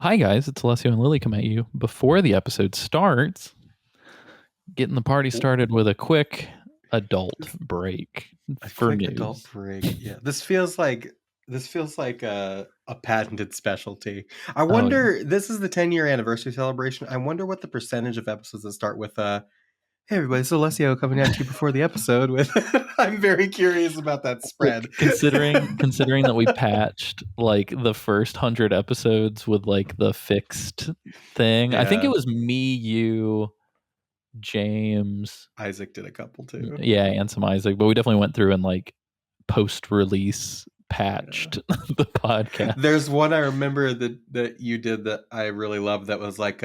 Hi guys, it's Alessio and Lily come at you before the episode starts, getting the party started with a quick adult break A for quick news. adult break. Yeah, this feels like a patented specialty. I wonder. This is the 10-year anniversary celebration. I wonder what the percentage of episodes that start with "Hey everybody, it's Alessio coming at you before the episode." With I'm very curious about that spread. Considering that we patched like the first 100 episodes with like the fixed thing. Yeah. I think it was me, you, James, Isaac did a couple too. Yeah, and some Isaac, but we definitely went through and like post-release patched the podcast. There's one I remember that you did that I really loved that was like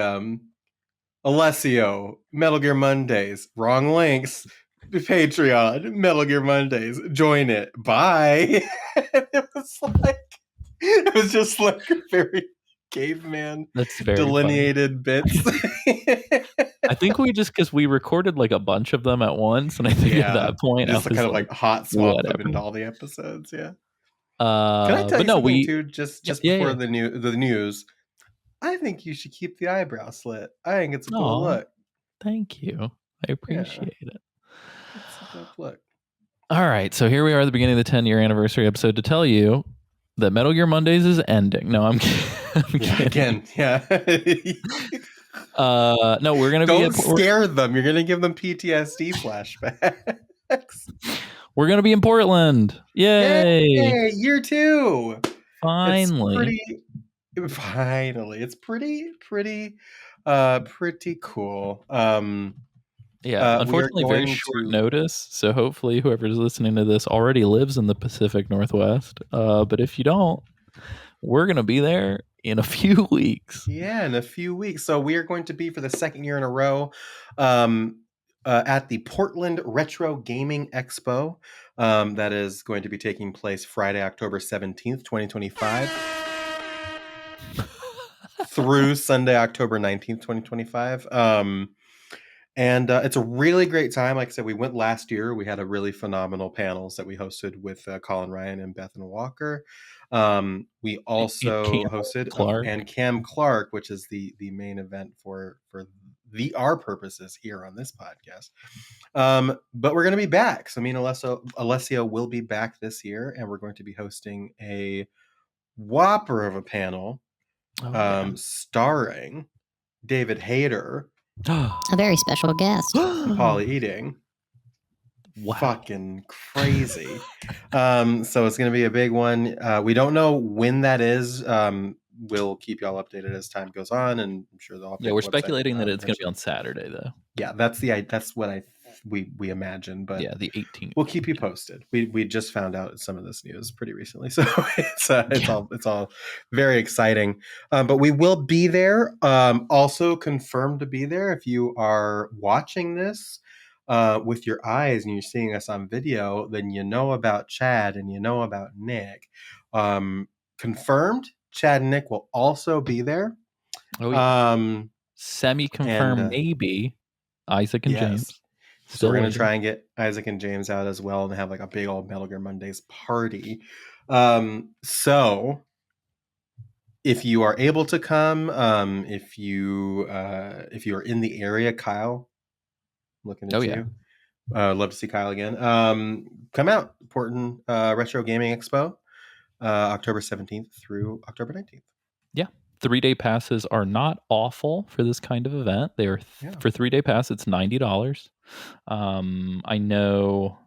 Alessio, Metal Gear Mondays, wrong links, Patreon, Metal Gear Mondays, join it, bye. It was just like a very caveman That's very delineated funny. bits. I think because we recorded like a bunch of them at once, and I think at that point just I was kind of like hot swap them into all the episodes. Yeah. Can I tell you something too? Just before the news, I think you should keep the eyebrow slit. I think it's a cool look. Thank you. I appreciate it. It's a dope look. All right, so here we are at the beginning of the 10-year anniversary episode to tell you that Metal Gear Mondays is ending. No, I'm kidding. Again, yeah. No, we're gonna don't scare them. You're gonna give them PTSD flashbacks. We're gonna be in Portland. Yay! Year 2. Finally. It's pretty cool. Unfortunately, very short notice. So hopefully, whoever's listening to this already lives in the Pacific Northwest. But if you don't, we're gonna be there in a few weeks. Yeah, in a few weeks. So we are going to be for the second year in a row at the Portland Retro Gaming Expo. That is going to be taking place Friday, October 17th, 2025 through Sunday, October 19th, 2025. And it's a really great time. Like I said, we went last year. We had a really phenomenal panels that we hosted with Colin Ryan and Bethan Walker. We also hosted Cam Clark, which is the main event for our purposes here on this podcast. But we're going to be back. So me and Alessio will be back this year, and we're going to be hosting a whopper of a panel starring David Hayter. A very special guest. Paul Eating. Wow. Fucking crazy. So it's going to be a big one. We don't know when that is. We'll keep y'all updated as time goes on, and I'm sure they'll. Yeah, we're speculating that it's going to be on Saturday, though. Yeah, that's what we imagine. But yeah, the 18th. We'll keep you posted. We just found out some of this news pretty recently, so it's all very exciting. But we will be there. Also confirmed to be there. If you are watching this with your eyes and you're seeing us on video, then you know about Chad and you know about Nick. Confirmed. Chad and Nick will also be there. Oh, yeah. Semi-confirmed, maybe Isaac and James. So we're going to try and get Isaac and James out as well and have like a big old Metal Gear Mondays party. So if you are able to come, if you are in the area, Kyle, looking at you. Love to see Kyle again. Come out, Portland Retro Gaming Expo. October 17th through October 19th. Yeah. 3-day passes are not awful for this kind of event. They are for 3-day pass, it's $90. I know,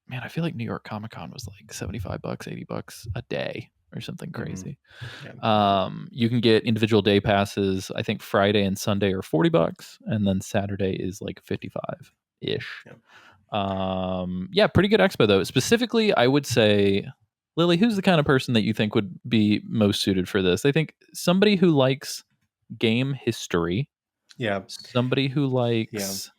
man, I feel like New York Comic Con was like $75, $80 a day or something crazy. Mm-hmm. Yeah. You can get individual day passes. I think Friday and Sunday are $40, and then Saturday is like 55-ish. Yeah, pretty good expo though. Specifically, I would say, Lily, who's the kind of person that you think would be most suited for this? I think somebody who likes game history. Yeah. Somebody who likes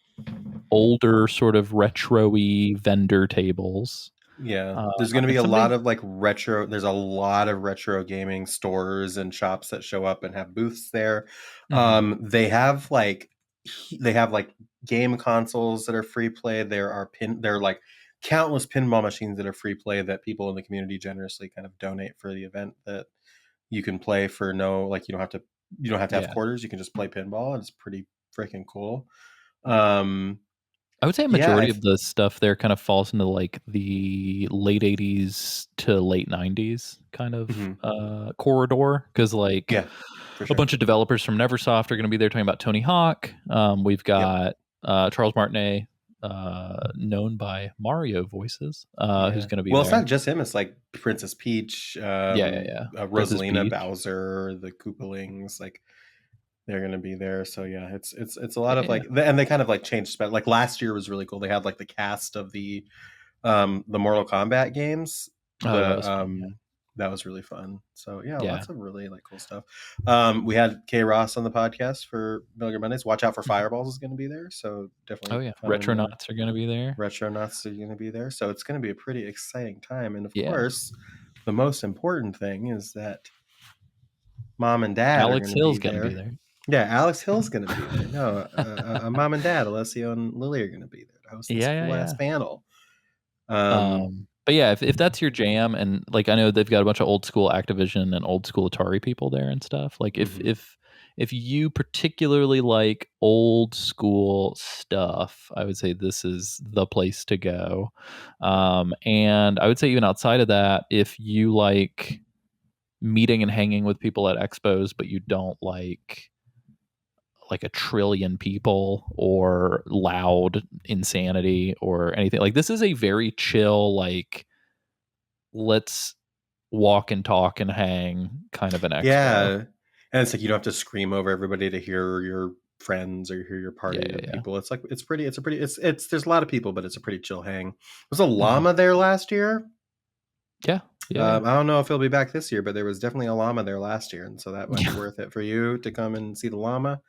older sort of retro-y vendor tables. Yeah. There's going to be a lot of like retro. There's a lot of retro gaming stores and shops that show up and have booths there. Mm-hmm. They have like game consoles that are free play. There are like countless pinball machines that are free play that people in the community generously kind of donate for the event that you can play for you don't have to You don't have to have Yeah. quarters. You can just play pinball, and it's pretty freaking cool. I would say a Yeah, majority of the stuff there kind of falls into like the late 80s to late 90s kind of corridor, because like yeah, for a sure. bunch of developers from Neversoft are going to be there talking about Tony Hawk. We've Yep. got Charles Martinet, known by Mario voices, who's going to be Well, it's there. not just him. It's like Princess Peach, Yeah. Princess Rosalina, Peach. Bowser, the Koopalings, like they're gonna be there. So yeah, it's a lot of Yeah. like, and they kind of like changed. But like last year was really cool. They had like the cast of the Mortal Kombat games. Oh, that The was fun. Yeah. That was really fun. So yeah, Yeah. lots of really like cool stuff. We had Kay Ross on the podcast for Milligan Mondays. Watch out for Mhm. Fireballs is going to be there. So definitely Oh yeah. fun. Retronauts are going to be there. Retronauts are going to be there. So it's going to be a pretty exciting time. And of Yeah. course, the most important thing is that Mom and Dad are Alex going to be Hill's going to be there. there. Yeah, Alex Hill's going to be there. No, Mom and Dad, Alessio and Lily are going to be there to host this cool ass panel. But yeah, if that's your jam, and like I know they've got a bunch of old school Activision and old school Atari people there and stuff. Like if you particularly like old school stuff, I would say this is the place to go. And I would say even outside of that, if you like meeting and hanging with people at expos, but you don't like a trillion people or loud insanity or anything, like this is a very chill, like let's walk and talk and hang kind of an expo. Yeah, and it's like you don't have to scream over everybody to hear your friends or hear your party of people. It's like it's there's a lot of people, but it's a pretty chill hang. There's a llama there last year. Yeah. I don't know if he'll be back this year, but there was definitely a llama there last year, and so that might be worth it for you to come and see the llama.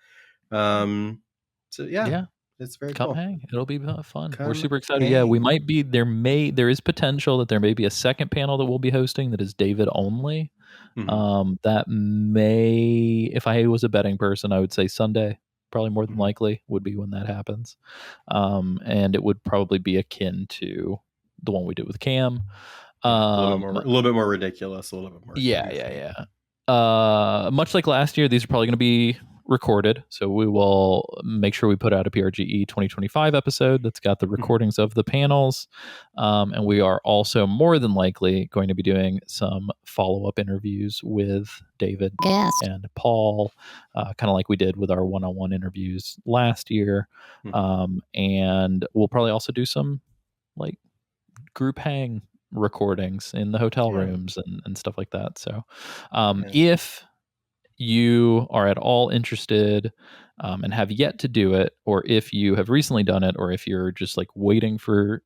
So yeah, it's very Come cool. hang. It'll be fun. We're Come super excited. hang. Yeah, we might be there is potential that there may be a second panel that we'll be hosting that is David only. That may, if I was a betting person, I would say Sunday, probably more than likely would be when that happens. And it would probably be akin to the one we did with Cam. A little bit more ridiculous, a little bit more goofy. Much like last year, these are probably going to be recorded, so we will make sure we put out a PRGE 2025 episode that's got the recordings of the panels, and we are also more than likely going to be doing some follow-up interviews with David and Paul, kind of like we did with our one-on-one interviews last year. And we'll probably also do some like group hang recordings in the hotel rooms and stuff like that. So if you are at all interested and have yet to do it, or if you have recently done it, or if you're just like waiting for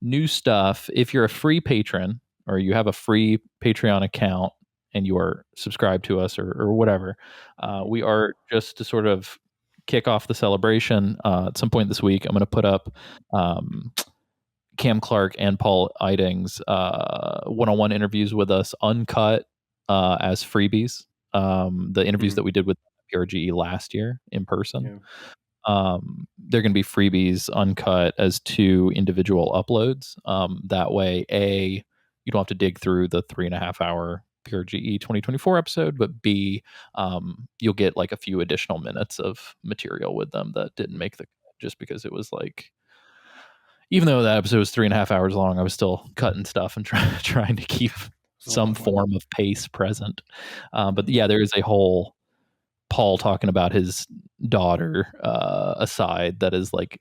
new stuff, if you're a free patron or you have a free Patreon account and you are subscribed to us or whatever, we are, just to sort of kick off the celebration, at some point this week, I'm going to put up Cam Clark and Paul Eiding's one-on-one interviews with us uncut as freebies. The interviews that we did with PRGE last year in person. They're going to be freebies uncut as 2 individual uploads. That way, A, you don't have to dig through the 3.5 hour PRGE 2024 episode, but B, you'll get like a few additional minutes of material with them that didn't make the cut, just because it was like, even though that episode was 3.5 hours long, I was still cutting stuff and trying to keep some form of pace present. But yeah, there is a whole Paul talking about his daughter aside that is like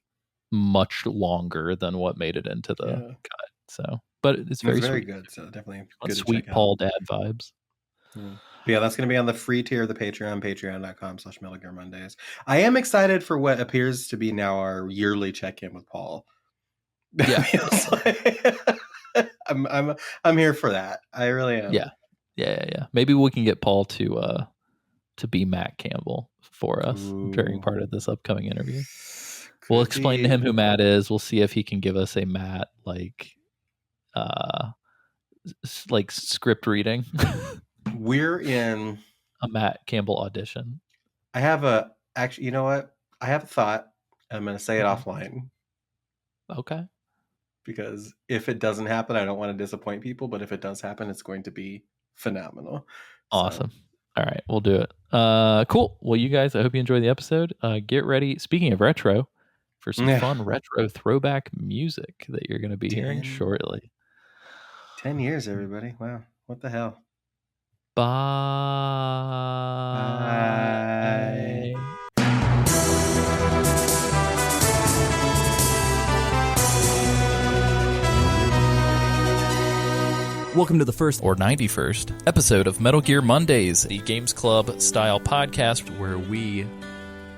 much longer than what made it into the cut. So, but it's very sweet. Good. So definitely good Sweet to check Paul out. dad vibes. Yeah, that's going to be on the free tier of the Patreon, patreon.com/Metal Mondays. I am excited for what appears to be now our yearly check-in with Paul. Yeah. I'm here for that. I really am. Yeah. Maybe we can get Paul to be Matt Campbell for us during part of this upcoming interview. We'll explain to him who Matt is. We'll see if he can give us a Matt like script reading. We're in a Matt Campbell audition. I have you know what? I have a thought. I'm going to say it offline. Okay. Because if it doesn't happen, I don't want to disappoint people. But if it does happen, it's going to be phenomenal. Awesome. All right, we'll do it. Cool. Well, you guys, I hope you enjoy the episode. Get ready. Speaking of retro, for some fun retro throwback music that you're going to be hearing shortly. 10 years, everybody. Wow. What the hell? Bye. Welcome to the first or 91st episode of Metal Gear Mondays, the Games Club style podcast where we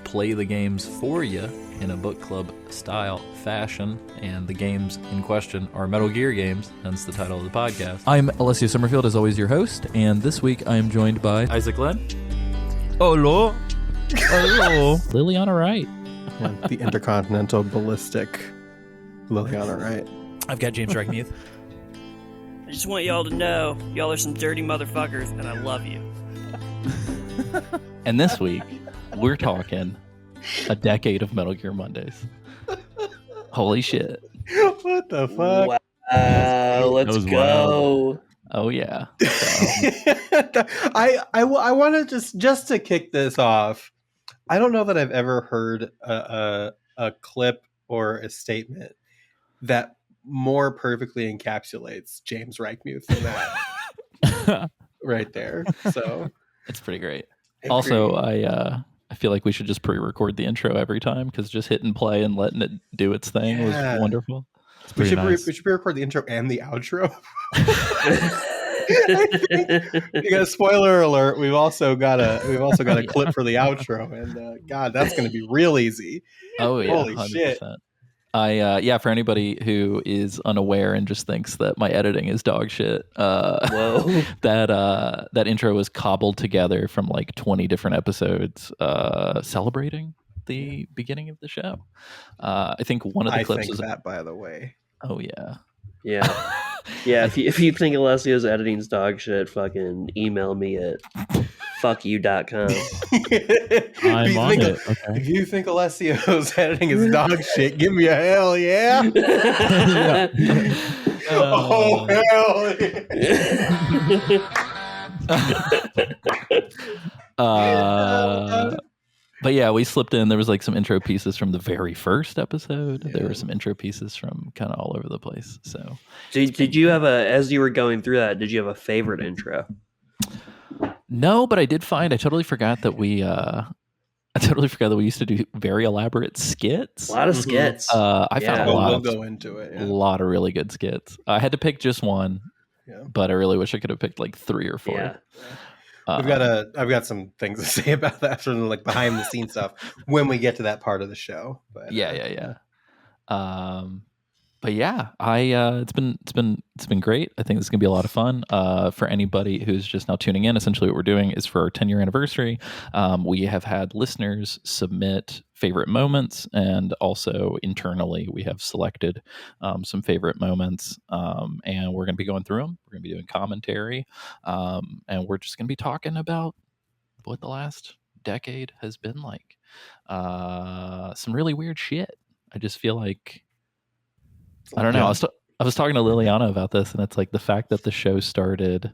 play the games for you in a book club style fashion, and the games in question are Metal Gear games, hence the title of the podcast. I'm Alessio Summerfield, as always, your host, and this week I am joined by Isaac Glenn. Hello. Hello. Liliana Wright. And the intercontinental ballistic Liliana Wright. I've got James Reckmuth. I just want y'all to know, y'all are some dirty motherfuckers, and I love you. And this week, we're talking a decade of Metal Gear Mondays. Holy shit. What the fuck? Wow, let's go. Wild. Oh, yeah. I want to just to kick this off. I don't know that I've ever heard a clip or a statement that more perfectly encapsulates James Reichmuth than that right there. So it's pretty great. Also, I feel like we should just pre-record the intro every time, because just hitting play and letting it do its thing was wonderful. We should pre-record the intro and the outro. I think, because spoiler alert, we've also got a clip for the outro, and God, that's going to be real easy. Oh yeah, holy 100%. Shit! For anybody who is unaware and just thinks that my editing is dog shit, that intro was cobbled together from like 20 different episodes celebrating the beginning of the show. I think one of the clips is that, by the way. Oh yeah. Yeah. Yeah, if you think Alessio's editing's dog shit, fucking email me at fuckyou.com. I'm on it. Okay. If you think Alessio's editing is dog shit, give me a hell yeah. Oh, hell yeah. But yeah, we slipped in. There was like some intro pieces from the very first episode. Yeah. There were some intro pieces from kind of all over the place. So, did you have as you were going through that, did you have a favorite intro? No, but I totally forgot that we used to do very elaborate skits. A lot of skits. I found we'll go into it. Yeah. A lot of really good skits. I had to pick just one, but I really wish I could have picked like 3 or 4. Yeah. I've got some things to say about that, sort of like behind the scenes stuff when we get to that part of the show. But yeah. But yeah, it's been great. I think this is gonna be a lot of fun. For anybody who's just now tuning in, essentially what we're doing is for our 10-year anniversary, we have had listeners submit favorite moments, and also internally we have selected some favorite moments, and we're gonna be going through them. We're gonna be doing commentary, and we're just gonna be talking about what the last decade has been like. Some really weird shit. I just feel like, I don't know. I was talking to Liliana about this, and it's like the fact that the show started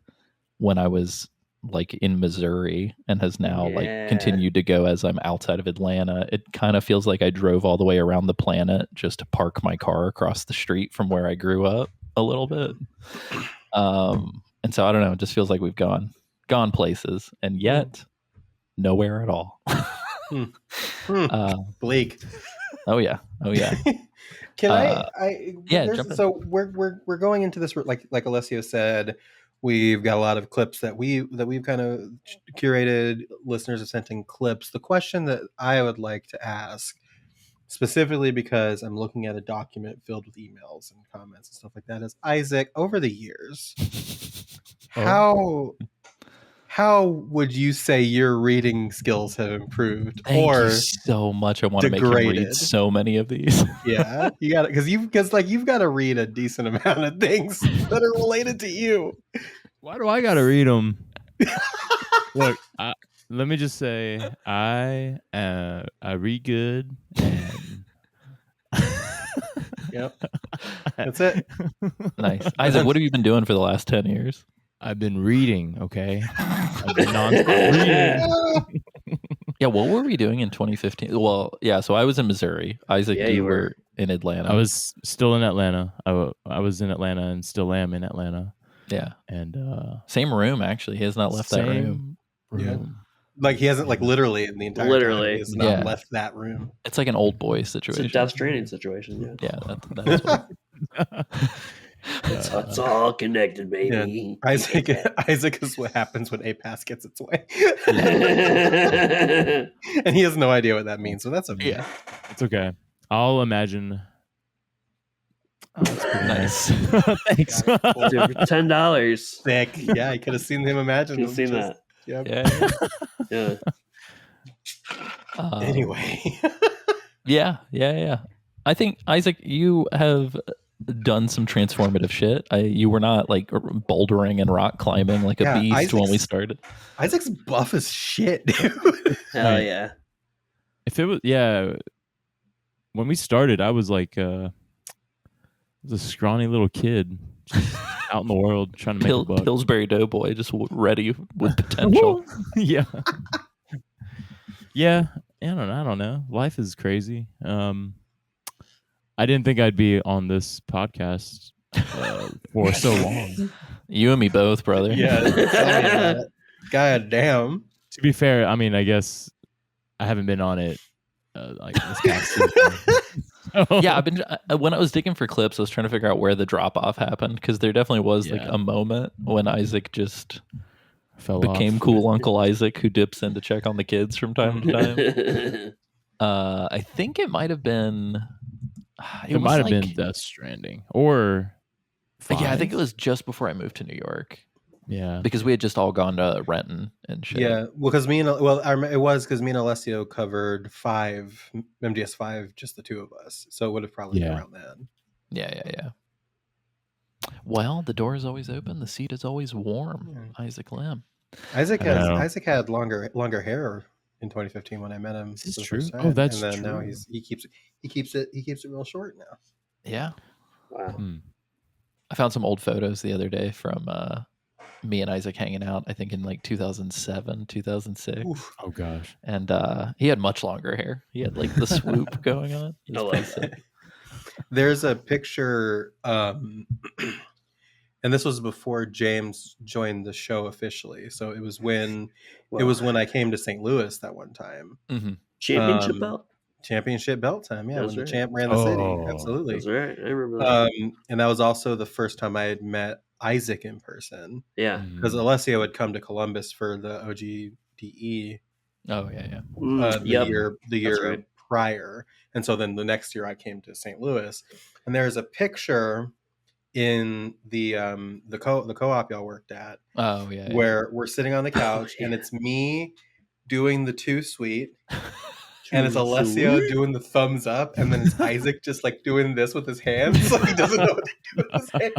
when I was like in Missouri and has now like continued to go as I'm outside of Atlanta. It kind of feels like I drove all the way around the planet just to park my car across the street from where I grew up a little bit. And so I don't know. It just feels like we've gone places, and yet nowhere at all. Bleak. Oh yeah. Can so we're going into this like Alessio said, we've got a lot of clips that we've kind of curated. Listeners have sent in clips. The question that I would like to ask, specifically because I'm looking at a document filled with emails and comments and stuff like that, is Isaac, over the years, how would you say your reading skills have improved? Thank you so much. I want to make you read so many of these. Yeah, you got it, because you've got to read a decent amount of things that are related to you. Why do I got to read them? Look, let me just say, I read good. And yep, that's it. Nice, Isaac. What have you been doing for the last 10 years? I've been reading. Okay, I've been nonstop reading. Yeah, what were we doing in 2015? Well, yeah, so I was in Missouri. Isaac, Yeah, you you were were. in Atlanta. I was still in Atlanta. I was in Atlanta and still am in Atlanta. Yeah. And same room, actually. He has not left that room. Yeah. Like he hasn't like literally in the entire time. He has not left that room. It's like an old boy situation. It's a Death Stranding situation. Yeah, that's what. It's all connected, baby. Yeah. Isaac is what happens when APAS gets its way. And he has no idea what that means, so that's okay. Yeah, it's okay. I'll imagine. Oh, that's pretty nice. Thanks. Dude, for $10. Sick. Yeah, I could have seen him imagine. Could have seen that. Yep. Yeah. Anyway. Yeah. I think, Isaac, you have done some transformative shit. You were not like bouldering and rock climbing like a beast when we started. Isaac's buff as shit, dude. Hell yeah. If it was, when we started, I was like a scrawny little kid just out in the world trying to make a buck. Pillsbury Doughboy, just ready with potential. Yeah. Yeah. I don't know. Life is crazy. I didn't think I'd be on this podcast for so long. You and me both, brother. Yeah. God damn. To be fair, I mean, I guess I haven't been on it like this past season. Yeah, I've been when I was digging for clips, I was trying to figure out where the drop off happened because there definitely was like a moment when Isaac just became cool Uncle Isaac who dips in to check on the kids from time to time. I think it might have been. It might have been Death Stranding or 5. Yeah, I think it was just before I moved to New York. Yeah, because we had just all gone to Renton and shit. Yeah, well, because it was because me and Alessio covered MGS 5, just the two of us, so it would have probably been around then. Yeah. Well, the door is always open. The seat is always warm. Isaac Lim. Isaac had longer hair in 2015 when I met him. Is this true? Oh, that's true. And then now he keeps it real short now. Yeah. Wow. I found some old photos the other day from me and Isaac hanging out, I think in like 2007, 2006. Oof. Oh gosh. And he had much longer hair. He had like the swoop going on. I like that. There's a picture, and this was before James joined the show officially. So it was when I came to St. Louis that one time. Mm-hmm. Championship belt time, yeah. That's When right. the champ ran the city, absolutely. That's right. I remember that. And that was also the first time I had met Isaac in person. Yeah, because Alessio had come to Columbus for the OGDE. Oh yeah. The year prior, and so then the next year I came to St. Louis, and there's a picture in the co-op y'all worked at. Oh yeah. Where we're sitting on the couch, and it's me doing the 2 sweet. And it's Alessio doing the thumbs up, and then it's Isaac just like doing this with his hands. Like he doesn't know what to do with his hands.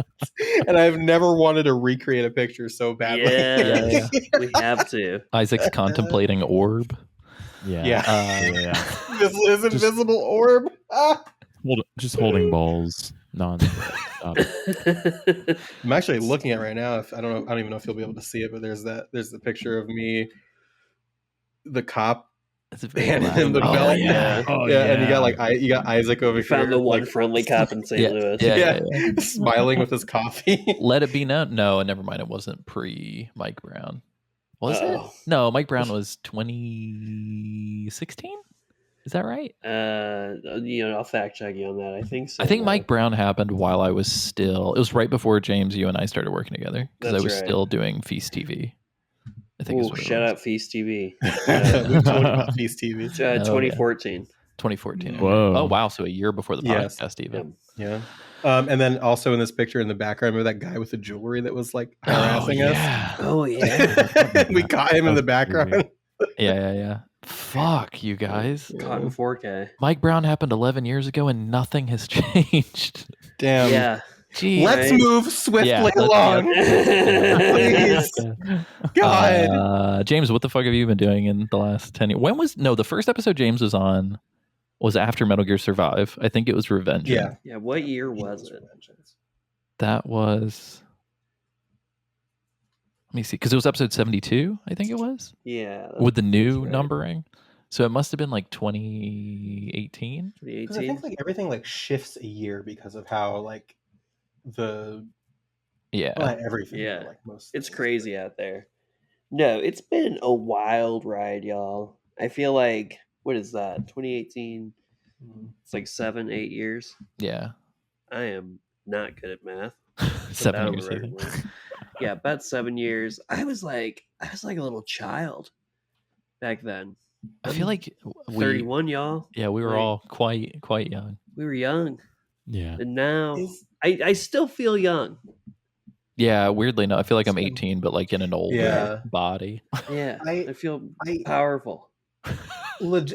And I've never wanted to recreate a picture so badly. Yeah. We have to. Isaac's contemplating orb. Yeah. This is invisible orb. Just holding balls. I'm actually looking at it right now. I don't even know if you'll be able to see it, but there's the picture of me, the cop. And the belt, and you got Isaac over here. Found the one friendly cop in St. Louis. Yeah, smiling with his coffee. Let it be known. No, never mind. It wasn't pre Mike Brown. Was it? No, Mike Brown was 2016. Is that right? I'll fact check you on that. I think so. I think Mike Brown happened while I was still. It was right before James, you and I started working together because I was still doing Feast TV. I think. Shout out Feast TV. Feast TV. 2014. 2014. Whoa. Oh wow! So a year before the podcast, even. Yeah. And then also in this picture in the background, remember that guy with the jewelry that was like harassing us? Oh yeah. We caught him in the background. Yeah. Fuck you guys. Caught in 4K. Mike Brown happened 11 years ago, and nothing has changed. Damn. Yeah. Jeez. Let's move swiftly along. Please. God. James, what the fuck have you been doing in the last 10 years? The first episode James was on was after Metal Gear Survive. I think it was Revenge. Yeah. What year was it? That was Let me see, because it was episode 72, I think it was, Yeah. with the new right. numbering. So it must have been like 2018. Because I think like everything like shifts a year because of how like the Yeah. well, not everything. Yeah. But, like most. It's things, crazy out there. No, it's been a wild ride, y'all. I feel like, what is that? 2018? It's like 7-8 years. Yeah. I am not good at math. 7 years, I think. Yeah, about 7 years. I was like a little child back then. I feel like 31, y'all. Yeah, we were Like, all quite young. We were young. Yeah. And now I still feel young. Yeah, weirdly enough, I feel like I'm 18, but like in an older Yeah. body. Yeah, I feel I- powerful.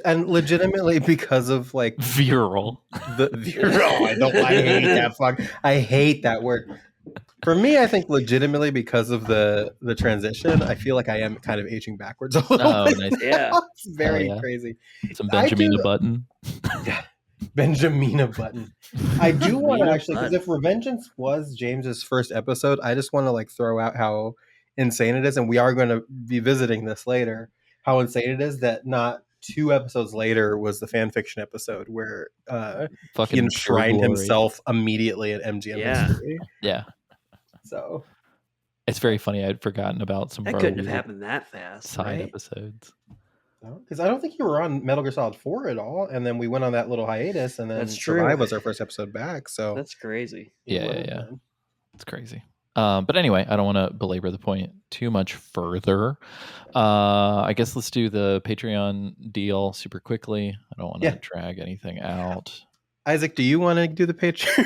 And legitimately because of like Virile. the I hate that fuck. I hate that word. For me, I think legitimately because of the transition, I feel like I am kind of aging backwards a little Oh, bit. nice. Yeah. It's very crazy. Some Benjamina Button. Yeah. Benjamina Button. I do want to Benjamina actually, because if Revengeance was James's first episode, I just want to like throw out how insane it is, and we are going to be visiting this later. How insane it is that not 2 episodes later was the fan fiction episode where he enshrined himself immediately at MGM history. Yeah. So it's very funny. I'd forgotten about some that of our couldn't have happened that fast. Side right? episodes. Because I don't think you were on Metal Gear Solid 4 at all, and then we went on that little hiatus, and then That's true. Survive was our first episode back. So that's crazy. Yeah. It's crazy. But anyway, I don't want to belabor the point too much further. I guess let's do the Patreon deal super quickly. I don't want to drag anything out. Isaac, do you want to do the Patreon?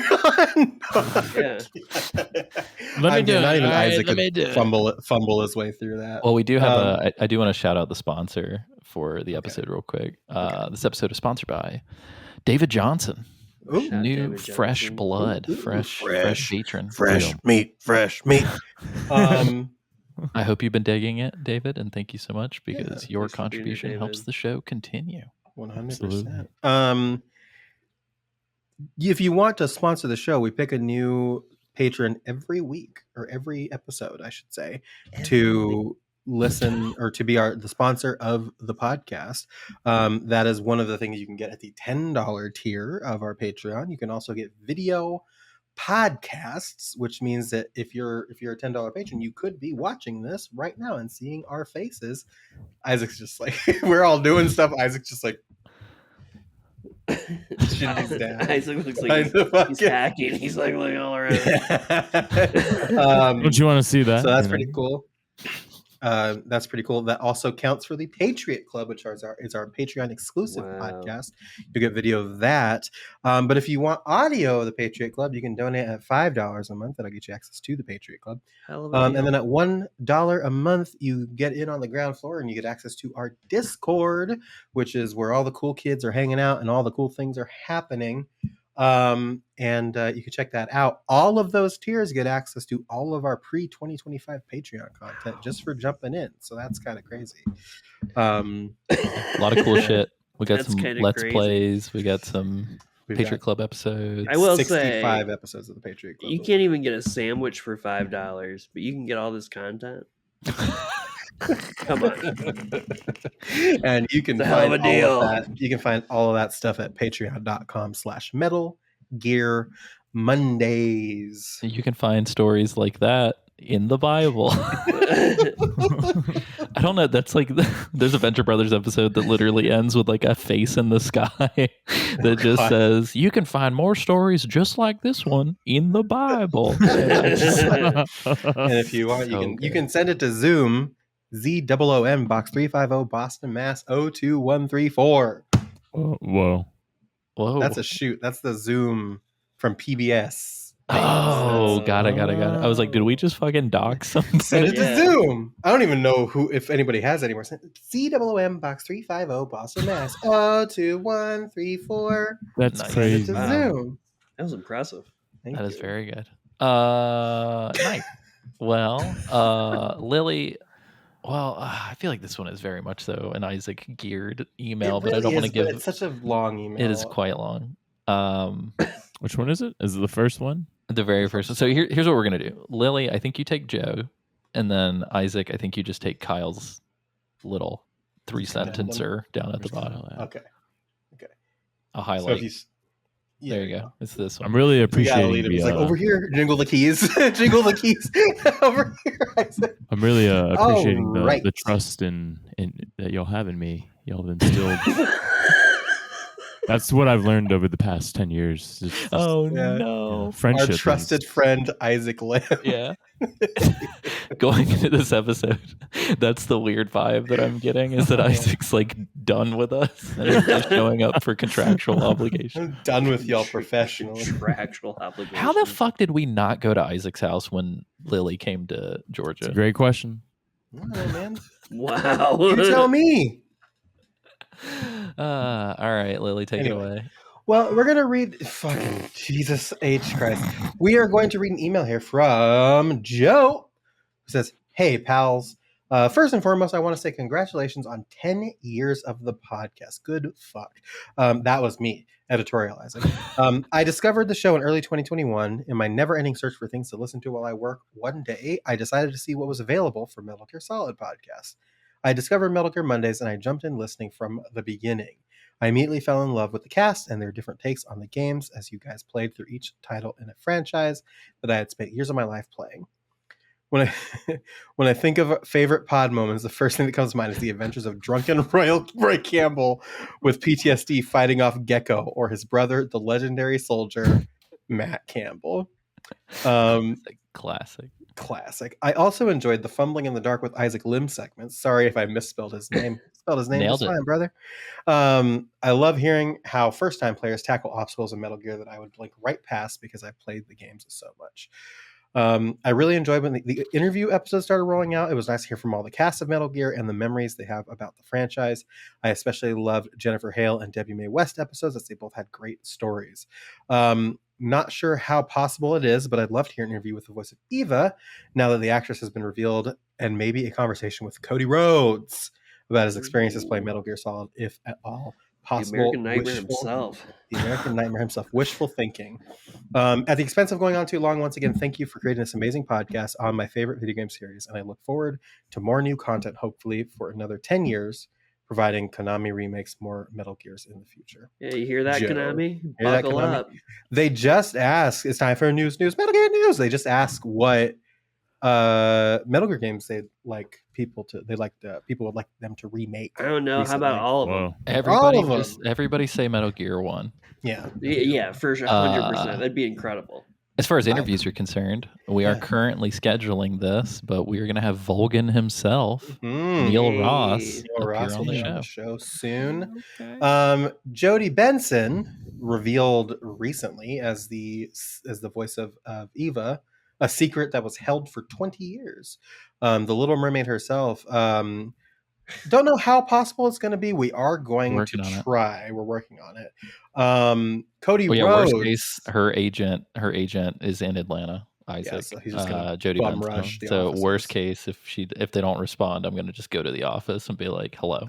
Let me do it. Not even All right, Isaac let me could fumble his way through that. Well, we do have I do want to shout out the sponsor for the episode real quick. This episode is sponsored by David Johnson. Ooh. New fresh blood, fresh patron, fresh meat. I hope you've been digging it, David, and thank you so much because your contribution helps the show continue. 100%. If you want to sponsor the show, we pick a new patron every week or every episode, I should say, to listen or to be the sponsor of the podcast. That is one of the things you can get at the $10 tier of our Patreon. You can also get video podcasts, which means that if you're a $10 patron, you could be watching this right now and seeing our faces. Isaac's just like we're all doing stuff. Isaac's just like Isaac looks like he's hacking. He's like looking all around. Don't you want to see that? So that's pretty cool. That's pretty cool. That also counts for the Patriot Club, which is our Patreon exclusive podcast. You get video of that. But if you want audio of the Patriot Club, you can donate at $5 a month. That'll get you access to the Patriot Club. And then at $1 a month, you get in on the ground floor and you get access to our Discord, which is where all the cool kids are hanging out and all the cool things are happening. And you can check that out. All of those tiers get access to all of our pre-2025 Patreon content just for jumping in. So that's kind of crazy. A lot of cool shit. We got some Let's crazy. Plays. We got some Patriot Club episodes. I will 65 say, episodes of the Patriot Club. You can't even get a sandwich for $5, but you can get all this content. Come on. And you can find all of that. You can find all of that stuff at patreon.com/Metal Gear Mondays. You can find stories like that in the Bible. I don't know. That's like there's a Venture Brothers episode that literally ends with like a face in the sky that just says, "You can find more stories just like this one in the Bible." And if you want, you can send it to Zoom. ZOOM Box 350 Boston, Mass. 02134. Whoa. That's a shoot. That's the Zoom from PBS. Oh, got it. I was like, did we just fucking dox something? Send it to Zoom. I don't even know if anybody has anymore. ZOOM Box 350 Boston, Mass. 02134. That's Send crazy. it to Zoom. That was impressive. That is very good. Nice. Well, Lily. Well, I feel like this one is very much so an Isaac geared email, but I don't want to give. It's such a long email. It is quite long. Which one is it? Is it the first one? The very first one. So here's what we're gonna do. Lily, I think you take Joe. and then Isaac, I think you just take Kyle's little 3-sentencer down at the bottom. Okay. I'll So highlight. if you, there you go. It's this one. I'm really So you gotta appreciating lead him. the. He's like, over here, jingle the keys, jingle the keys, over here. Isaac. I'm really appreciating Alright. the trust in that y'all have in me. Y'all have instilled. That's what I've learned over the past 10 years. Oh Yeah. no! Friendship. Our trusted friend Isaac Lim. Yeah. Going into this episode, that's the weird vibe that I'm getting is that Isaac's like done with us and is just showing up for contractual obligations. I'm done with y'all professionally. Contractual obligation. How the fuck did we not go to Isaac's house when Lily came to Georgia? It's a great question. I don't know, man. Wow. You tell me. All right, Lily, take it away. Well, we're going to read... Fucking Jesus H. Christ. We are going to read an email here from Joe, who says, hey, pals. First and foremost, I want to say congratulations on 10 years of the podcast. Good fuck. That was me editorializing. I discovered the show in early 2021 in my never-ending search for things to listen to while I work. One day, I decided to see what was available for Metal Gear Solid podcast. I discovered Metal Gear Mondays, and I jumped in listening from the beginning. I immediately fell in love with the cast and their different takes on the games as you guys played through each title in a franchise that I had spent years of my life playing. When I think of favorite pod moments, the first thing that comes to mind is the adventures of drunken Roy Campbell with PTSD fighting off Gecko or his brother, the legendary soldier, Matt Campbell. Classic. I also enjoyed the fumbling in the dark with Isaac Lim segments. Sorry if I misspelled his name. Spelled his name Nailed just it. fine, brother. I love hearing how first-time players tackle obstacles in Metal Gear that I would blink right past because I played the games so much. I really enjoyed when the interview episodes started rolling out. It was nice to hear from all the cast of Metal Gear and the memories they have about the franchise. I especially loved Jennifer Hale and Debbie Mae West episodes as they both had great stories. Not sure how possible it is, but I'd love to hear an interview with the voice of Eva now that the actress has been revealed, and maybe a conversation with Cody Rhodes about his experiences playing Metal Gear Solid, if at all possible. The American Nightmare himself. The American Nightmare himself. Wishful thinking. At the expense of going on too long, once again, thank you for creating this amazing podcast on my favorite video game series, and I look forward to more new content, hopefully for another 10 years, providing Konami remakes more Metal Gears in the future. Yeah, you hear that, Joe. Konami? Hear that, Buckle Konami? up. They just asked, it's time for news, Metal Gear news. They just asked what Metal Gear games people would like them to remake. I don't know. recently. How about all of them? Everybody, everybody say Metal Gear 1. Yeah. Yeah, for sure. 100%. That'd be incredible. As far as interviews are concerned, we are currently scheduling this, but we are going to have Volgan himself, Neil Ross, appear on the show soon. Jodie Benson revealed recently as the voice of Eva, a secret that was held for 20 years. The Little Mermaid herself. Don't know how possible it's going to be. We are going to try. We're working on it. Cody Rhodes. Worst case, her agent is in Atlanta. Isaac, yeah, so he's just gonna Jodie bum Benson. rush the So offices. worst case, if they don't respond, I'm going to just go to the office and be like, "Hello."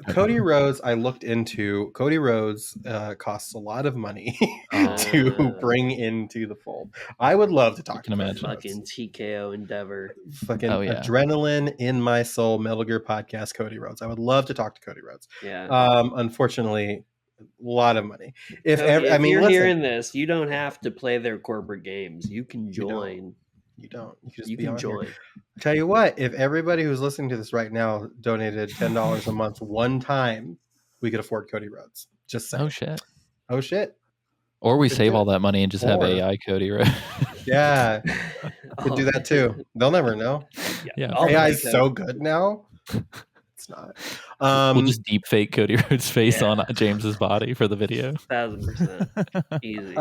Cody Rhodes. I looked into Cody Rhodes. Costs a lot to bring into the fold. I would love to talk. Can imagine. Fucking TKO Endeavor. Fucking adrenaline in my soul. Metal Gear podcast. Cody Rhodes. I would love to talk to Cody Rhodes. Yeah. Unfortunately, a lot of money. If you're hearing this, you don't have to play their corporate games. You can join. You don't. You can just you be can on join. Here. Tell you what, if everybody who's listening to this right now donated $10 a month one time, we could afford Cody Rhodes. Just saying. Oh shit. Or we save all that money and just have AI Cody Rhodes. Yeah. Could do that too. They'll never know. Yeah. AI is so good now. It's not. We'll just deep fake Cody Rhodes' face on James's body for the video. 1,000%. Easy.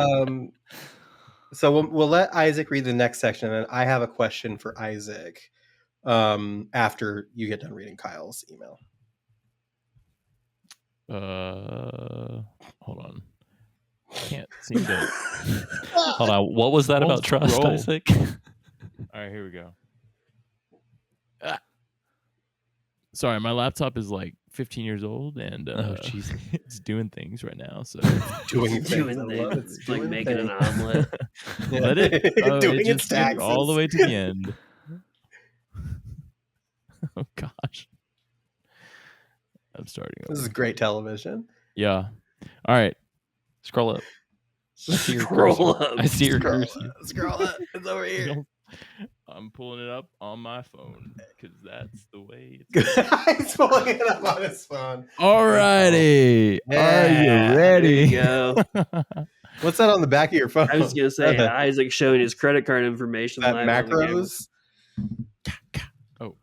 So we'll let Isaac read the next section, and I have a question for Isaac after you get done reading Kyle's email. Hold on. Can't seem to. Hold on. What was that about trust, Isaac? All right, here we go. Sorry, my laptop is like 15 years old, and Jesus. it's doing things right now. So Doing Doing things. I love it. things. It's Like doing making an things. omelet. let it Doing it its just went all the taxes. way to the end. Oh gosh, I'm starting This is over. great television. Yeah. All right. Scroll up. I see your Scroll cursor. up. I see your Scroll cursor. up. Scroll up. It's over here. I'm pulling it up on my phone because that's the way it's. He's pulling it up on his phone. Alrighty. Are you Yeah. ready? There you go. What's that on the back of your phone? I was gonna say That Isaac showing his credit card information live on the camera. macros. Oh,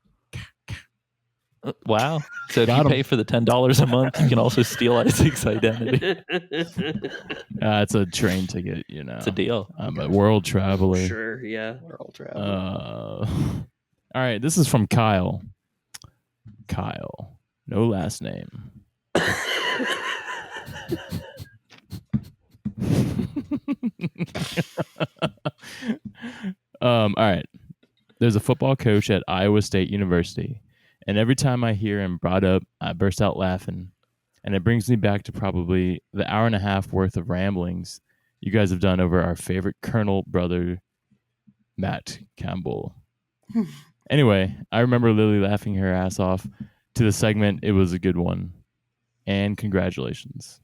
Wow. So if Got you 'em. pay for the $10 a month, you can also steal Isaac's identity. it's a train ticket, you know. It's a deal. I'm a world traveler. Sure, yeah. World travel. All right, this is from Kyle. Kyle, no last name. All right. There's a football coach at Iowa State University, and every time I hear him brought up, I burst out laughing, and it brings me back to probably the hour and a half worth of ramblings you guys have done over our favorite Colonel brother, Matt Campbell. Anyway, I remember Lily laughing her ass off to the segment. It was a good one, and congratulations.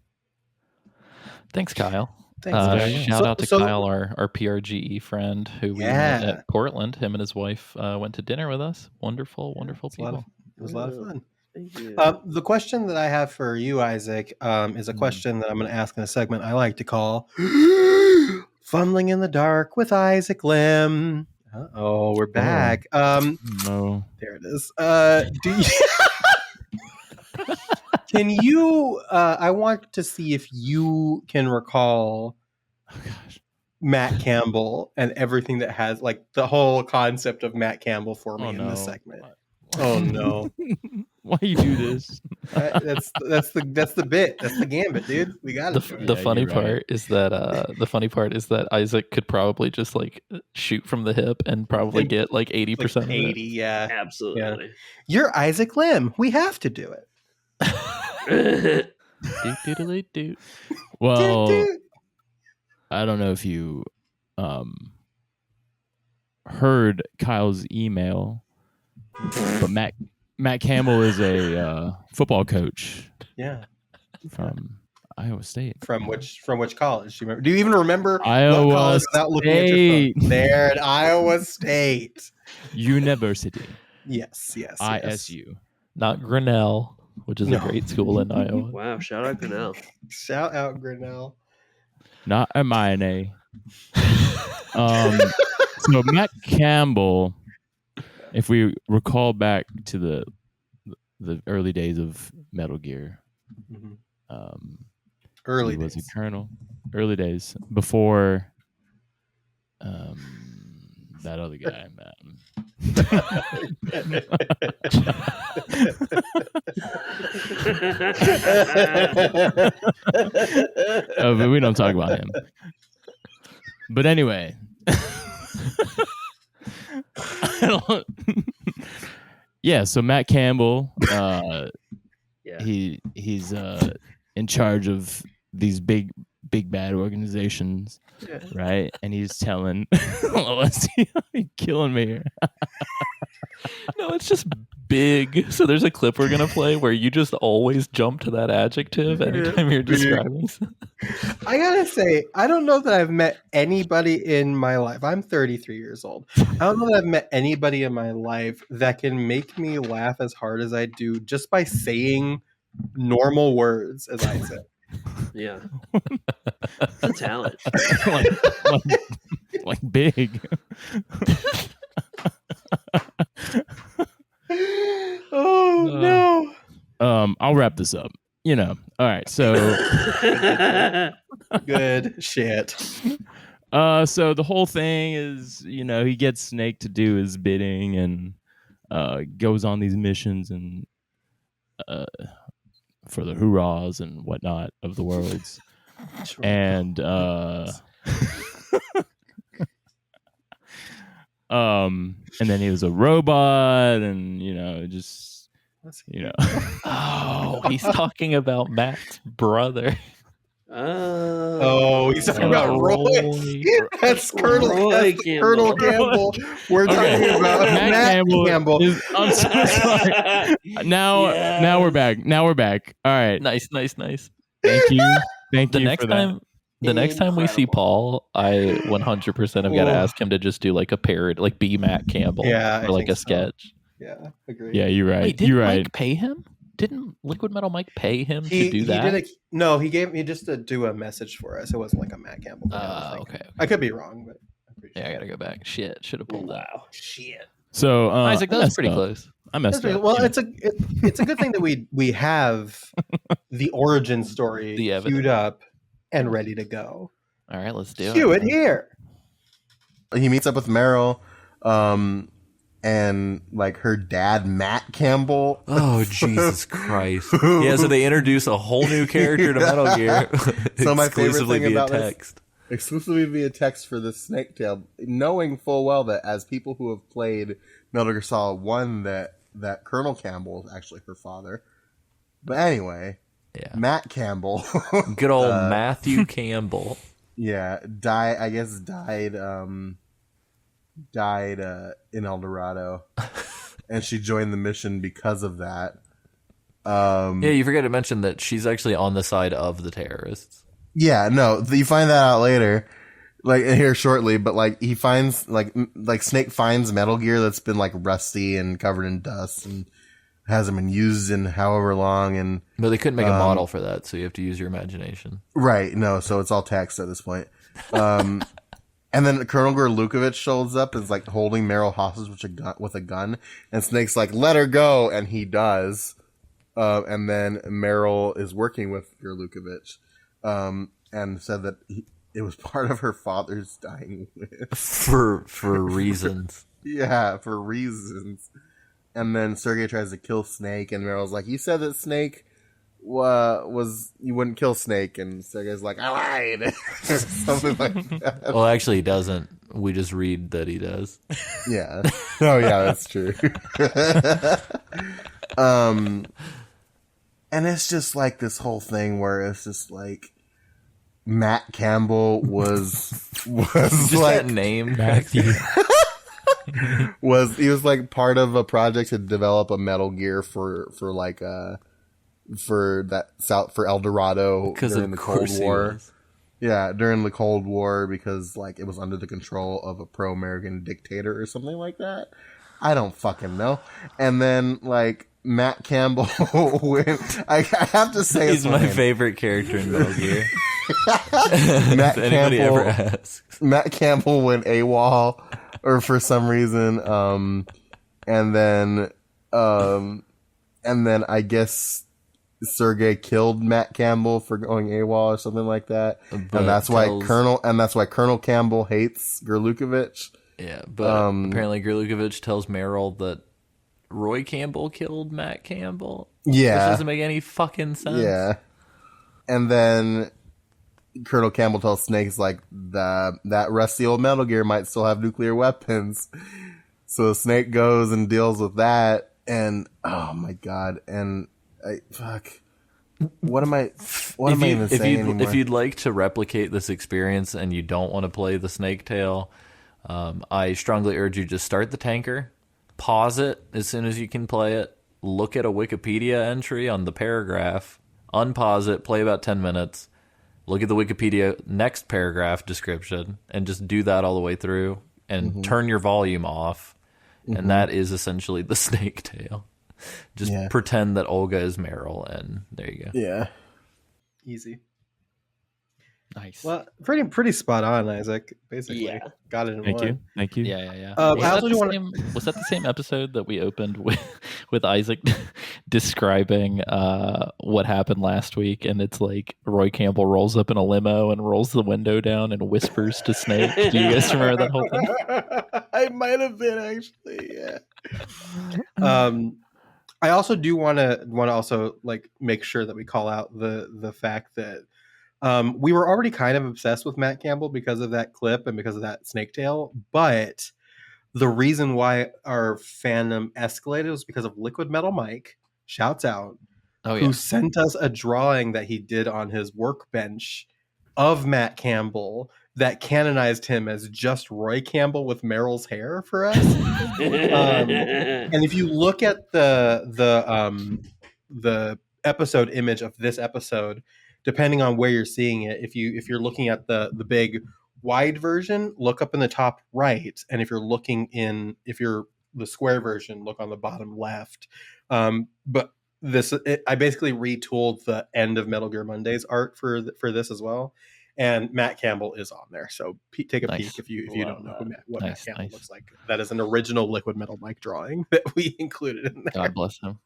Thanks, Kyle. Thanks, Shout out to Kyle, our PRGE friend who we met at Portland. Him and his wife went to dinner with us. Wonderful people. It was a lot of fun. Thank you. The question that I have for you, Isaac, is a question that I'm going to ask in a segment I like to call Fumbling in the Dark with Isaac Lim. Oh, we're back. No. There it is. Do you... Can you? I want to see if you can recall Matt Campbell and everything that has, like, the whole concept of Matt Campbell for me in this segment. Oh no! Why you do this? That's the bit. That's the gambit, dude. We got it. The funny part is that Isaac could probably just like shoot from the hip and probably get like 80% of it. 80, yeah, absolutely. Yeah. You're Isaac Lim. We have to do it. Well, I don't know if you heard Kyle's email, but Matt Campbell is a football coach. Yeah, from Iowa State. From which college? Do you even remember Iowa what college without looking at your phone? There at Iowa State University. Yes. ISU. Not Grinnell, which is a great school in Iowa. Wow, shout out Grinnell. Shout out Grinnell. Not Hermione. So Matt Campbell, if we recall back to the early days of Metal Gear, early he was days. a colonel. Early days before that other guy, man. But we don't talk about him. But anyway, yeah. So Matt Campbell, he's in charge of these big bad organizations, right? And he's telling, you're killing me here. No, it's just big. So there's a clip we're gonna play where you just always jump to that adjective anytime you're describing. I gotta say, I don't know that I've met anybody in my life. I'm 33 years old. I don't know that I've met anybody in my life that can make me laugh as hard as I do just by saying normal words as I say. Yeah. It's a talent. like big. Oh no. I'll wrap this up. All right, so good shit. So the whole thing is, he gets Snake to do his bidding and goes on these missions and for the hoorahs and whatnot of the worlds. And and then he was a robot and just Oh he's talking about Matt's brother. Oh, he's talking about Roy. Roy. That's Colonel Roy Colonel Campbell. Campbell. We're talking about Matt Campbell. I'm so sorry. Now we're back. Now we're back. All right. Nice. Thank you. Thank The you next for that. time, next time we see Incredible. Paul, I 100% have got to ask him to just do like a parody, like be Matt Campbell, Yeah, I or like think a so. sketch. Yeah, agree. Yeah, you're right. Wait, didn't you're right. Mike pay him? Didn't Liquid Metal Mike pay him He to do he that? did he gave me just to do a message for us. It wasn't like a Matt Campbell thing. Okay. I could be wrong, but I'm pretty sure. Yeah, I gotta go back. Shit, should have pulled that. Wow. Shit. So Isaac, I that was messed pretty up. close. I messed up. Well, Yeah. it's a good thing that we have the origin story The evidence. queued up and ready to go. All right, let's do Cue it. it here. He meets up with Meryl, and like her dad, Matt Campell. Oh, Jesus Christ. Yeah, so they introduce a whole new character to Metal Gear. So my favorite exclusively thing via about this- text. Exclusively via text for the Snake Tail, knowing full well that as people who have played Metal Gear Solid 1 that Colonel Campbell is actually her father. But anyway, Yeah. Matt Campbell. Good old Matthew Campbell. Yeah, died in El Dorado. And she joined the mission because of that. Yeah, you forget to mention that she's actually on the side of the terrorists. Yeah, no, you find that out later, like here shortly. But like he finds like Snake finds Metal Gear that's been like rusty and covered in dust and hasn't been used in however long. And But they couldn't make a model for that, so you have to use your imagination. right, no, so it's all text at this point. And then Colonel Gorlukovich shows up and is like holding Meryl hostage with a gun, and Snake's like, "Let her go," and he does. And then Meryl is working with Gorlukovich. And said that it was part of her father's dying wish. For reasons. Yeah, for reasons. And then Sergey tries to kill Snake, and Meryl's like, "You said that Snake you wouldn't kill Snake," and Sergey's like, "I lied," or something like that. Well, actually, he doesn't. We just read that he does. Yeah. Oh, yeah, that's true. And it's just like this whole thing where it's just like Matt Campbell was Just like that name. Matthew. he was like part of a project to develop a Metal Gear for El Dorado Because during of the Cold course he War. was. Yeah, during the Cold War, because like it was under the control of a pro-American dictator or something like that. I don't fucking know. And then like Matt Campbell went. I have to say, He's it's my fine. favorite character in Metal Gear. Matt If anybody Campbell. ever asks. Matt Campbell went AWOL, or for some reason, and then I guess Sergey killed Matt Campbell for going AWOL or something like that, But and that's why tells- Colonel Campbell hates Gorlukovich. Yeah, but apparently Gorlukovich tells Meryl that Roy Campbell killed Matt Campbell. Which Yeah, doesn't make any fucking sense. yeah, and then Colonel Campbell tells Snake like that rusty old Metal Gear might still have nuclear weapons. So Snake goes and deals with that, and oh my god, and what am I even saying anymore? If you'd like to replicate this experience and you don't want to play the Snake Tail, I strongly urge you just start the tanker, pause it as soon as you can play it, look at a Wikipedia entry on the paragraph, unpause it, play about 10 minutes, look at the Wikipedia next paragraph description, and just do that all the way through, and turn your volume off, and that is essentially the Snake Tail. Just pretend that Olga is Meryl, and there you go. Yeah. Easy. Nice. Well, pretty spot on, Isaac. Basically, Yeah. got it in Thank one. you. Thank you. Yeah. I Was also do was that the same episode that we opened with Isaac describing what happened last week? And it's like Roy Campbell rolls up in a limo and rolls the window down and whispers to Snake. Do you guys remember that whole thing? I might have been actually, yeah. I also do want to also like make sure that we call out the fact that we were already kind of obsessed with Matt Campbell because of that clip and because of that snake tail, but the reason why our fandom escalated was because of Liquid Metal Mike. Shouts out. who sent us a drawing that he did on his workbench of Matt Campbell that canonized him as just Roy Campbell with Meryl's hair for us. And if you look at the episode image of this episode, depending on where you're seeing it, if you're looking at the big wide version, look up in the top right, and if you're the square version, look on the bottom left. But I basically retooled the end of Metal Gear Monday's art for this as well, and Matt Campbell is on there. So take a peek if you don't know what Matt Campbell looks like. That is an original Liquid Metal Mike drawing that we included in there. God bless him.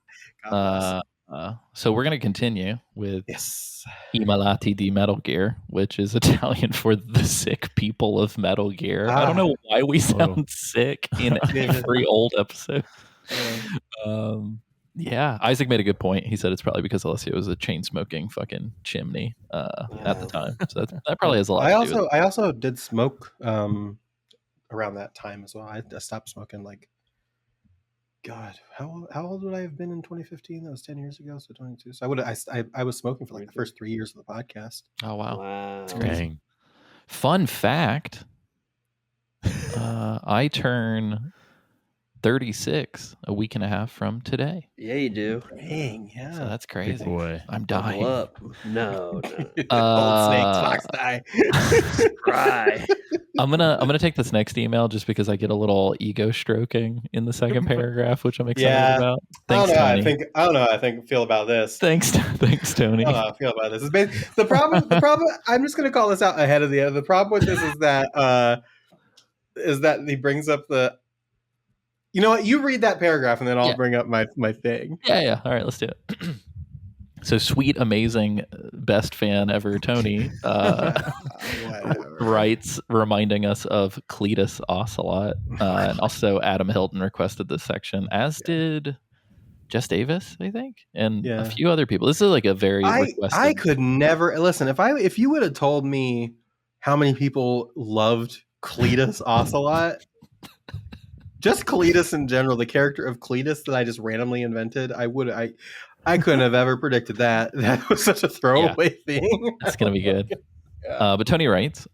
So we're going to continue with I Malati di Metal Gear, which is Italian for the sick people of Metal Gear. I don't know why we sound sick in every old episode. Yeah, Isaac made a good point. He said it's probably because Alessio was a chain smoking fucking chimney at the time. So that probably has a lot to do with it. I also did smoke around that time as well. I stopped smoking God, how old would I have been in 2015? That was 10 years ago, so 22. So I was smoking for the first 3 years of the podcast. Oh wow. That's crazy. Fun fact: I turn 36 a week and a half from today. Yeah, you do. Dang, yeah. So that's crazy. Big boy. I'm dying. Up. No. Old snake fox die. Cry. I'm gonna take this next email just because I get a little ego stroking in the second paragraph, which I'm excited about. Thanks, Tony. I don't know how I feel about this. Thanks, Tony. I don't know how I feel about this. The problem. I'm just gonna call this out ahead of the end. The problem with this is that he brings up the. You know what? You read that paragraph, and then I'll bring up my thing. Yeah. All right, let's do it. So sweet, amazing, best fan ever, Tony, writes, reminding us of Cletus Ocelot. And also Adam Hilton requested this section, as did Jess Davis, I think, and a few other people. This is like a very requested. I could never listen if you would have told me how many people loved Cletus Ocelot. Just Cletus in general, the character of Cletus that I just randomly invented, I couldn't have ever predicted that. That was such a throwaway thing. It's going to be good. But Tony writes,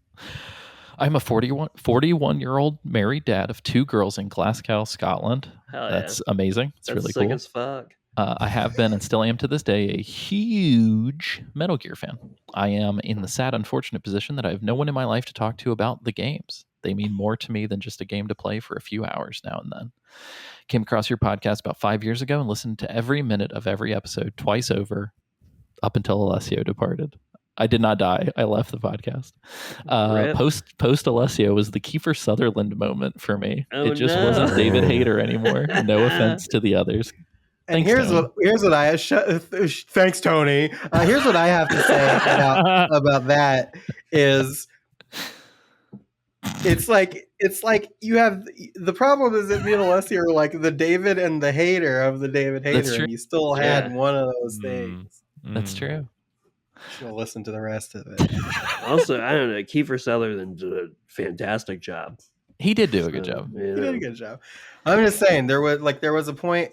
I'm a 41-year-old married dad of 2 girls in Glasgow, Scotland. That's amazing. It's really cool. That's sick as fuck. I have been and still am to this day a huge Metal Gear fan. I am in the sad, unfortunate position that I have no one in my life to talk to about the games. They mean more to me than just a game to play for a few hours now and then. Came across your podcast about 5 years ago and listened to every minute of every episode twice over up until Alessio departed. I did not die. I left the podcast. Post Alessio was the Kiefer Sutherland moment for me. It just wasn't David Hayter anymore. No offense to the others. And here's what I thanks Tony. Here's what I have to say about that is it's like you have the problem is that me and Alessia are like the David and the hater of the David Hayter, and you still had one of those things. That's true. Should listen to the rest of it. Also, I don't know. Kiefer Sutherland did a fantastic job. He did do a good job. He did a good job. I'm just saying there was a point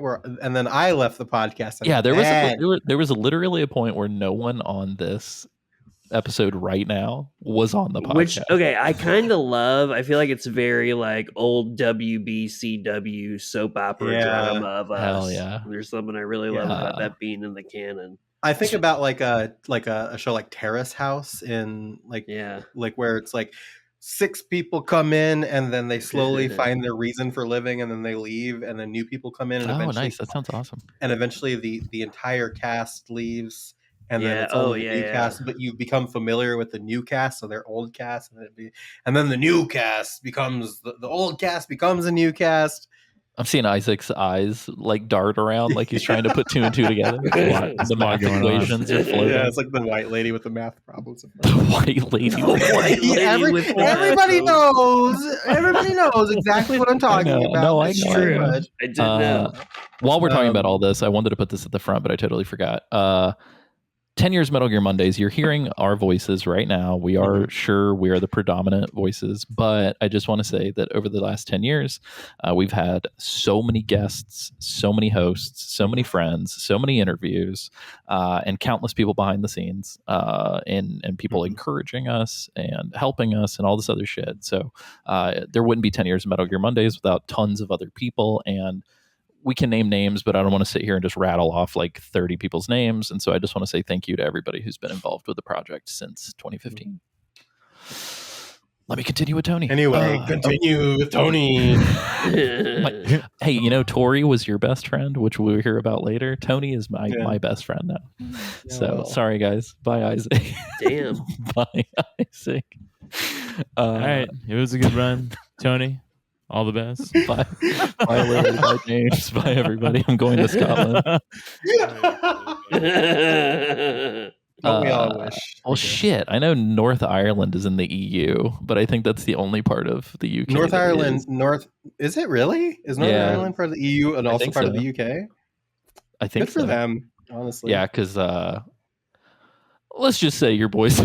where, and then I left the podcast. Yeah, there was literally a point where no one on this episode right now was on the podcast. Which I kind of love. I feel like it's very like old WBCW soap opera drama of us. Hell yeah. There's something I really love about that being in the canon. I think about like a show like Terrace House in where it's like 6 people come in and then they slowly find their reason for living and then they leave and then new people come in and eventually nice. That sounds awesome. And eventually the entire cast leaves and then it's only the new cast, but you become familiar with the new cast, so their old cast, and then the new cast becomes the old cast becomes a new cast. I'm seeing Isaac's eyes like dart around, like he's trying to put 2 and 2 together. The math equations are floating. Yeah, it's like the white lady with the math problems. The white lady. Everybody knows. Everybody knows exactly what I'm talking about. No, I know. True. I didn't know. While we're talking about all this, I wanted to put this at the front, but I totally forgot. 10 years Metal Gear Mondays, you're hearing our voices right now. We are sure we are the predominant voices, but I just want to say that over the last 10 years, we've had so many guests, so many hosts, so many friends, so many interviews, and countless people behind the scenes, and people encouraging us and helping us and all this other shit. So there wouldn't be 10 years of Metal Gear Mondays without tons of other people, and we can name names, but I don't want to sit here and just rattle off like 30 people's names. And so I just want to say thank you to everybody who's been involved with the project since 2015. Let me continue with Tony. Anyway, continue with Tony. Hey, you know, Tori was your best friend, which we'll hear about later. Tony is my best friend now. So sorry, guys. Bye, Isaac. Damn. Bye, Isaac. All right. It was a good run, Tony. All the best. Bye. Bye, Larry. Bye, James. Bye, everybody. I'm going to Scotland. Don't we all wish? Well, shit. I know North Ireland is in the EU, but I think that's the only part of the UK. North Ireland, is it really? Is Northern Ireland part of the EU and also part of the UK? I think good for them, honestly. Yeah, because let's just say your boys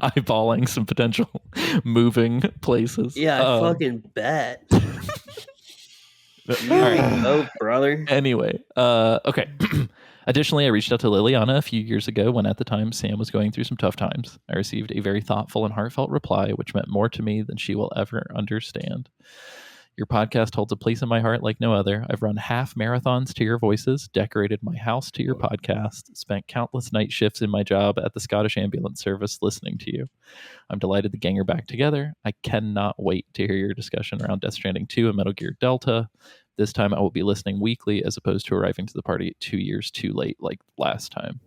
eyeballing some potential moving places. Yeah, I fucking bet. Oh, brother. Anyway, okay. Additionally, I reached out to Liliana a few years ago when at the time Sam was going through some tough times. I received a very thoughtful and heartfelt reply, which meant more to me than she will ever understand. Your podcast holds a place in my heart like no other. I've run half marathons to your voices, decorated my house to your podcast, spent countless night shifts in my job at the Scottish Ambulance Service listening to you. I'm delighted the gang are back together. I cannot wait to hear your discussion around Death Stranding 2 and Metal Gear Delta. This time I will be listening weekly as opposed to arriving to the party 2 years too late like last time.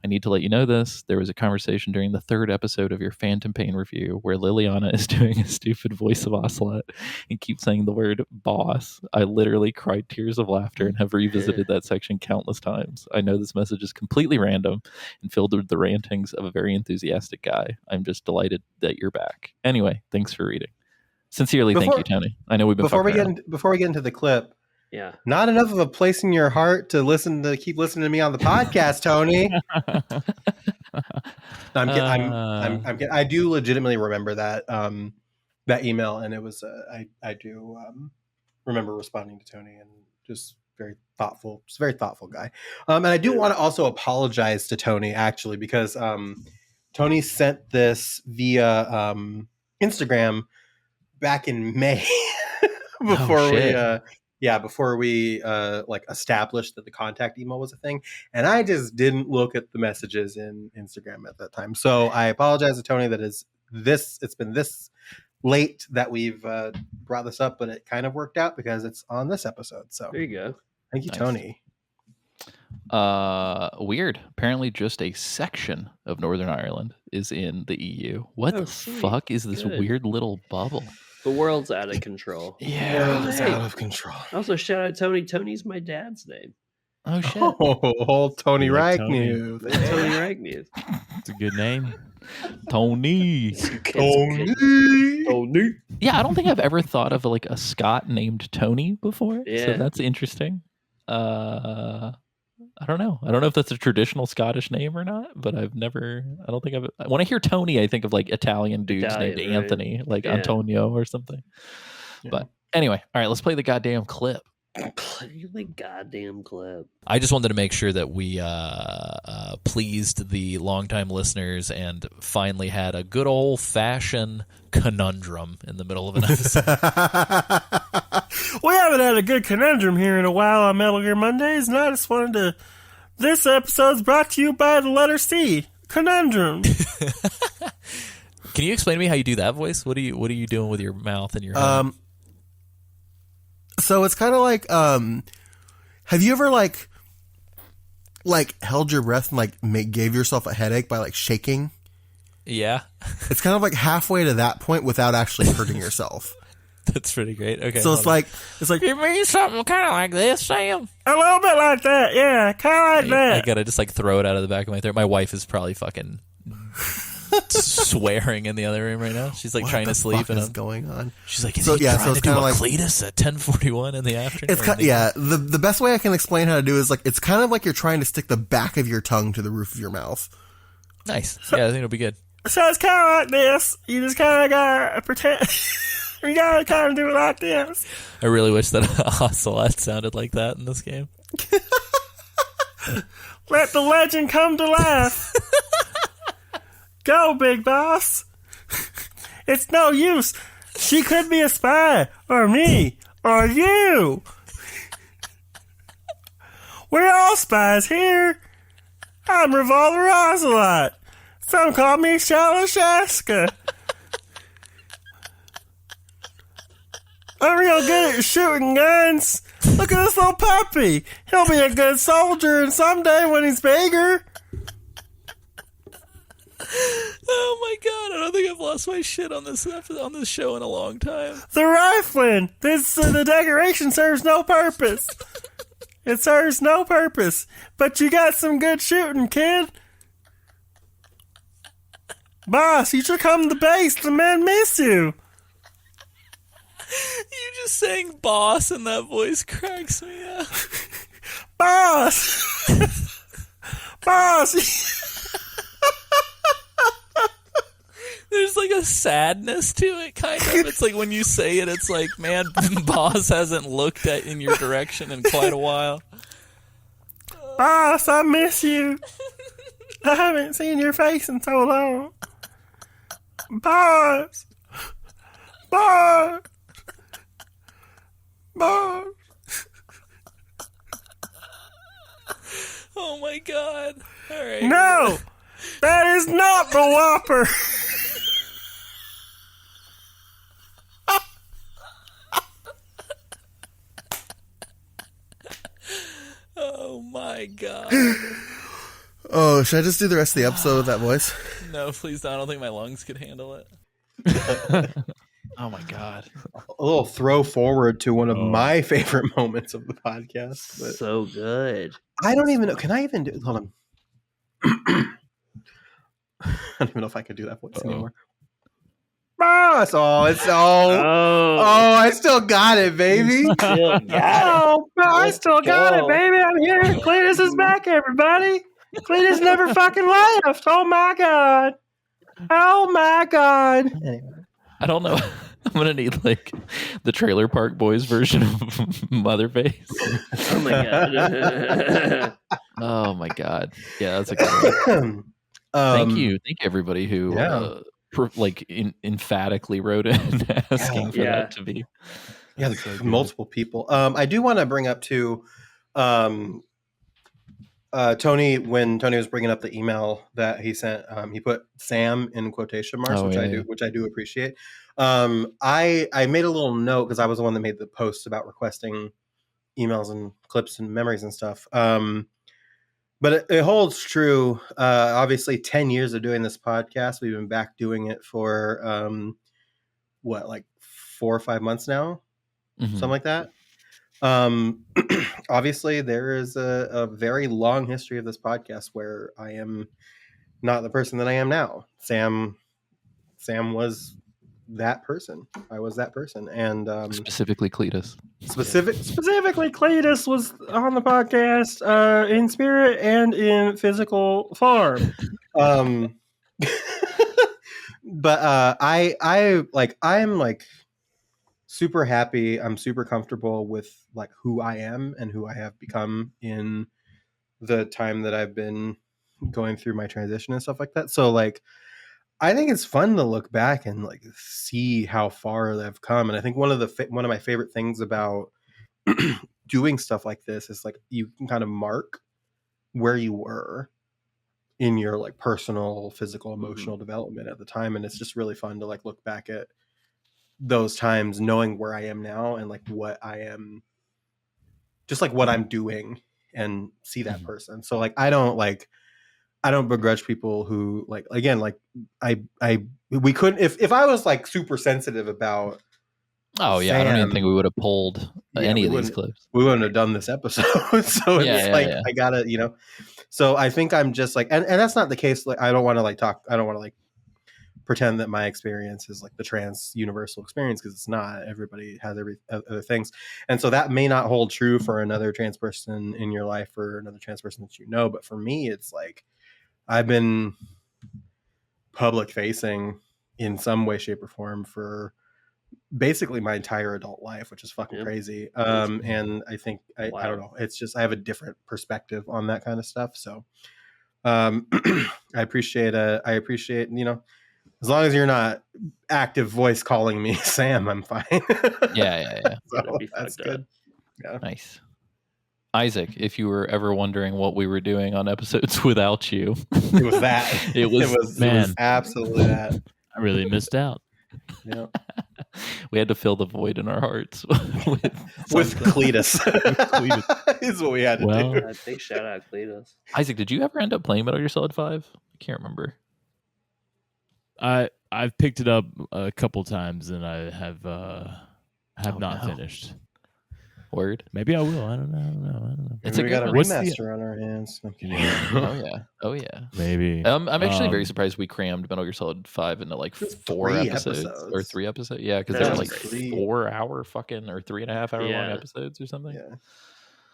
I need to let you know this. There was a conversation during the 3rd episode of your Phantom Pain review where Liliana is doing a stupid voice of Ocelot and keeps saying the word boss. I literally cried tears of laughter and have revisited that section countless times. I know this message is completely random and filled with the rantings of a very enthusiastic guy. I'm just delighted that you're back. Anyway, thanks for reading. Sincerely, thank you, Tony. I know we've been before we get into the clip. Yeah, not enough of a place in your heart to keep listening to me on the podcast, Tony. I do legitimately remember that that email, and it was I do remember responding to Tony, and just very thoughtful. Just a very thoughtful guy. And I do want to also apologize to Tony actually because Tony sent this via Instagram back in May before we like established that the contact email was a thing, and I just didn't look at the messages in Instagram at that time. So I apologize to Tony that it's been this late that we've brought this up, but it kind of worked out because it's on this episode. So there you go. Thank you, nice. Tony. Weird. Apparently just a section of Northern Ireland is in the EU. What the fuck is this weird little bubble? The world's out of control. Yeah, it's out of control. Also, shout out Tony. Tony's my dad's name. Oh shit! Old Tony Reich news. Tony Reich news. It's a good name. Tony. Tony. Yeah, I don't think I've ever thought of like a Scot named Tony before. Yeah. So that's interesting. I don't know. I don't know if that's a traditional Scottish name or not, but when I hear Tony, I think of like Italian dudes named Anthony, like Antonio or something. Yeah. But anyway, all right, let's play the goddamn clip. Play the goddamn clip. I just wanted to make sure that we pleased the longtime listeners and finally had a good old-fashioned conundrum in the middle of an episode. We haven't had a good conundrum here in a while on Metal Gear Mondays, and I just wanted to... This episode's brought to you by the letter C, conundrum. Can you explain to me how you do that voice? What are you doing with your mouth and your head? So it's kind of like, have you ever like held your breath and like gave yourself a headache by like shaking? Yeah. It's kind of like halfway to that point without actually hurting yourself. That's pretty great. Okay. So it's like you mean something kind of like this, Sam? A little bit like that, yeah, kind of like that. I gotta just like throw it out of the back of my throat. My wife is probably fucking swearing in the other room right now. She's like trying to sleep, and is going on. She's like, "Is he trying to do a Cletus at 10:41 in the afternoon?" It's the best way I can explain how to do it is like it's kind of like you're trying to stick the back of your tongue to the roof of your mouth. Nice. Yeah, I think it'll be good. So it's kind of like this. You just kind of gotta pretend. You gotta kind of do it like this. I really wish that Ocelot sounded like that in this game. Let the legend come to life. Go, big boss. It's no use. She could be a spy, or me, or you. We're all spies here. I'm Revolver Ocelot. Some call me Shalashaska. I'm real good at shooting guns. Look at this little puppy. He'll be a good soldier, and someday when he's bigger. Oh my god! I don't think I've lost my shit on this show in a long time. The rifling. The decoration serves no purpose. It serves no purpose. But you got some good shooting, kid. Boss, you should come to base. The men miss you. You just saying "boss" and that voice cracks me up. Boss! Boss! There's like a sadness to it, kind of. It's like when you say it, it's like, man, boss hasn't looked in your direction in quite a while. Boss, I miss you. I haven't seen your face in so long. Boss! Boss! Boss! Oh my god. Alright. No! That is not the Whopper! Oh my god. Oh, should I just do the rest of the episode with that voice? No, please don't. I don't think my lungs could handle it. Oh my god. A little throw forward to one of my favorite moments of the podcast. But So good. I don't even know. Can I even do? Hold on. I don't even know if I could do that voice anymore. Boss! Oh, it's I still got it, baby. Still got it. I still got it, baby. I'm here. Cletus is back, everybody. Cletus never fucking left. Oh my god. Oh my god. Anyway. I don't know. I'm gonna need like the Trailer Park Boys version of Motherface. Oh my god. Oh my god. Yeah, that's a good one. Thank you everybody who emphatically wrote in asking for that to be. Yeah, there's multiple people. I do want to bring up too, Tony, when Tony was bringing up the email that he sent, he put Sam in quotation marks, which I do appreciate. I made a little note because I was the one that made the post about requesting emails and clips and memories and stuff. But it holds true. Obviously, 10 years of doing this podcast. We've been back doing it for like 4 or 5 months now, something like that. Obviously, there is a very long history of this podcast where I am not the person that I am now. Sam was that person. I was that person, and specifically Cletus. Specifically, Cletus was on the podcast in spirit and in physical form. But I'm like super happy. I'm super comfortable with like who I am and who I have become in the time that I've been going through my transition and stuff like that. So like, I think it's fun to look back and like see how far they've come. And I think one of my favorite things about doing stuff like this is like you can kind of mark where you were in your like personal, physical, emotional development at the time. And it's just really fun to like look back at those times, knowing where I am now and like what I am, just like what I'm doing, and see that person. So like I don't begrudge people who like, again, like we couldn't, if I was like super sensitive about Sam, I don't even think we would have pulled any of these clips. We wouldn't have done this episode. So it's I gotta, so I think I'm just like, and that's not the case. Like, I don't want to like talk. I don't want to like pretend that my experience is like the trans universal experience, because it's not. Everybody has other things, and so that may not hold true for another trans person in your life or another trans person that you know. But for me, it's like I've been public facing in some way, shape, or form for basically my entire adult life, which is fucking crazy. And I think I don't know. It's just I have a different perspective on that kind of stuff. So I appreciate as long as you're not active voice calling me Sam, I'm fine. Yeah. So that's good. Yeah. Nice. Isaac, if you were ever wondering what we were doing on episodes without you, it was that. It was absolutely that. I really missed out. Yeah. We had to fill the void in our hearts with Cletus. Is what we had to do. Big shout out Cletus. Isaac, did you ever end up playing Metal Gear Solid 5? I can't remember. I've picked it up a couple times and I have not finished. Word. Maybe I will. I don't know. It's we got a remaster on our hands. Oh yeah. Maybe. I'm actually very surprised we crammed Metal Gear Solid 5 into like 4 episodes or 3 episodes. Yeah, because they're like 4-hour fucking or 3.5 hour long episodes or something. Yeah.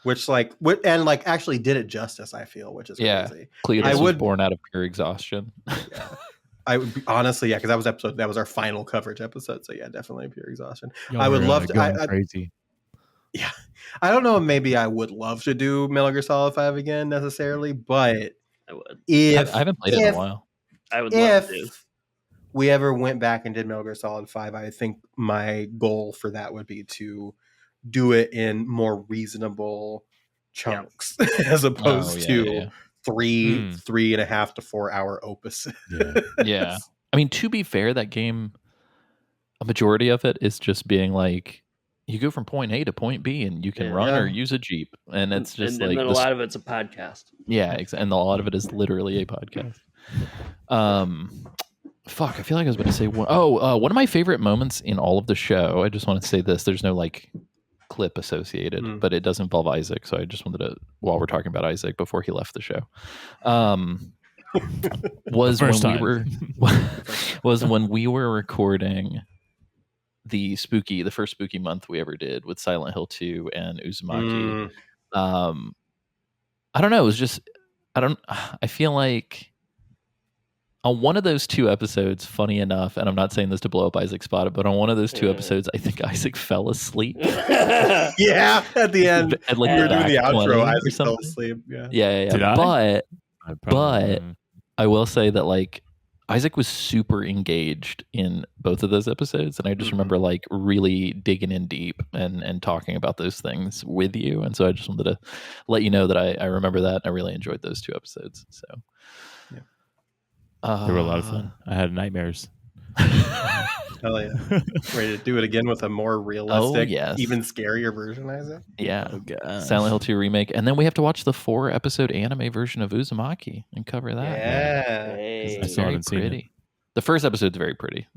Which actually did it justice, I feel, which is crazy. Cletus was born out of pure exhaustion. Yeah. I would be, honestly, because that was our final coverage episode. So yeah, definitely pure exhaustion. I would love to. Crazy. Yeah, I don't know. Maybe I would love to do Metal Gear Solid 5 again necessarily, but I would. I haven't played it in a while. I would love to. If we ever went back and did Metal Gear Solid 5, I think my goal for that would be to do it in more reasonable chunks as opposed to 3.5 to 4 hour opuses. Yeah. I mean, to be fair, that game, a majority of it is just being like, you go from point A to point B and you can run or use a Jeep. And it's just and then a lot of it's a podcast. Yeah. And a lot of it is literally a podcast. Fuck, I feel like I was about to say one of my favorite moments in all of the show. I just want to say this. There's no like clip associated, but it does involve Isaac. So I just wanted to, while we're talking about Isaac before he left the show, was when we were recording the first spooky month we ever did with Silent Hill 2 and Uzumaki. I don't know. It was just, I feel like on one of those 2 episodes, funny enough, and I'm not saying this to blow up Isaac's spot, but on one of those 2 episodes, I think Isaac fell asleep. Yeah, at the end. And like we were doing the outro, Isaac fell asleep. Yeah. Did I? But I will say that like Isaac was super engaged in both of those episodes, and I just remember like really digging in deep and talking about those things with you. And so I just wanted to let you know that I remember that. And I really enjoyed those 2 episodes. So they were a lot of fun. I had nightmares. Hell yeah. Ready to do it again with a more realistic, even scarier version, Isaac? Yeah. Silent Hill 2 remake. And then we have to watch the 4-episode anime version of Uzumaki and cover that. Yeah. It's very pretty. The first episode's very pretty.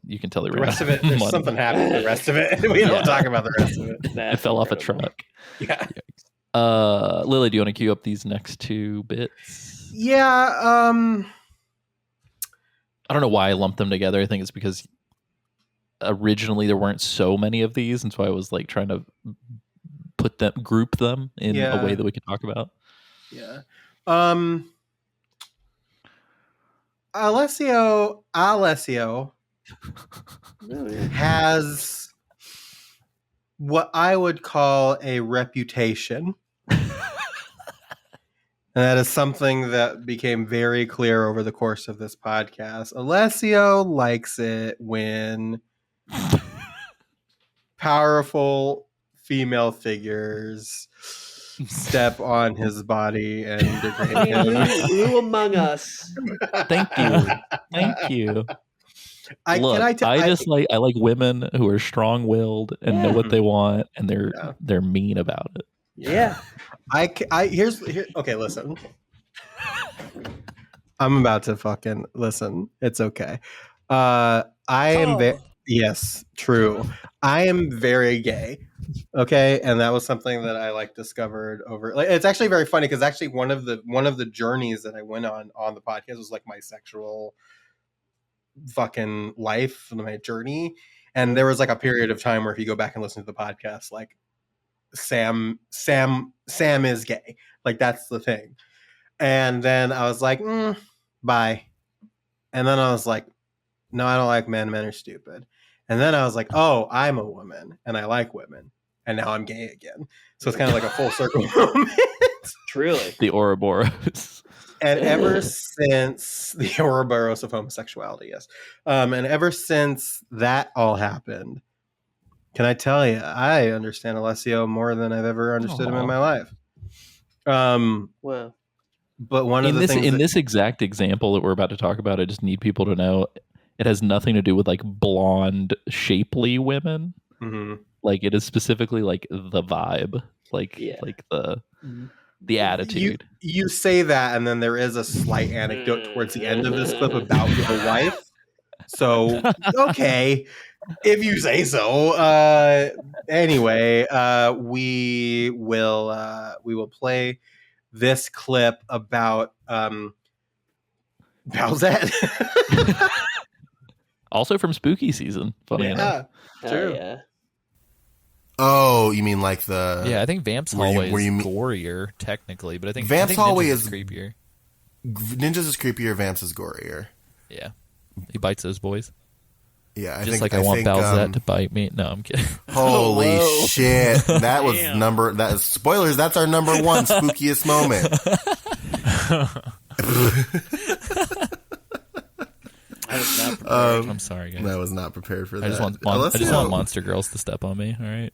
You can tell the rest of it, there's something happened to the rest of it. We don't talk about the rest of it. It fell off a truck. Yeah. Lily, do you want to queue up these next 2 bits? Yeah. I don't know why I lumped them together. I think it's because originally there weren't so many of these, and so I was like trying to group them in a way that we could talk about. Yeah. Alessio has what I would call a reputation. And that is something that became very clear over the course of this podcast. Alessio likes it when powerful female figures step on his body and degrade him. Who among us? Thank you. I like women who are strong-willed and know what they want, and they're mean about it. Yeah. Okay, listen. I'm about to fucking listen. It's okay. Yes, true. I am very gay. Okay, and that was something that I discovered over. It's actually very funny because actually one of the journeys that I went on the podcast was like my sexual fucking life, my journey. And there was like a period of time where if you go back and listen to the podcast, like Sam is gay. Like that's the thing. And then I was like, bye. And then I was like, no, I don't like men. Men are stupid. And then I was like, oh, I'm a woman and I like women. And now I'm gay again. So it's kind of like a full circle moment. Truly. The Ouroboros. And ever since the Ouroboros of homosexuality, yes. And ever since that all happened, can I tell you, I understand Alessio more than I've ever understood him in my life. Wow. But one of the things in this exact example that we're about to talk about, I just need people to know it has nothing to do with like blonde, shapely women. Mm-hmm. Like it is specifically like the vibe, like the attitude. You say that, and then there is a slight anecdote towards the end of this clip about the wife. So okay, if you say so. Anyway, we will play this clip about Bowsette. Also from spooky season. Funny enough. True. Yeah. Oh, you mean like the? Yeah, I think Vamp's Hallway is gorier technically, but I think Vamp's Hallway Ninja's is creepier. Ninja's is creepier. Vamp's is gorier. Yeah, he bites those boys. Yeah, I want Bowsette to bite me. No, I'm kidding. Holy shit! That was that is spoilers. That's our number one spookiest moment. I was not prepared. I'm sorry, guys. I was not prepared for that. I just want Monster Girls to step on me. All right.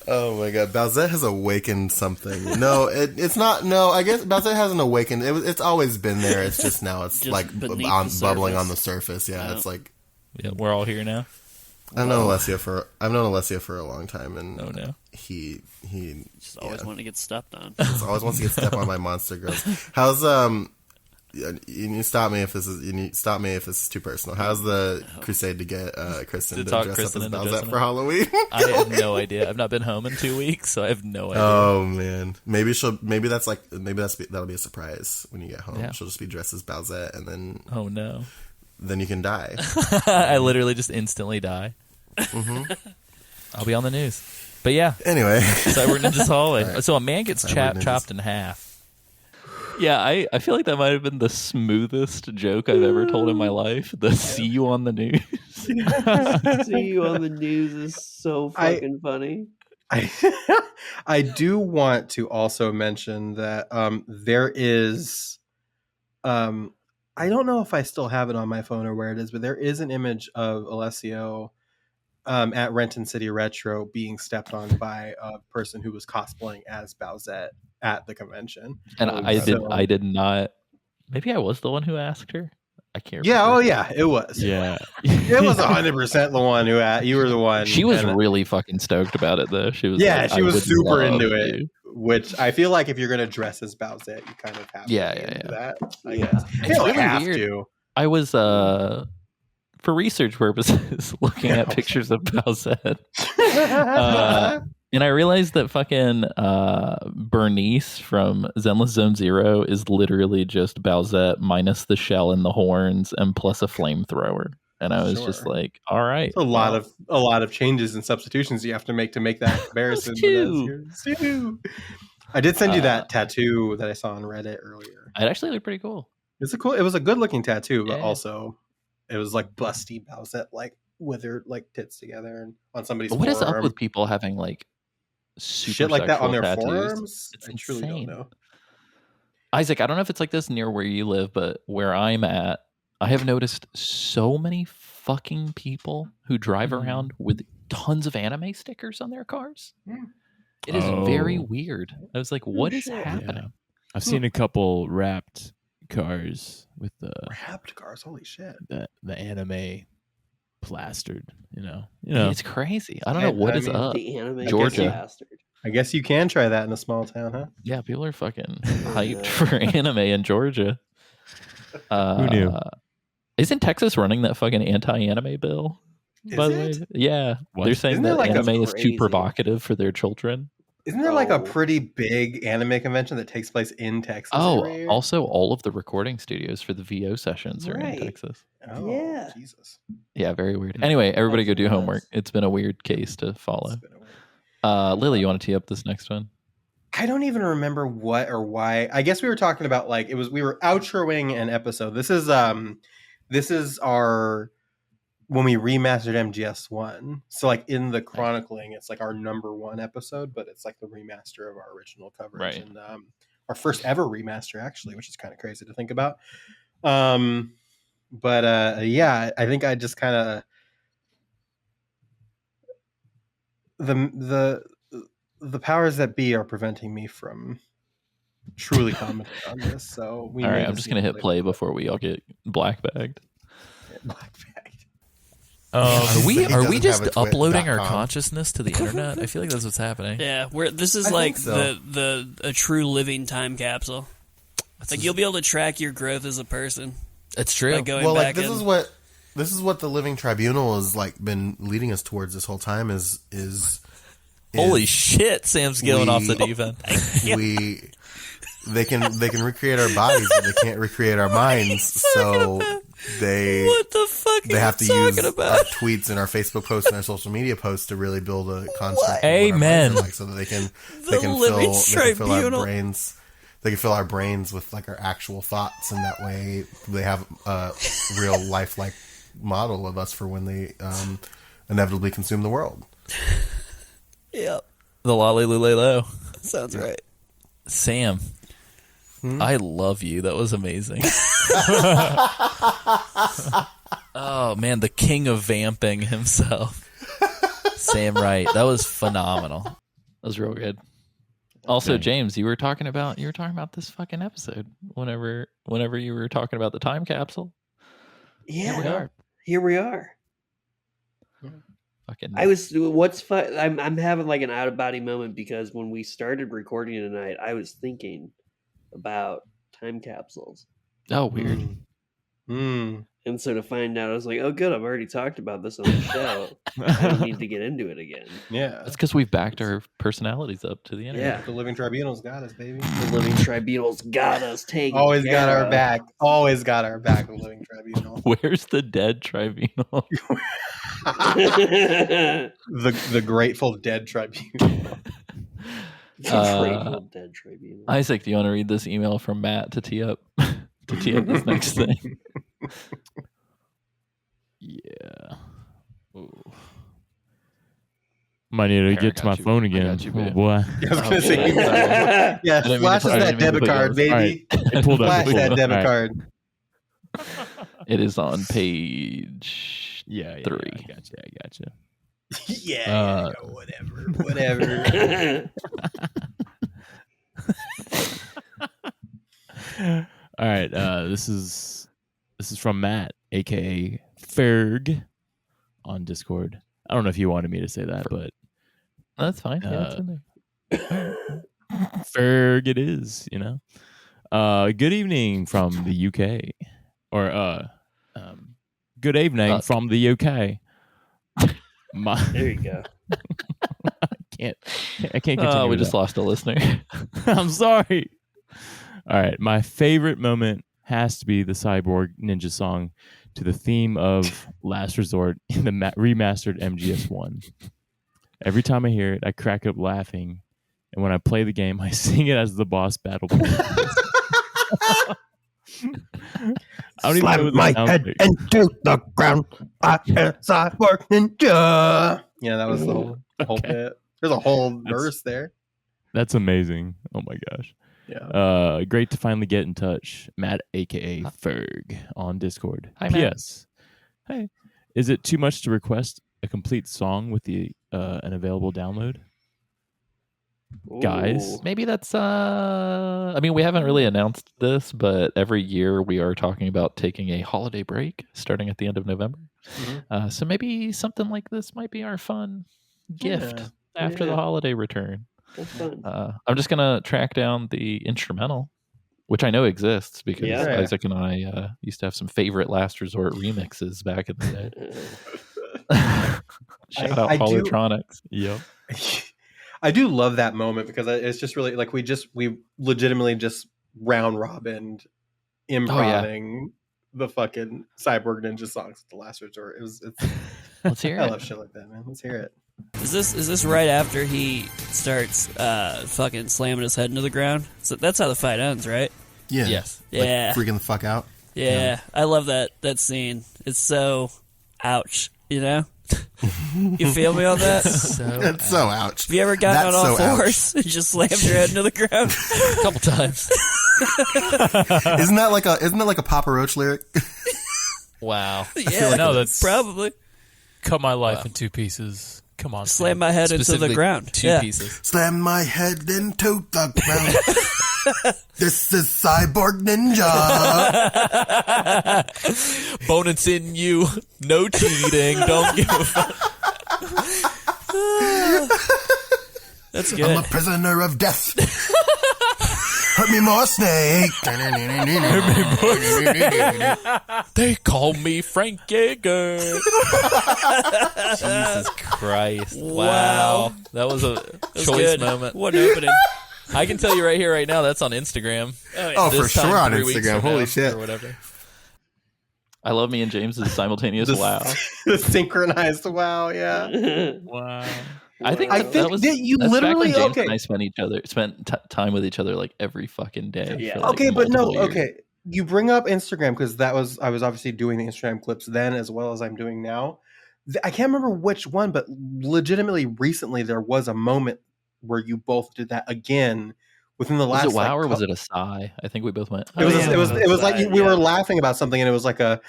Oh my god, Bowsette has awakened something. No, it's not. No, I guess Bowsette hasn't awakened. It's always been there. It's just now it's like bubbling on the surface. Yeah, it's like. Yeah, we're all here now. I've known Alessio for a long time, and he just always wanted to get stepped on. Just always wants to get stepped on by Monster Girls. How's you need to stop me if this is too personal. How's the crusade to get Kristen to dress up as Bowsette for Halloween? I have no idea. I've not been home in 2 weeks, so I have no idea. Oh man, maybe that'll be a surprise when you get home. Yeah. She'll just be dressed as Bowsette, and then oh no, then you can die. I literally just instantly die. Mm-hmm. I'll be on the news. But yeah. Anyway, Cyber Ninja's Hallway. Right. So a man gets chopped in half. Yeah, I feel like that might have been the smoothest joke I've ever told in my life. The see you on the news. See you on the news is so fucking funny. I do want to also mention that there is I don't know if I still have it on my phone or where it is, but there is an image of Alessio at Renton City Retro being stepped on by a person who was cosplaying as Bowsette at the convention. And I did not. Maybe I was the one who asked her. I can't remember. Yeah, oh yeah, it was. Yeah. It was 100% the one who you were the one. She was really fucking stoked about it though. She was she was super into it. Which I feel like if you're gonna dress as Bowsette, you kind of have to do that. I guess. You don't have to. I was for research purposes looking at pictures of Bowsette. And I realized that fucking Bernice from Zenless Zone Zero is literally just Bowsette minus the shell and the horns and plus a flamethrower. And I was just like, all right. It's a lot of changes and substitutions you have to make that comparison. I did send you that tattoo that I saw on Reddit earlier. It actually looked pretty cool. It was a good looking tattoo, but also it was like busty Bowsette, like with her like tits together and on somebody's forearm. What is up with people having like super shit like that on their tattoos? forearms? It's I truly don't know. Isaac, I don't know if it's like this near where you live, but where I'm at, I have noticed so many fucking people who drive around with tons of anime stickers on their cars. It is very weird. I was like, what is happening? Yeah. I've seen a couple wrapped cars with the wrapped cars. Holy shit! The anime plastered. You know, it's crazy. I don't know what is up. The anime Georgia. plastered. I guess you can try that in a small town, huh? Yeah, people are fucking hyped for anime in Georgia. Who knew? Isn't Texas running that fucking anti-anime bill? By the way, yeah, they're saying that anime is too provocative for their children. Isn't there like a pretty big anime convention that takes place in Texas every year? Also all of the recording studios for the VO sessions are in Texas. Oh, yeah. Jesus. Yeah, very weird. Anyway, everybody go do homework. It's been a weird case to follow. Lily, you want to tee up this next one? I don't even remember what or why. I guess we were talking about like we were outroing an episode. This is our when we remastered MGS1. So like in the chronicling, it's like our number 1 episode, but it's like the remaster of our original coverage. Right. And our first ever remaster actually, which is kind of crazy to think about. But yeah, I think I just kind of the powers that be are preventing me from truly commenting on this. So all right, I'm just gonna hit play before we all get black bagged. Are we just uploading our consciousness to the internet? I feel like that's what's happening. Yeah, this is like a true living time capsule. Like you'll be able to track your growth as a person. It's true. Well, like this is what the Living Tribunal has like been leading us towards this whole time is holy shit, Sam's going off the deep end. They can recreate our bodies, but they can't recreate our minds. So what the fuck they have to use our tweets and our Facebook posts and our social media posts to really build a construct. Amen. Like, so that they can fill our brains. They can fill our brains with like our actual thoughts, and that way they have a real lifelike model of us for when they inevitably consume the world. Yep. The lolly lulelo. Sounds right. Sam, I love you. That was amazing. Oh man, the king of vamping himself, Sam Wright. That was phenomenal. That was real good. Also, James, you were talking about this fucking episode whenever you were talking about the time capsule. Yeah, here we are. Fucking. What's fun? I'm having like an out of body moment because when we started recording tonight, I was thinking about time capsules. Oh, weird. And so to find out, I was like, oh, good, I've already talked about this on the show. I don't need to get into it again. Yeah. That's because we've backed our personalities up to the internet. Yeah. The Living Tribunal's got us, baby. The Living Tribunal's got us taken. Always got our back. Always got our back, the Living Tribunal. Where's the dead tribunal? the Grateful Dead Tribunal. Grateful Dead Tribunal. Isaac, do you want to read this email from Matt to tee up this next thing? Yeah. Ooh. Might need to get to my phone again. Oh boy. I was gonna say, flash that debit card, baby. Right. Flash that debit card. It is on page 3. I gotcha. Whatever. All right. This is from Matt, aka Ferg, on Discord. I don't know if you wanted me to say that, but that's fine. Yeah, it's in there. Ferg, it is. Good evening from the UK, or good evening from the UK. There you go. I can't continue. We just lost a listener. I'm sorry. All right, my favorite moment has to be the Cyborg Ninja song to the theme of Last Resort in the remastered MGS1. Every time I hear it, I crack up laughing, and when I play the game, I sing it as the boss battle begins. I don't even know what my head into the ground. I am Cyborg Ninja. Yeah, that was the whole bit. There's a whole verse there. That's amazing. Oh my gosh. Yeah. Great to finally get in touch. Matt, aka Ferg, on Discord. Hi, P.S. Hey, is it too much to request a complete song with the an available download? Ooh. Guys, maybe that's I mean, we haven't really announced this, but every year we are talking about taking a holiday break starting at the end of November. Mm-hmm. So maybe something like this might be our fun gift after the holiday return. That's fun. I'm just gonna track down the instrumental, which I know exists because Isaac and I used to have some favorite Last Resort remixes back in the day. Shout out Holotronics. Yep. I do love that moment because it's just really like we legitimately just round robin improving the fucking Cyborg Ninja songs at the last resort. Let's hear it. I love shit like that, man. Let's hear it. Is this right after he starts fucking slamming his head into the ground? So that's how the fight ends, right? Yeah. Yes. Like, Yeah. freaking the fuck out. Yeah. I love that scene. It's so ouch, you know? You feel me on that? That's so ouch. Have you ever gotten That's on all so fours and just slammed your head into the ground? A couple times. Isn't that like a Papa Roach lyric? Wow. Yeah, no, that's probably. Cut my life in two pieces. Come on. Slam my head into the Specifically ground. Two Yeah. pieces. Slam my head into the ground. This is Cyborg Ninja. Bone and sinew, no cheating. Don't give a fuck. That's I'm good. a prisoner of death. Hurt me more, snake. They call me Frank Yeager. Jesus Christ! Wow, that was a That's choice good. moment. What an opening. I can tell you right here, right now, that's on Instagram. Oh, for This time, sure on 3 weeks Instagram. from Holy now, shit. or whatever. I love me and James's simultaneous wow. The synchronized wow, yeah. Wow. I think I think that was that you that's back when literally James okay. and I spent time with each other like every fucking day. Yeah. for, like, Okay, but no, multiple years. okay. You bring up Instagram because I was obviously doing the Instagram clips then as well as I'm doing now. I can't remember which one, but legitimately recently there was a moment where you both did that again within the last. Was it wow like, or was it a sigh? I think we both went. It was. "Oh, It was. It was like Sigh, we were yeah. laughing about something, and it was like a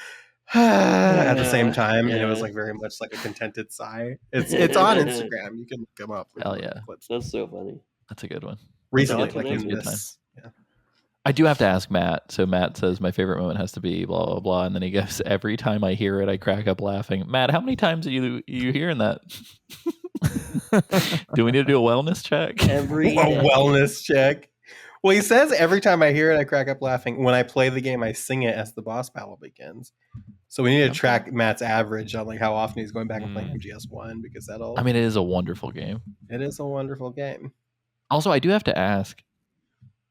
at the same time, and it was Yeah. like very much like a contented sigh. It's on Instagram. You can look them up. Hell yeah. Clips. That's so funny. That's a good one. Recently, That's like a in good this. Yeah. I do have to ask Matt. So Matt says my favorite moment has to be blah blah blah, and then he goes, every time I hear it, I crack up laughing. Matt, how many times are you hearing that? Do we need to do a wellness check? Every A day. wellness check. Well, he says every time I hear it, I crack up laughing. When I play the game, I sing it as the boss battle begins. So we need to track Matt's average on like how often he's going back and playing MGS1 because that'll. I mean, it is a wonderful game. It is a wonderful game. Also, I do have to ask,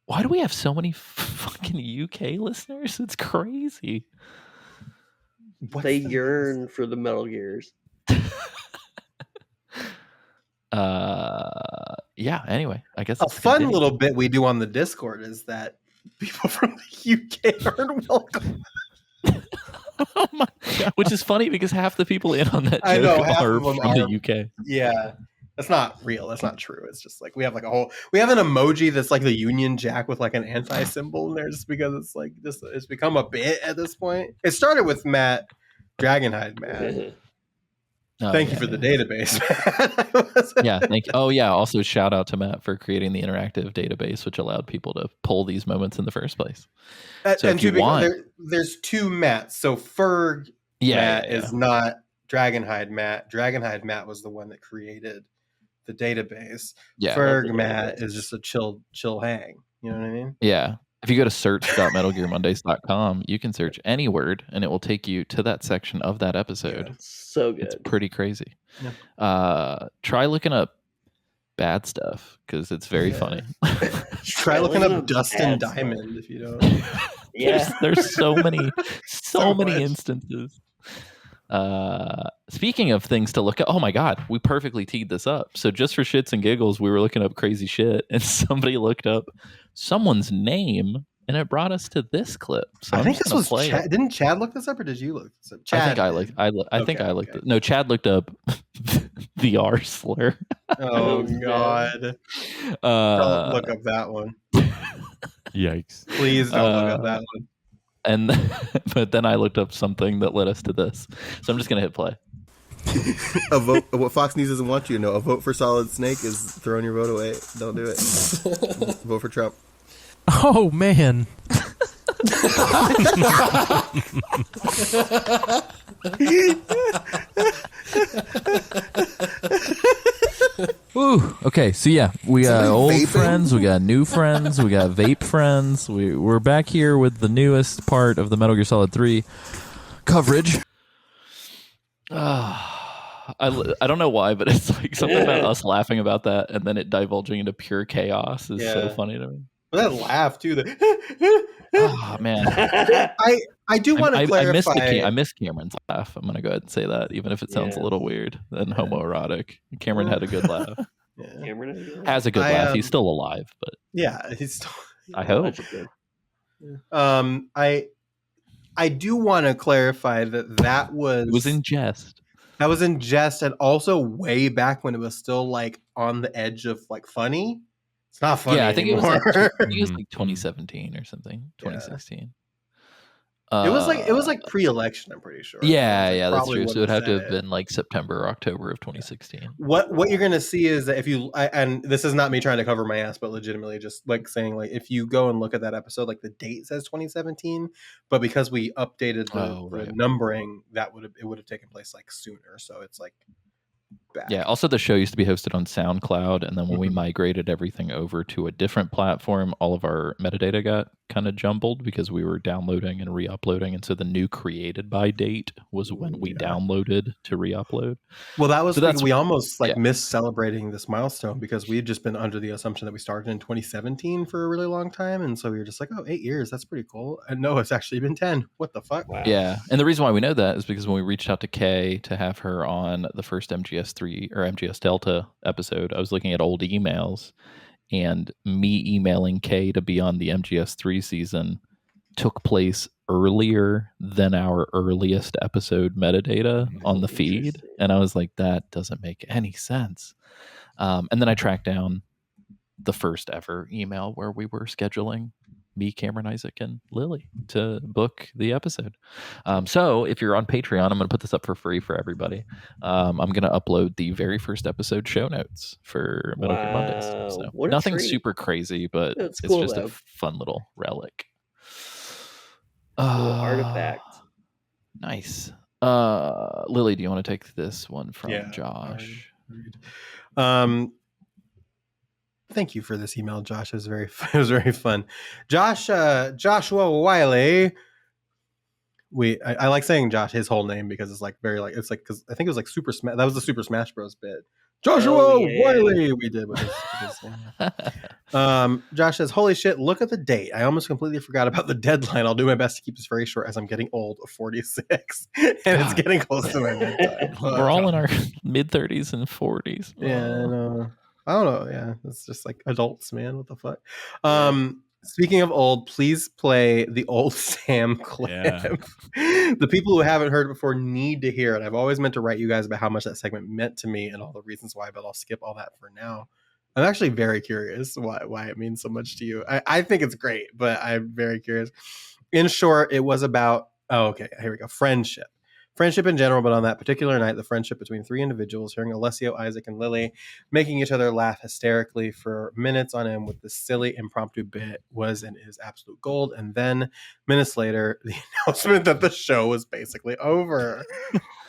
why do we have so many fucking UK listeners? It's crazy. They yearn for the Metal Gears. Yeah. Anyway, I guess A it's fun continued. little bit we do on the Discord is that people from the UK aren't welcome. Oh my God. Which is funny because half the people in on that I know, joke half are of them from are. the UK. Yeah. That's not real. That's not true. It's just like we have like we have an emoji that's like the Union Jack with like an anti symbol in there just because it's like it's become a bit at this point. It started with Matt Dragonhide Matt. Oh, Thank yeah, you for the yeah. database, Matt. Yeah, thank you. Oh yeah, also shout out to Matt for creating the interactive database which allowed people to pull these moments in the first place. So And if you to be want, there's two Matts. So Ferg Matt is not Dragonhide Matt. Dragonhide Matt was the one that created the database. Yeah. Ferg Matt is just a chill hang. You know what I mean? Yeah. If you go to search.metalgearmondays.com, you can search any word and it will take you to that section of that episode. So good. It's pretty crazy. Yeah. Try looking up bad stuff because it's very funny. Try looking up Dustin Bad stuff. Diamond if you don't. Yeah. There's so many So much. instances. Speaking of things to look at, oh my God, we perfectly teed this up. So just for shits and giggles, we were looking up crazy shit and somebody looked up someone's name and it brought us to this clip. So I I'm think just this gonna was play Chad. it. Didn't Chad look this up or did you look this up? I Chad. think I looked. I think Okay, I looked. okay. No, Chad looked up the R slur. Oh man. God. Don't look up that one. Yikes. Please don't look up that one. And but then I looked up something that led us to this. So I'm just gonna hit play. A vote. What Fox News doesn't want you to know: a vote for Solid Snake is throwing your vote away. Don't do it. Vote for Trump. Oh man. Ooh, okay, so yeah, we got Somebody old vaping? friends, we got new friends, we got vape friends. We're back here with the newest part of the Metal Gear Solid 3 coverage. I don't know why, but it's like something about us laughing about that and then it divulging into pure chaos is so funny to me. But that laugh too. Oh man, I do want to clarify. I miss Cameron's laugh. I'm gonna go ahead and say that, even if it sounds a little weird and homoerotic. Cameron had a good laugh. Cameron has a good laugh. He's still alive, but he's still. I hope. I do want to clarify that it was in jest. That was in jest, and also way back when it was still like on the edge of like funny. It's not funny. Yeah, I think anymore. it was like 2017 or something. 2016. It was like pre-election. I'm pretty sure. Yeah, that's true. So it would have to have been like September or October of 2016. What you're gonna see is that if you and this is not me trying to cover my ass, but legitimately just like saying like if you go and look at that episode, like the date says 2017, but because we updated the numbering, it would have taken place like sooner. So it's like. Back. Yeah. Also, the show used to be hosted on SoundCloud, and then when we migrated everything over to a different platform, all of our metadata got kind of jumbled because we were downloading and re-uploading, and so the new created by date was when we downloaded to re-upload. Well, that was we almost like missed celebrating this milestone because we had just been under the assumption that we started in 2017 for a really long time, and so we were just like, oh, 8 years, that's pretty cool. And no, it's actually been 10. What the fuck? Wow. Yeah, and the reason why we know that is because when we reached out to Kay to have her on the first MGS3 or MGS Delta episode, I was looking at old emails, and me emailing Kay to be on the MGS3 season took place earlier than our earliest episode metadata on the feed. And I was like, that doesn't make any sense. And then I tracked down the first ever email where we were scheduling me, Cameron, Isaac, and Lily to book the episode. So if you're on Patreon, I'm going to put this up for free for everybody. I'm going to upload the very first episode show notes for Metal Gear Mondays. So nothing super crazy, but it's cool, just a fun little relic. Artifact. Nice. Lily, do you want to take this one from Josh? Thank you for this email, Josh. It was very fun. Joshua Wiley. I like saying Josh, his whole name, because it's like very like, it's like, because I think it was like Super Smash. That was the Super Smash Bros. Bit. Joshua Wiley. We did with his Josh says, holy shit, look at the date. I almost completely forgot about the deadline. I'll do my best to keep this very short as I'm getting old, 46. And it's getting close to my bedtime. We're all in our mid-30s and 40s. Yeah, I don't know. Yeah, it's just like adults, man. What the fuck? Speaking of old, please play the old Sam clip. Yeah. The people who haven't heard it before need to hear it. I've always meant to write you guys about how much that segment meant to me and all the reasons why, but I'll skip all that for now. I'm actually very curious why it means so much to you. I think it's great, but I'm very curious. In short, it was about, here we go. Friendship in general, but on that particular night, the friendship between three individuals, hearing Alessio, Isaac, and Lily making each other laugh hysterically for minutes on end with this silly impromptu bit was and is absolute gold. And then minutes later, the announcement that the show was basically over.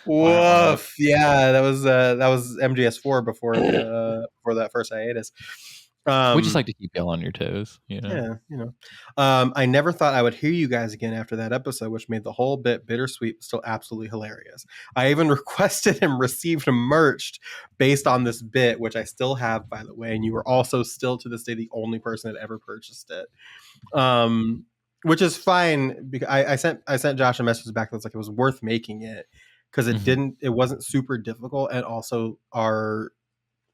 Woof. Yeah, that was MGS4 before that first hiatus. We just like to keep y'all on your toes. Yeah, I never thought I would hear you guys again after that episode, which made the whole bit bittersweet, but still absolutely hilarious. I even requested and received merch based on this bit, which I still have, by the way. And you were also still to this day the only person that ever purchased it, which is fine. Because I sent Josh a message back that was like it was worth making it because it wasn't super difficult, and also our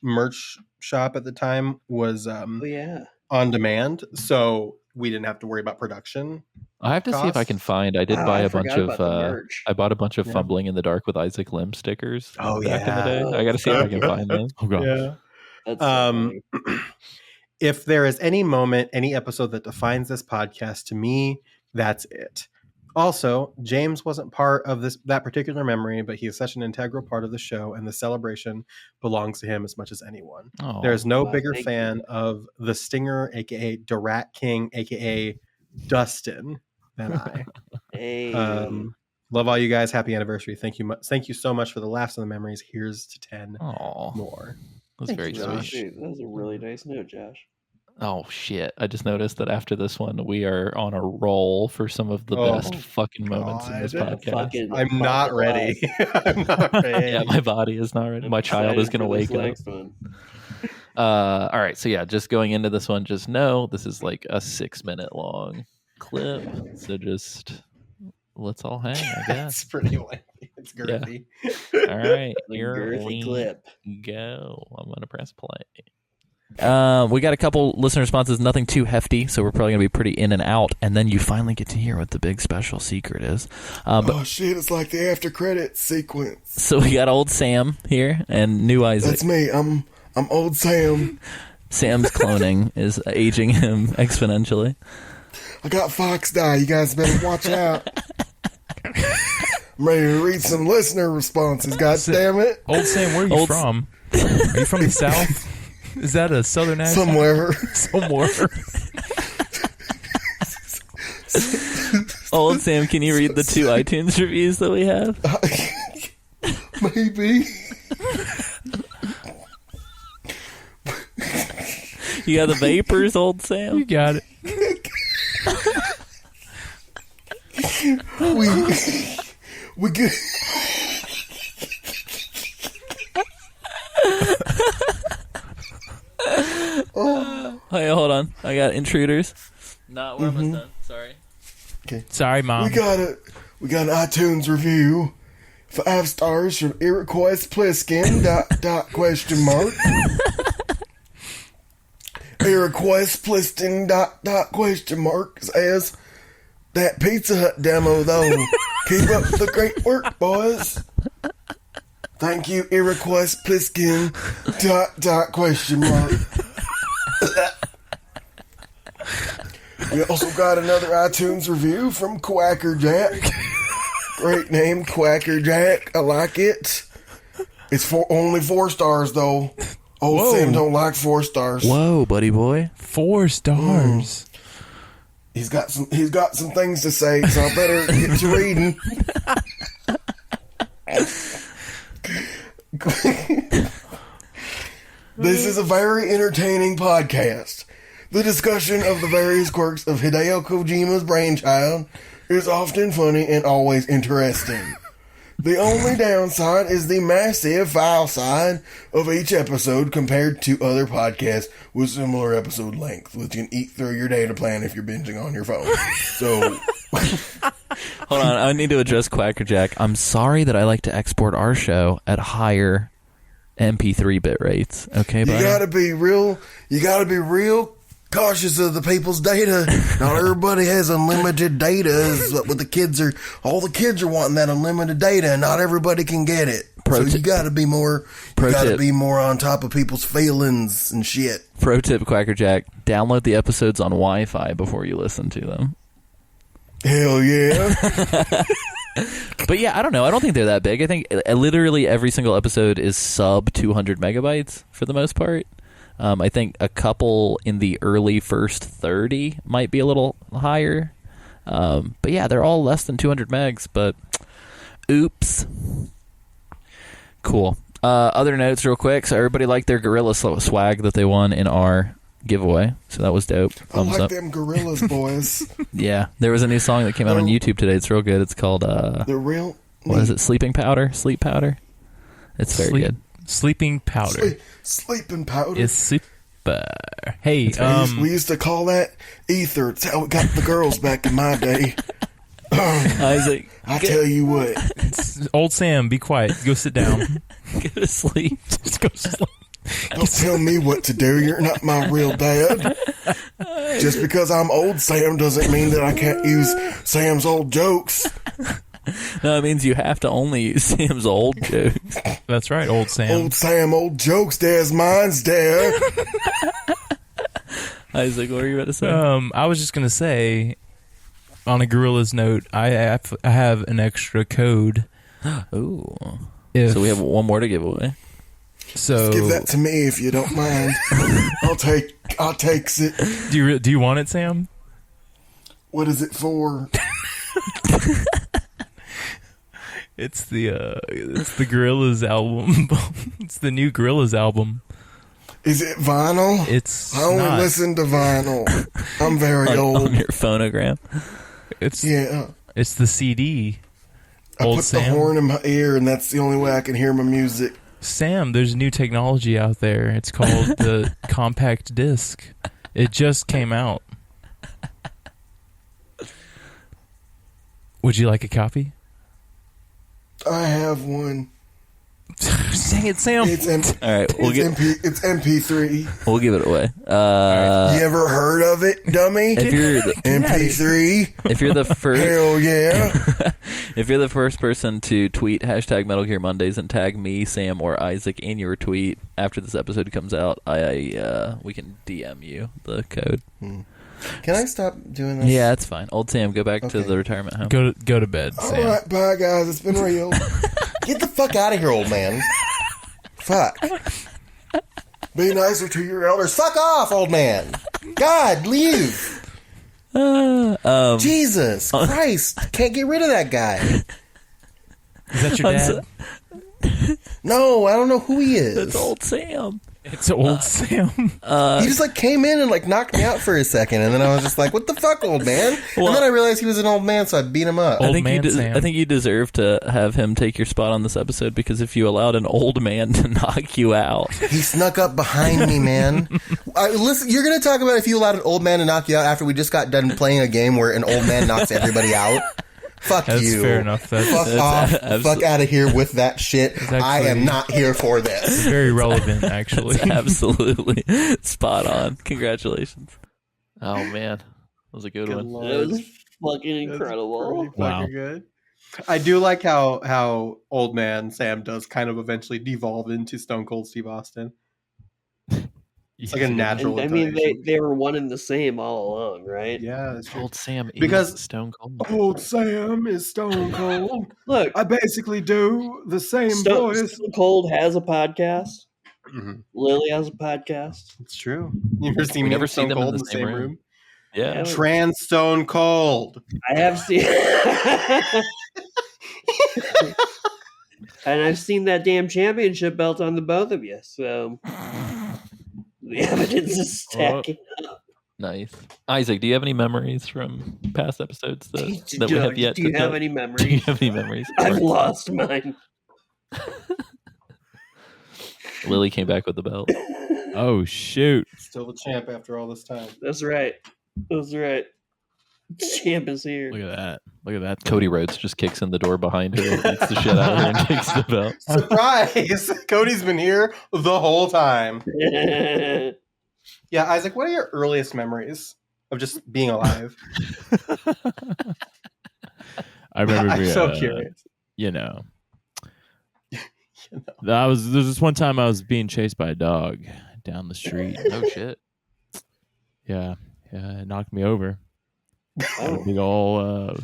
merch shop at the time was on demand, so we didn't have to worry about production. I have to see if I can find. I did buy a bunch of. I bought a bunch of Fumbling in the Dark with Isaac Lim stickers. Back in the day. I got to see if I can find them. Oh gosh. Yeah. That's so if there is any moment, any episode that defines this podcast to me, that's it. Also, James wasn't part of that particular memory, but he is such an integral part of the show, and the celebration belongs to him as much as anyone. There's no bigger fan of the Stinger, aka Durat King, aka Dustin, than I. Love all you guys. Happy anniversary. Thank you so much for the laughs and the memories. Here's to 10 more. That's very sweet. That was a really nice note, Josh. Oh shit! I just noticed that after this one, we are on a roll for some of the best fucking moments in this podcast. I'm not ready. I'm not ready. Yeah, my body is not ready. My child is going to wake up. All right, so yeah, just going into this one, just know this is like a 6-minute long clip. So just let's all hang, I guess. It's pretty lengthy. It's girthy. Yeah. All right, here girthy we clip. go. I'm going to press play. We got a couple listener responses, nothing too hefty, so we're probably going to be pretty in and out, and then you finally get to hear what the big special secret is. Oh, shit, it's like the after credits sequence. So we got old Sam here and new Isaac. That's me. I'm old Sam. Sam's cloning is aging him exponentially. I got Fox dye. You guys better watch out. I'm ready to read some listener responses, god damn it. Old Sam, where are you from? Are you from the South? Is that a Southern accent? Somewhere. Old Sam, can you read the 2 iTunes reviews that we have? Maybe. You got the vapors, old Sam? You got it. We good. Hey, hold on. I got intruders. Not where almost done. Sorry. Okay. Sorry, Mom. We got an iTunes review. 5 stars from Iroquois Pliskin. Question mark. Iroquois Pliskin. Question mark says that Pizza Hut demo though. Keep up the great work, boys. Thank you, Iroquois Pliskin. Question mark. We also got another iTunes review from Quacker Jack. Great name, Quacker Jack. I like it. It's only 4 stars though. Old Sam don't like 4 stars. Whoa, buddy boy. 4 stars. He's got some things to say, so I better get to reading. This is a very entertaining podcast. The discussion of the various quirks of Hideo Kojima's brainchild is often funny and always interesting. The only downside is the massive file size of each episode compared to other podcasts with similar episode length, which can eat through your data plan if you're binging on your phone. So, hold on, I need to address Quacker Jack. I'm sorry that I like to export our show at higher MP3 bit rates. Okay, buddy? You gotta be real cautious of the people's data. Not everybody has unlimited data. Is what the kids are. All the kids are wanting that unlimited data, and not everybody can get it. You got to be more. You got to be more on top of people's feelings and shit. Pro tip, Quacker Jack: download the episodes on Wi-Fi before you listen to them. Hell yeah. But yeah, I don't know. I don't think they're that big. I think literally every single episode is sub 200 megabytes for the most part. I think a couple in the early first 30 might be a little higher. But yeah, they're all less than 200 megs, but oops. Cool. Other notes real quick. So everybody liked their Gorilla swag that they won in our giveaway. So that was dope. Thumbs up. Them Gorillas, boys. Yeah. There was a new song that came out on YouTube today. It's real good. It's called, the real... what is it? Sleep powder? It's very good. Sleeping powder. Sleeping powder. It's super. Hey, we used to call that ether. It's how we got the girls back in my day. Isaac, I tell you what. Old Sam, be quiet. Go sit down. Go to sleep. Just go to sleep. Don't tell me what to do. You're not my real dad. Just because I'm old Sam doesn't mean that I can't use Sam's old jokes. No, it means you have to only use Sam's old jokes. That's right, old Sam. Old Sam, old jokes, there's mine's there. Isaac, what were you about to say? I was just going to say, on a Gorilla's note, I have an extra code. Ooh. So we have one more to give away. So just give that to me if you don't mind. I'll take it. Do you want it, Sam? What is it for? It's the Gorillaz album. It's the new Gorillaz album. Is it vinyl? It's I only not. listen to vinyl. I'm very old. On your phonogram. It's Yeah. It's the CD. I Old put Sam. the horn in my ear, and that's the only way I can hear my music. Sam, there's new technology out there. It's called the compact disc. It just came out. Would you like a copy? I have one. Dang it, Sam. It's All right, it's MP3. We'll give it away. You ever heard of it, dummy? If you're MP3. If you're the first, hell yeah! if you're the first person to tweet hashtag Metal Gear Mondays and tag me, Sam, or Isaac in your tweet after this episode comes out, we can DM you the code. Can I stop doing this? Yeah, that's fine. Old Sam, go back to the retirement home. Go to bed, Sam. All right, bye guys. It's been real. Get the fuck out of here, old man. Fuck. Be nicer to your elders. Fuck off, old man. God, leave. Jesus Christ. Can't get rid of that guy. Is that your dad? No, I don't know who he is. That's Old Sam. It's Old Sam. He just like came in and like knocked me out for a second, and then I was just like, "What the fuck, old man?" And then I realized he was an old man, so I beat him up. I think you deserve to have him take your spot on this episode, because if you allowed an old man to knock you out, he snuck up behind me, man. Listen, you're gonna talk about if you allowed an old man to knock you out after we just got done playing a game where an old man knocks everybody out. Fuck That's you. fair enough. Fuck off. Fuck out of here with that shit. I am not here for this. Very relevant, actually. That's absolutely spot on. Congratulations. Oh, man. That was a good one. That was fucking incredible. Wow. Good. I do like how old man Sam does kind of eventually devolve into Stone Cold Steve Austin. It's like a natural. And, I mean, they were one and the same all along, right? Yeah, that's Old Sam because is Stone Cold. Old Sam is Stone Cold. Look, I basically do the same voice. Stone Cold has a podcast. Mm-hmm. Lily has a podcast. It's true. You ever seen me and Stone Cold in the same room? Yeah. Trans Stone Cold. I have seen. And I've seen that damn championship belt on the both of you, so the evidence is stacking up. Nice. Isaac, do you have any memories from past episodes that we have yet Do you have any memories? Do you have any memories? I've lost mine. Lily came back with the belt. Oh, shoot. Still the champ after all this time. That's right. That's right. Champ is here. Look at that. Look at that. Cody Rhodes just kicks in the door behind her, beats the shit out of her, and takes the belt. Surprise! Cody's been here the whole time. Yeah, Isaac, what are your earliest memories of just being alive? I remember. I'm so curious. There's this one time I was being chased by a dog down the street. Oh shit! Yeah, it knocked me over. I had a big old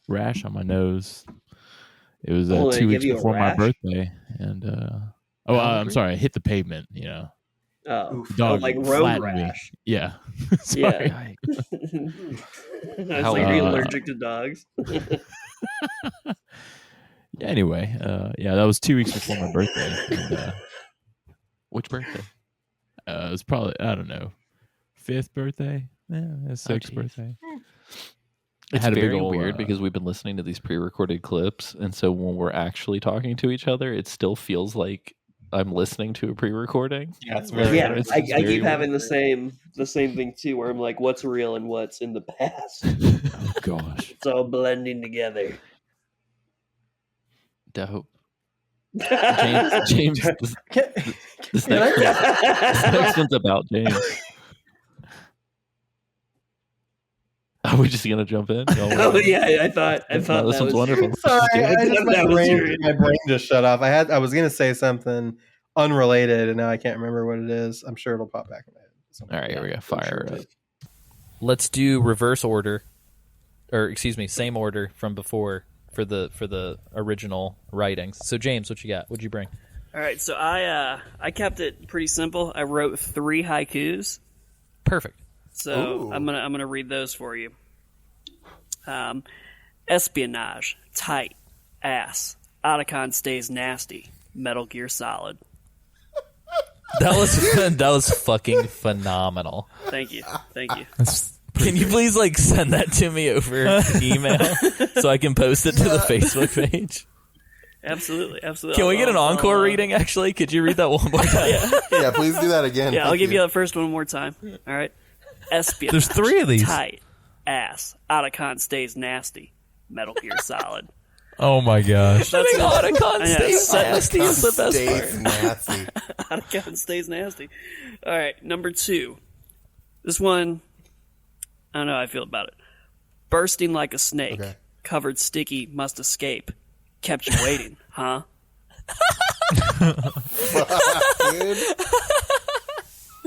rash on my nose. It was 2 weeks before my birthday, and I'm sorry, I hit the pavement. Oh, the dog like road rash. Me. Yeah, sorry. Yeah. I was like, are you allergic to dogs? Anyway, that was 2 weeks before my birthday. And, which birthday? It was probably, I don't know, 5th birthday. Yeah, 6th birthday. It's very weird because we've been listening to these pre-recorded clips, and so when we're actually talking to each other, it still feels like I'm listening to a pre-recording. Yeah, it's very. Yeah, I keep having the same thing too, where I'm like, what's real and what's in the past. Oh gosh, it's all blending together. Dope. James, this next one's about James. Are we just gonna jump in? Oh yeah, I thought this that one's was wonderful. Sorry, my brain just shut off. I was gonna say something unrelated, and now I can't remember what it is. I'm sure it'll pop back in my head. All right, here we go. Fire up. Let's do reverse order, or excuse me, same order from before for the original writings. So James, what you got? What'd you bring? All right, so I kept it pretty simple. I wrote 3 haikus. Perfect. So Ooh. I'm gonna read those for you. Espionage, tight, ass. Otacon stays nasty. Metal Gear Solid. That was fucking phenomenal. Thank you. Can you please send that to me over email so I can post it to the Facebook page? Absolutely. Can we get an encore reading? Actually, could you read that one more time? Yeah, please do that again. Yeah, I'll give you the first one more time. All right. Espionage. There's 3 of these. Tight. Ass. Otacon stays nasty. Metal Gear Solid. Oh my gosh. That's Otacon stays nasty is the best part. Nasty. Otacon stays nasty. All right, number 2. This one, I don't know how I feel about it. Bursting like a snake. Okay. Covered sticky, must escape. Kept you waiting, huh? Dude.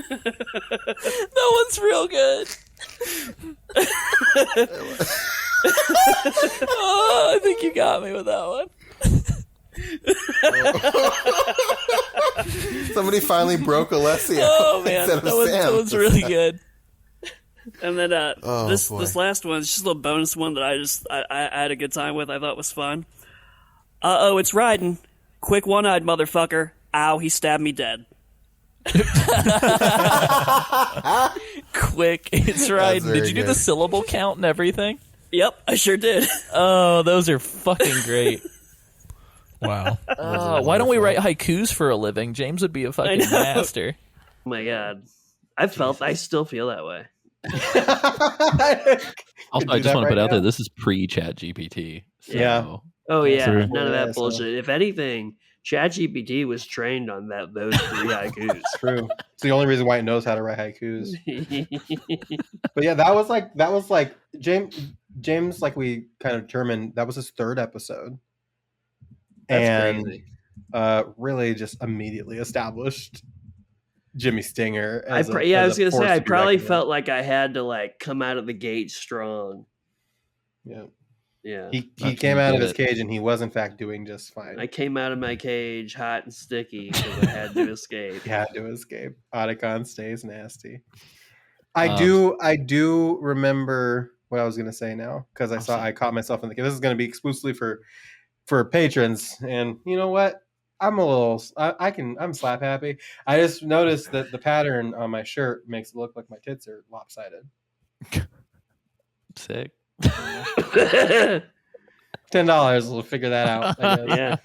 That one's real good. Oh, I think you got me with that one. Somebody finally broke Alessia. Oh man, that one's really good. And then this boy. this last one is just a little bonus one that I had a good time with. I thought was fun. Uh-oh, it's riding. Quick one-eyed motherfucker. Ow, he stabbed me dead. Quick, it's riding. Did you do good. the syllable count and everything? Yep, I sure did. Oh, those are fucking great. Wow. Why don't we write haikus for a living? James would be a fucking master. Oh my god. I still feel that way. Also, I just want to put out there, this is pre-Chat GPT. So. Yeah. Oh yeah, True. none of Yeah, that so- bullshit. If anything, ChatGPT was trained on those 3 haikus. True. It's the only reason why it knows how to write haikus. But yeah, that was like James, like we kind of determined, that was his 3rd episode. That's crazy. Really just immediately established Jimmy Stinger. I was gonna say I probably felt like I had to come out of the gate strong. Yeah. Yeah. He came out of his cage and he was in fact doing just fine. I came out of my cage hot and sticky because I had to escape. He had to escape. Otacon stays nasty. I do remember what I was gonna say now because I caught myself in the. This is gonna be exclusively for patrons, and you know what? I'm slap happy. I just noticed that the pattern on my shirt makes it look like my tits are lopsided. Sick. $10. We'll figure that out. I guess.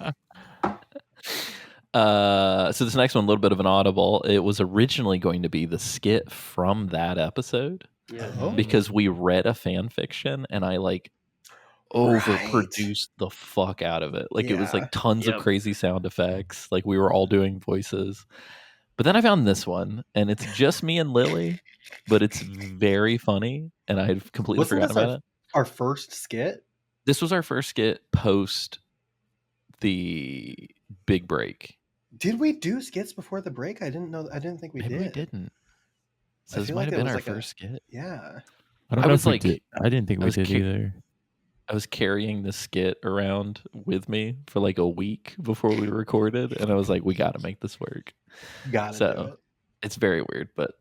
Yeah. So this next one, a little bit of an audible. It was originally going to be the skit from that episode Yeah. because we read a fan fiction and I overproduced the fuck out of it. It was tons of crazy sound effects. We were all doing voices. But then I found this one and it's just me and Lily, but it's very funny and I had completely forgotten about it. Our first skit? This was our first skit post the big break. Did we do skits before the break? I didn't think we Maybe did. we didn't. So I this feel might like have it been was our first skit. Yeah. I don't know if we did. I didn't think we did either. I was carrying the skit around with me for a week before we recorded, and I was like, we got to make this work. Got so do it. It's very weird, but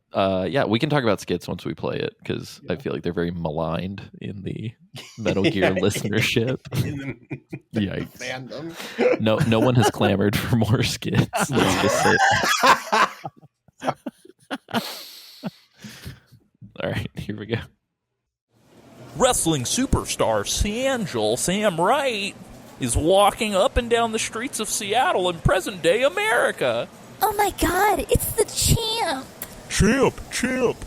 yeah, we can talk about skits once we play it because I feel like they're very maligned in the Metal Gear listenership. Yikes! Fandom. No one has clamored for more skits. Let's just say. All right, here we go. Wrestling superstar Sam Wright is walking up and down the streets of Seattle in present-day America. Oh my god, it's the champ! Champ,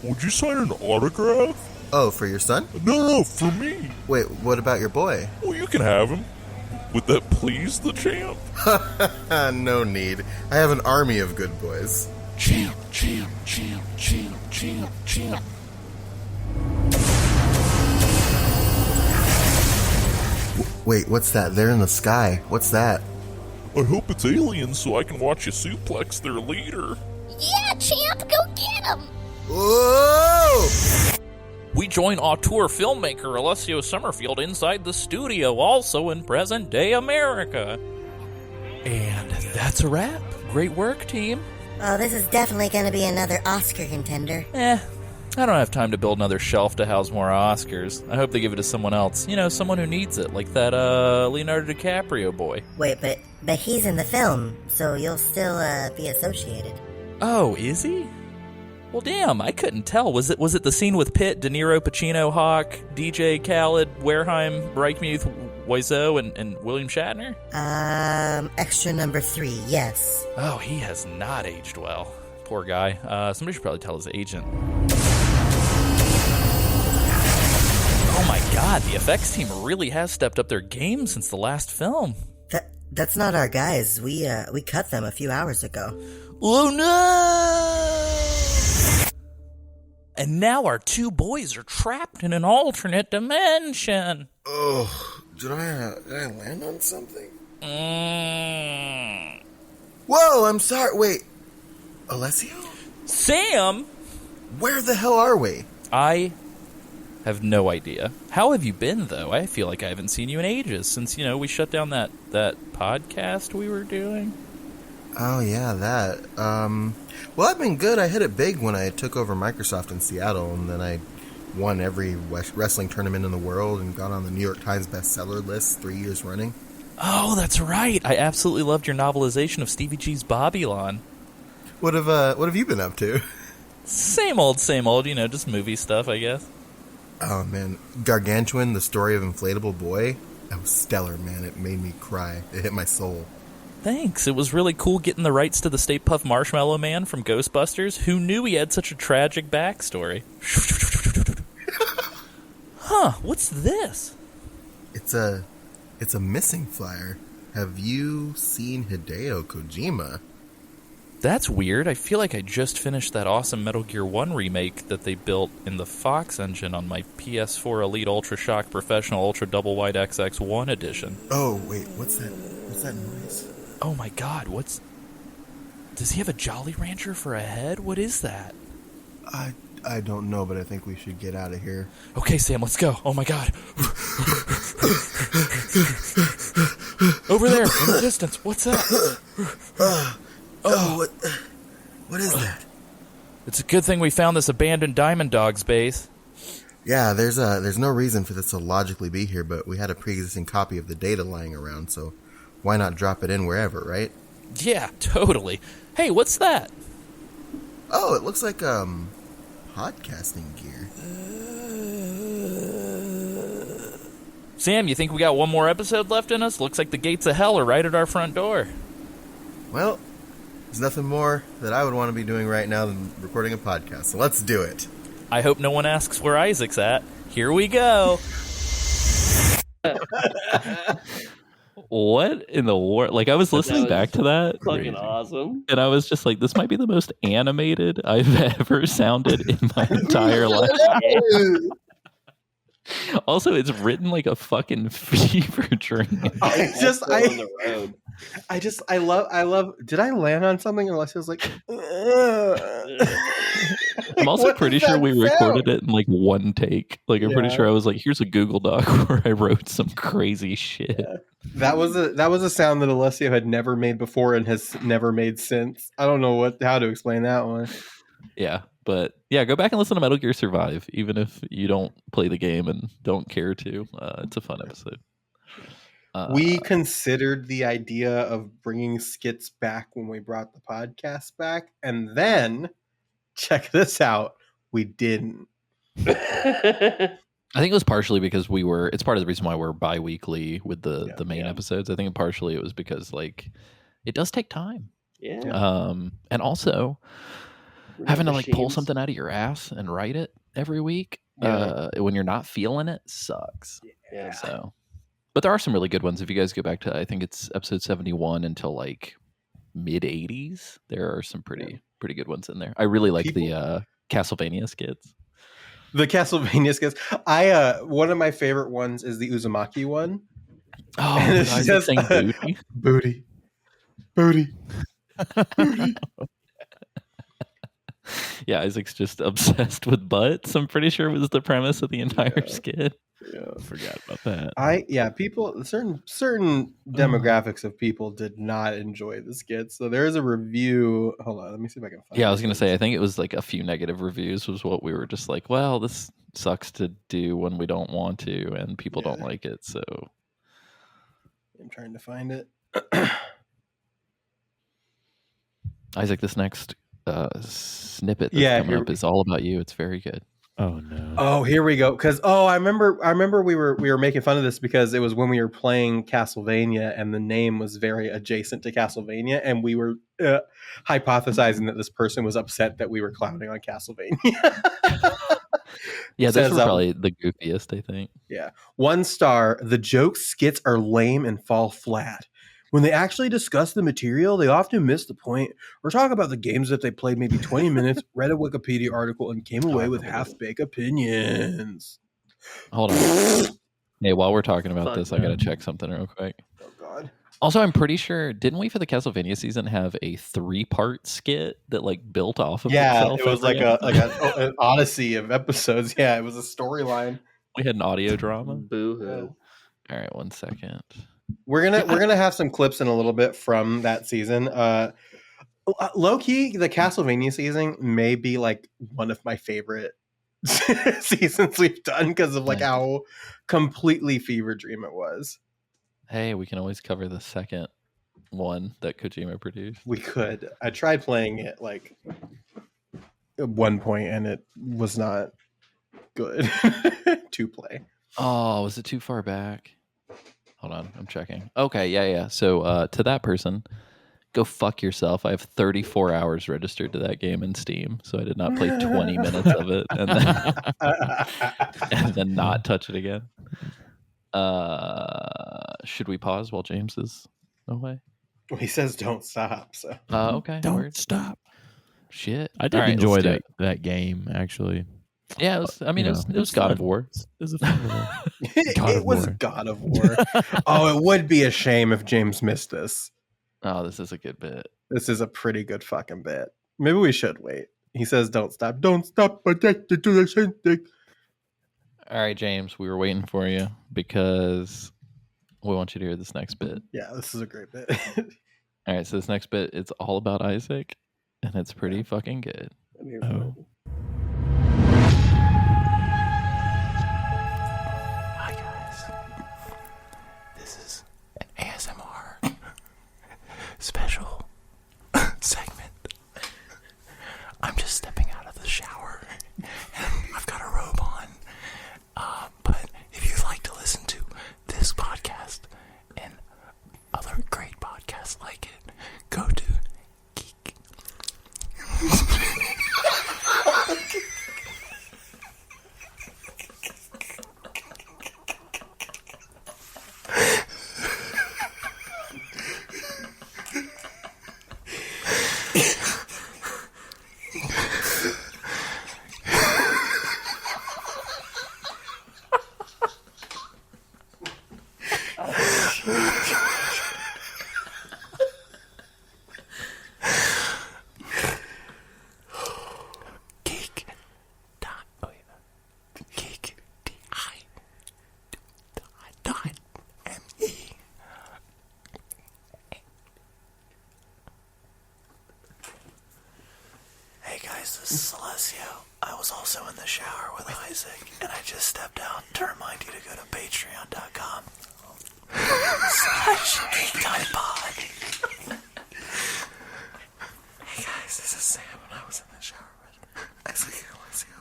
would you sign an autograph? Oh, for your son? No, for me. Wait, what about your boy? Well, you can have him. Would that please the champ? No need. I have an army of good boys. Champ. Wait, what's that? They're in the sky. What's that? I hope it's aliens so I can watch you suplex their leader. Yeah, champ, go get him! Whoa! We join auteur filmmaker Alessio Summerfield inside the studio, also in present-day America. And that's a wrap. Great work, team. Oh, this is definitely going to be another Oscar contender. I don't have time to build another shelf to house more Oscars. I hope they give it to someone else. Someone who needs it, like that Leonardo DiCaprio boy. Wait, but he's in the film, so you'll still be associated. Oh, is he? Well, damn, I couldn't tell. Was it the scene with Pitt, De Niro, Pacino, Hawk, DJ Khaled, Wareheim, Reichmuth, Wiseau, and William Shatner? Extra number 3, yes. Oh, he has not aged well. Poor guy. Somebody should probably tell his agent. Oh my god, the effects team really has stepped up their game since the last film. That's not our guys. We cut them a few hours ago. Oh no! And now our 2 boys are trapped in an alternate dimension. Oh, did I land on something? Whoa, I'm sorry. Wait, Alessio? Sam? Where the hell are we? I have no idea. How have you been, though? I feel like I haven't seen you in ages since, we shut down that podcast we were doing. Oh, yeah, that. Well, I've been good. I hit it big when I took over Microsoft in Seattle, and then I won every wrestling tournament in the world and got on the New York Times bestseller list 3 years running. Oh, that's right. I absolutely loved your novelization of Stevie G's Babylon. What have you been up to? Same old, just movie stuff, I guess. Oh, man. Gargantuan, the story of Inflatable Boy. That was stellar, man. It made me cry. It hit my soul. Thanks. It was really cool getting the rights to the Stay Puft Marshmallow Man from Ghostbusters. Who knew he had such a tragic backstory? Huh, what's this? It's a missing flyer. Have you seen Hideo Kojima? That's weird. I feel like I just finished that awesome Metal Gear 1 remake that they built in the Fox engine on my PS4 Elite Ultra Shock Professional Ultra Double Wide XX1 edition. Oh, wait, what's that? What's that noise? Oh my god, does he have a Jolly Rancher for a head? What is that? I don't know, but I think we should get out of here. Okay, Sam, let's go. Oh my god. Over there, in the distance. What's that? What is that? It's a good thing we found this abandoned Diamond Dogs base. Yeah, there's no reason for this to logically be here, but we had a pre-existing copy of the data lying around, so why not drop it in wherever, right? Yeah, totally. Hey, what's that? Oh, it looks like podcasting gear. Sam, you think we got one more episode left in us? Looks like the gates of hell are right at our front door. Well, there's nothing more that I would want to be doing right now than recording a podcast, so let's do it. I hope no one asks where Isaac's at. Here we go. What in the world? Like, I was listening back to that. Fucking awesome. And I was just like, this might be the most animated I've ever sounded in my entire life. Also, it's written like a fucking fever dream. I love. Did I land on something? Unless it was like. I'm also pretty sure we recorded it in like one take. Like, I'm pretty sure I was like, here's a Google Doc where I wrote some crazy shit. Yeah. That was a sound that Alessio had never made before and has never made since. I don't know how to explain that one. Yeah, but yeah, go back and listen to Metal Gear Survive, even if you don't play the game and don't care to. It's a fun episode. We considered the idea of bringing skits back when we brought the podcast back, and then check this out, we didn't. I think it was partially because it's part of the reason why we're bi-weekly with the main episodes. I think partially it was because like it does take time. Yeah. And also having to like pull something out of your ass and write it every week when you're not feeling it sucks. Yeah. So, but there are some really good ones. If you guys go back to, I think it's episode 71 until like mid 80s, there are some pretty good ones in there. I really like the Castlevania skits. The Castlevania skits. One of my favorite ones is the Uzumaki one. Oh, and it's just saying booty. Booty. Yeah, Isaac's just obsessed with butts. I'm pretty sure it was the premise of the entire skit. Yeah, forgot about that. People, certain demographics of people did not enjoy the skits. So there is a review. Hold on, let me see if I can find. Yeah, I was gonna say, I think it was like a few negative reviews was what we were just like, well, this sucks to do when we don't want to, and people don't like it. So I'm trying to find it. Isaac, this next snippet that's Yeah, coming up is all about you. It's very good. Oh no. Oh, here we go. Because I remember we were making fun of this because it was when we were playing Castlevania, and the name was very adjacent to Castlevania, and we were hypothesizing that this person was upset that we were clowning on Castlevania. Yeah, those Says, were probably the goofiest, I think. Yeah, 1 star. The jokes skits are lame and fall flat. When they actually discuss the material, they often miss the point or talk about the games that they played maybe 20 minutes, read a Wikipedia article, and came away with half-baked opinions. Hold on. Hey, while we're talking about this, I got to check something real quick. Oh, God. Also, I'm pretty sure, didn't we for the Castlevania season have a 3-part skit that like built off of itself? It was like an odyssey of episodes. Yeah, it was a storyline. We had an audio drama. Boo-hoo. All right, 1 second. We're gonna have some clips in a little bit from that season. Low key, the Castlevania season may be like one of my favorite seasons we've done because of like how completely fever dream it was. Hey, we can always cover the second one that Kojima produced. We could. I tried playing it like at one point, and it was not good to play. Oh, was it too far back? Hold on, I'm checking. Okay, yeah. So to that person, go fuck yourself. I have 34 hours registered to that game in Steam, so I did not play 20 minutes of it and then not touch it again. Should we pause while James is away? Well, he says don't stop. So okay, don't stop. Shit, I did enjoy that game actually. Yeah, it was God of War. It was a fun little it was God of War. Oh, it would be a shame if James missed this. Oh, this is a good bit. This is a pretty good fucking bit. Maybe we should wait. He says don't stop. Don't stop, addicted to the same thing. All right, James, we were waiting for you because we want you to hear this next bit. Yeah, this is a great bit. All right, so this next bit, it's all about Isaac, and it's pretty fucking good. Oh. Hi guys, this is an ASMR special segment. I'm just stepping out of the shower and I've got a robe on. But if you'd like to listen to this podcast and other great podcasts like it, go to Geek. Hey guys, this is Alessio. I was also in the shower with Isaac, and I just stepped out to remind you to go to patreon.com /GeekTimePod. Hey guys, this is Sam, and I was in the shower with Isaac and Alessio.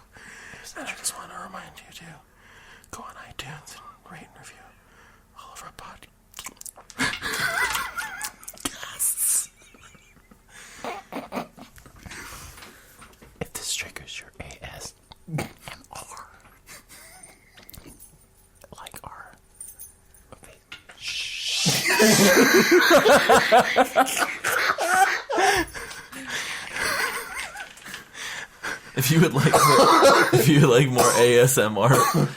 And I just want to remind you to go on iTunes and rate and review all of our podcasts. If this triggers your ASMR, like our If you would like more ASMR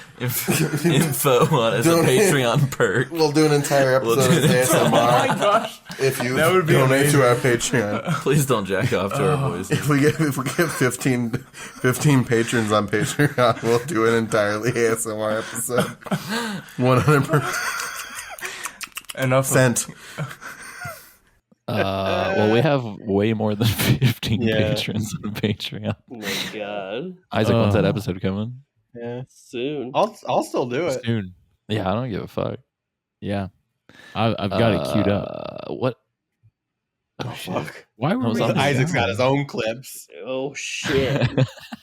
info on as a Patreon perk, we'll do an entire episode of ASMR. Oh my gosh! If you That would be donate amazing. to our Patreon, please don't jack off to our voices. If we get 15 patrons on Patreon, we'll do an entirely ASMR episode. 100%. Enough cent. Well, we have way more than 15 patrons on Patreon. Oh my god. Isaac, when's that episode coming? Yeah, soon. I'll still do it. Soon. Yeah, I don't give a fuck. Yeah, I've got it queued up. What? Oh fuck! Why were we Isaac's got his own clips. Oh shit!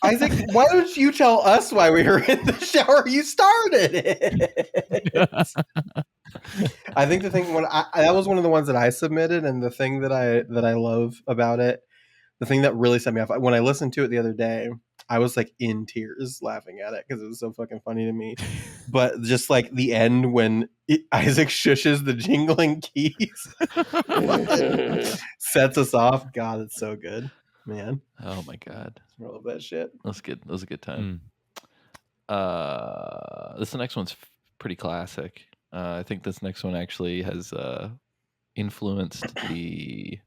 Isaac, why don't you tell us why we were in the shower? You started it. I think the thing that was one of the ones that I submitted, and the thing that I love about it, the thing that really set me off when I listened to it the other day, I was like in tears laughing at it because it was so fucking funny to me. But just like the end when Isaac shushes the jingling keys, sets us off. God, it's so good, man. Oh my god, I love that shit. That's good. That was a good time. This next one's pretty classic. I think this next one actually has influenced the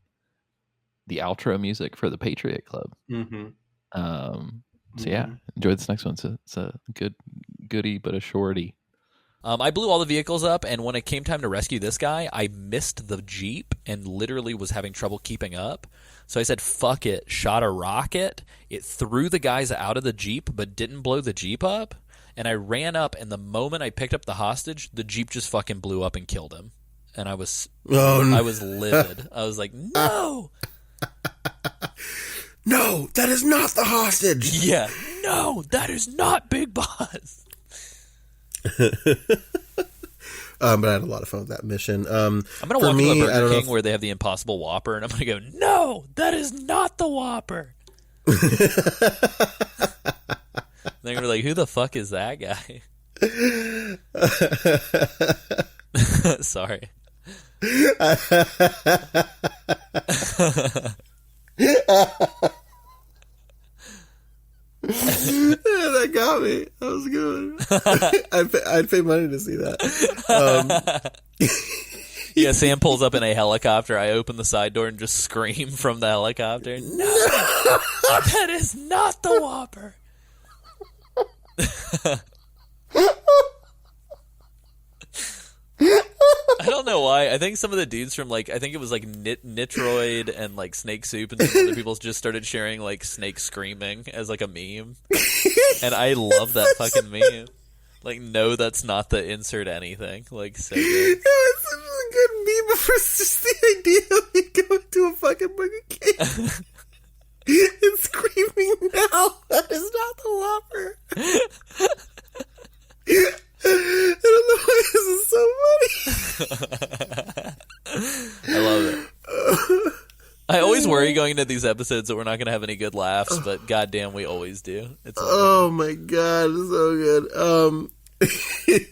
outro music for the Patriot Club. Mm-hmm. So yeah, enjoy this next one. It's a goodie, but a shorty. I blew all the vehicles up, and when it came time to rescue this guy, I missed the Jeep and literally was having trouble keeping up. So I said, fuck it, shot a rocket. It threw the guys out of the Jeep, but didn't blow the Jeep up. And I ran up, and the moment I picked up the hostage, the Jeep just fucking blew up and killed him. And I was I was livid. I was like, no! No, that is not the hostage! Yeah, no, that is not Big Boss! But I had a lot of fun with that mission. I'm going to walk into a Burger King where they have the Impossible Whopper, and I'm going to go, no, that is not the Whopper! They're going to be like, who the fuck is that guy? Sorry. That got me. That was good. I'd pay money to see that. Yeah, Sam pulls up in a helicopter. I open the side door and just scream from the helicopter. No, that is not the Whopper. I don't know why. I think some of the dudes from I think it was like Nitroid and like Snake Soup and some other people just started sharing like Snake screaming as like a meme, and I love that fucking meme. Like, no, that's not the insert anything. Like, so good. It's such a good meme, but it's just the idea of me going to a fucking Burger King and screaming, no, that is not the Whopper. I don't know why this is so funny. I love it. I always worry going into these episodes that we're not going to have any good laughs, but goddamn, we always do. It's oh my god, it's so good.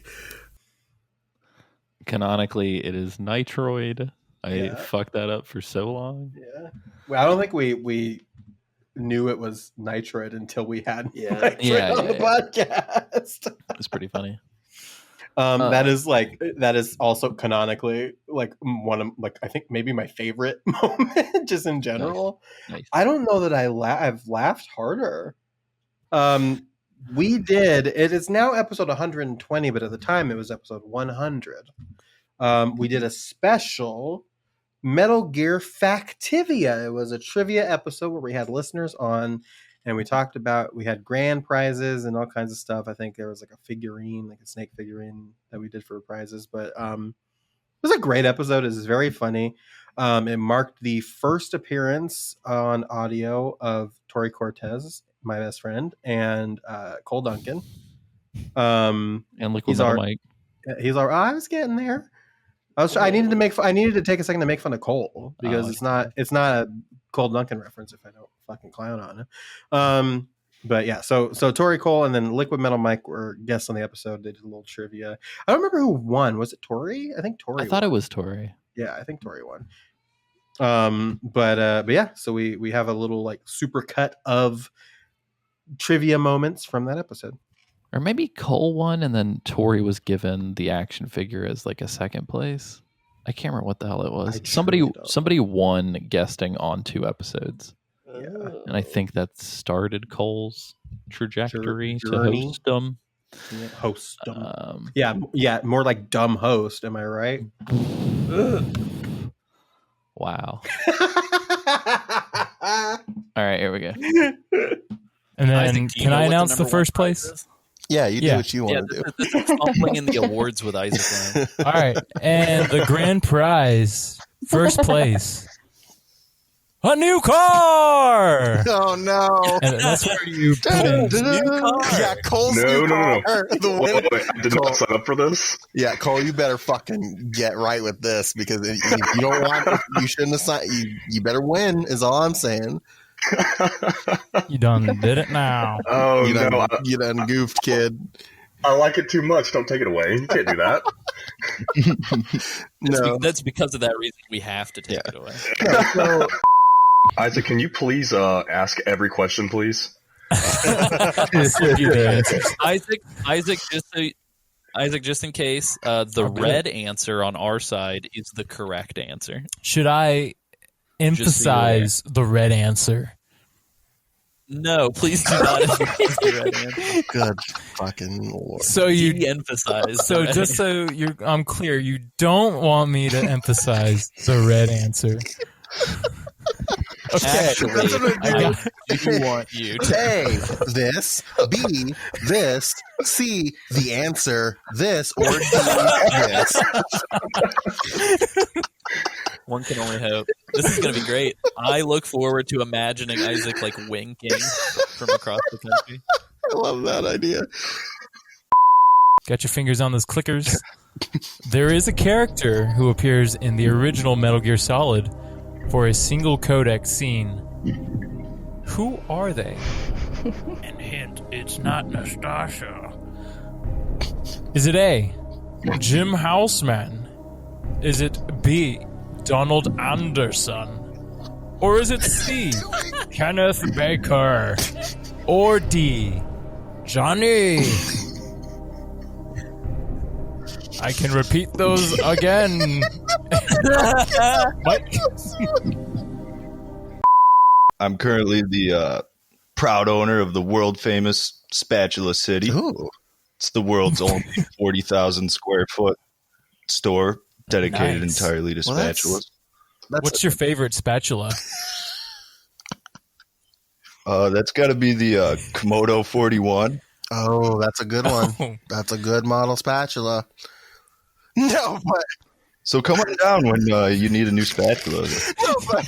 Canonically, it is Nitroid. I fucked that up for so long. Yeah. Well, I don't think we knew it was Nitroid until we had Nitroid on the podcast. It's pretty funny. That is also canonically like one of I think maybe my favorite moment just in general. Nice. I don't know that I've laughed harder. We did. It is now episode 120, but at the time it was episode 100. We did a special Metal Gear Factivia. It was a trivia episode where we had listeners on. And we talked about, we had grand prizes and all kinds of stuff. I think there was like a figurine, like a snake figurine that we did for prizes. But it was a great episode. It was very funny. It marked the first appearance on audio of Tori Cortez, my best friend, and Cole Duncan. And Liquid Metal Mike. I was getting there. I needed to take a second to make fun of Cole because it's not a Cole Duncan reference if I don't fucking clown on him. But yeah, so Tori Cole and then Liquid Metal Mike were guests on the episode. They did a little trivia. I don't remember who won. Was it Tori? I think Tori. I thought it was Tori. Yeah, I think Tori won. But yeah, so we have a little like super cut of trivia moments from that episode. Or maybe Cole won and then Tori was given the action figure as like a second place. I can't remember what the hell it was. Somebody won guesting on 2 episodes. Yeah. And I think that started Cole's trajectory to host them. Yeah, host them. Yeah, more like dumb host, am I right? Wow. All right, here we go. And then Isaac, can I announce the first place? Yeah, you do what you want to do. This is fumbling in the awards with Isaac. All right, and the grand prize, first place, A new car! Oh no! And that's where you put in Yeah, Cole's new car. Wait, I did not sign up for this. Yeah, Cole, you better fucking get right with this because if you don't want, you shouldn't have signed. You better win. Is all I'm saying. You done did it now. Oh no! You done goofed, kid. I like it too much. Don't take it away. You can't do that. No, that's because of that reason we have to take it away. So, Isaac, can you please ask every question, please? Isaac, just in case, the red answer on our side is the correct answer. Should I emphasize the red answer? No, please do not emphasize the red answer. Good fucking Lord. So you de-emphasize. So just so I'm clear, you don't want me to emphasize the red answer. Okay. Actually, I do want you to. A, this. B, this. C, the answer, this. Or D, this. One can only hope. This is going to be great. I look forward to imagining Isaac like winking from across the country. I love that idea. Got your fingers on those clickers. There is a character who appears in the original Metal Gear Solid for a single codec scene. Who are they? And hint, it's not Nastasha. Is it A, Jim Houseman? Is it B, Donald Anderson? Or is it C, Kenneth Baker? Or D, Johnny? I can repeat those again. Mike? I'm currently the proud owner of the world famous Spatula City. Ooh. It's the world's only 40,000 square foot store dedicated entirely to spatulas. What's your favorite spatula? That's got to be the Komodo 41. Oh, that's a good one. That's a good model spatula. No, but so come on down when you need a new spatula. No, but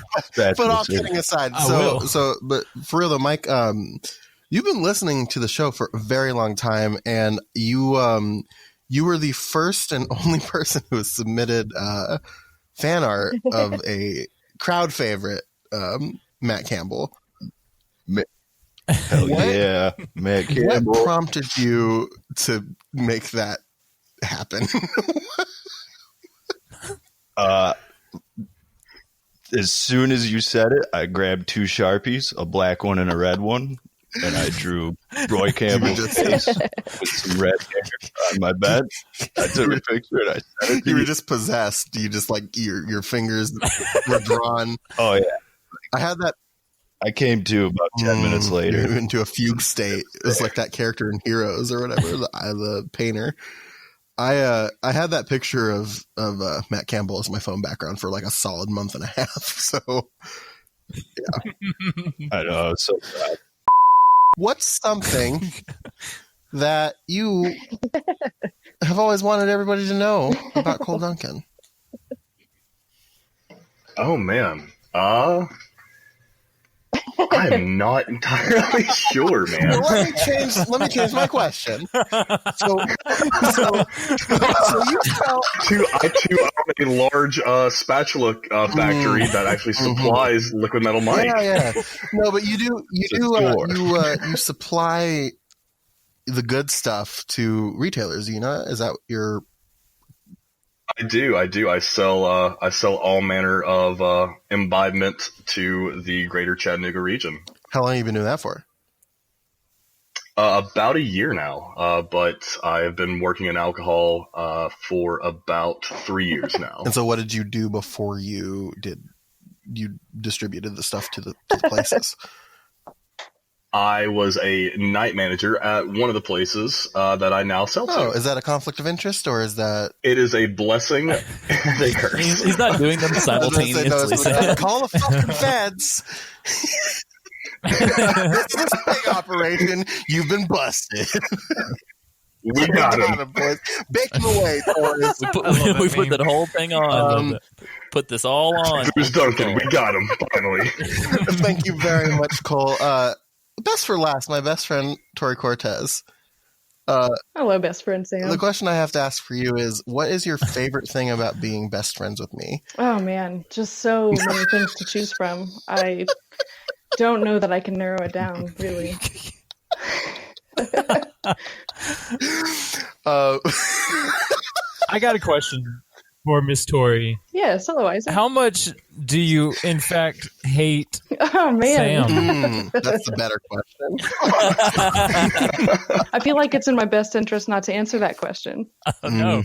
all kidding aside, but for real though, Mike, you've been listening to the show for a very long time, and you were the first and only person who has submitted fan art of a crowd favorite, Matt Campbell. Hell yeah, Matt Campbell. What prompted you to make that happen? As soon as you said it, I grabbed two Sharpies, a black one and a red one, and I drew Roy Campbell's face with some red hair on my bed. I took a picture and I sent it to you. Were just possessed. You just like your fingers were drawn. Oh yeah, I had that. I came to about 10 minutes later. Into a fugue state. It was like that character in Heroes or whatever, the painter. I had that picture of Matt Campbell as my phone background for like a solid month and a half. So, yeah. I know. I was so proud. What's something that you have always wanted everybody to know about Cole Duncan? Oh, man. I'm not entirely sure, man. Well, let me change my question. So you felt I own a large spatula factory that actually supplies liquid metal mic. Yeah. No, but you supply the good stuff to retailers. You know, is that your? I do. I sell all manner of imbibement to the greater Chattanooga region. How long have you been doing that for? About a year now, but I've been working in alcohol for about 3 years now. And so what did you do before you distributed the stuff to the places? I was a night manager at one of the places that I now sell to. Oh, is that a conflict of interest, or is that... It is a blessing and a curse. He's not doing them simultaneously. Call the fucking feds. This is a big operation. You've been busted. We got him. boys. Bake him away, boys. We put that whole thing on. Put this all on. Who's Duncan? We got him, finally. Thank you very much, Cole. Best for last, my best friend, Tori Cortez. Hello, best friend Sam. The question I have to ask for you is, what is your favorite thing about being best friends with me? Oh, man. Just so many things to choose from. I don't know that I can narrow it down, really. I got a question for Miss Tori. Yes, hello, Isaac. How much do you, in fact, hate Oh, man. Sam? That's the better question. I feel like it's in my best interest not to answer that question. Oh, no.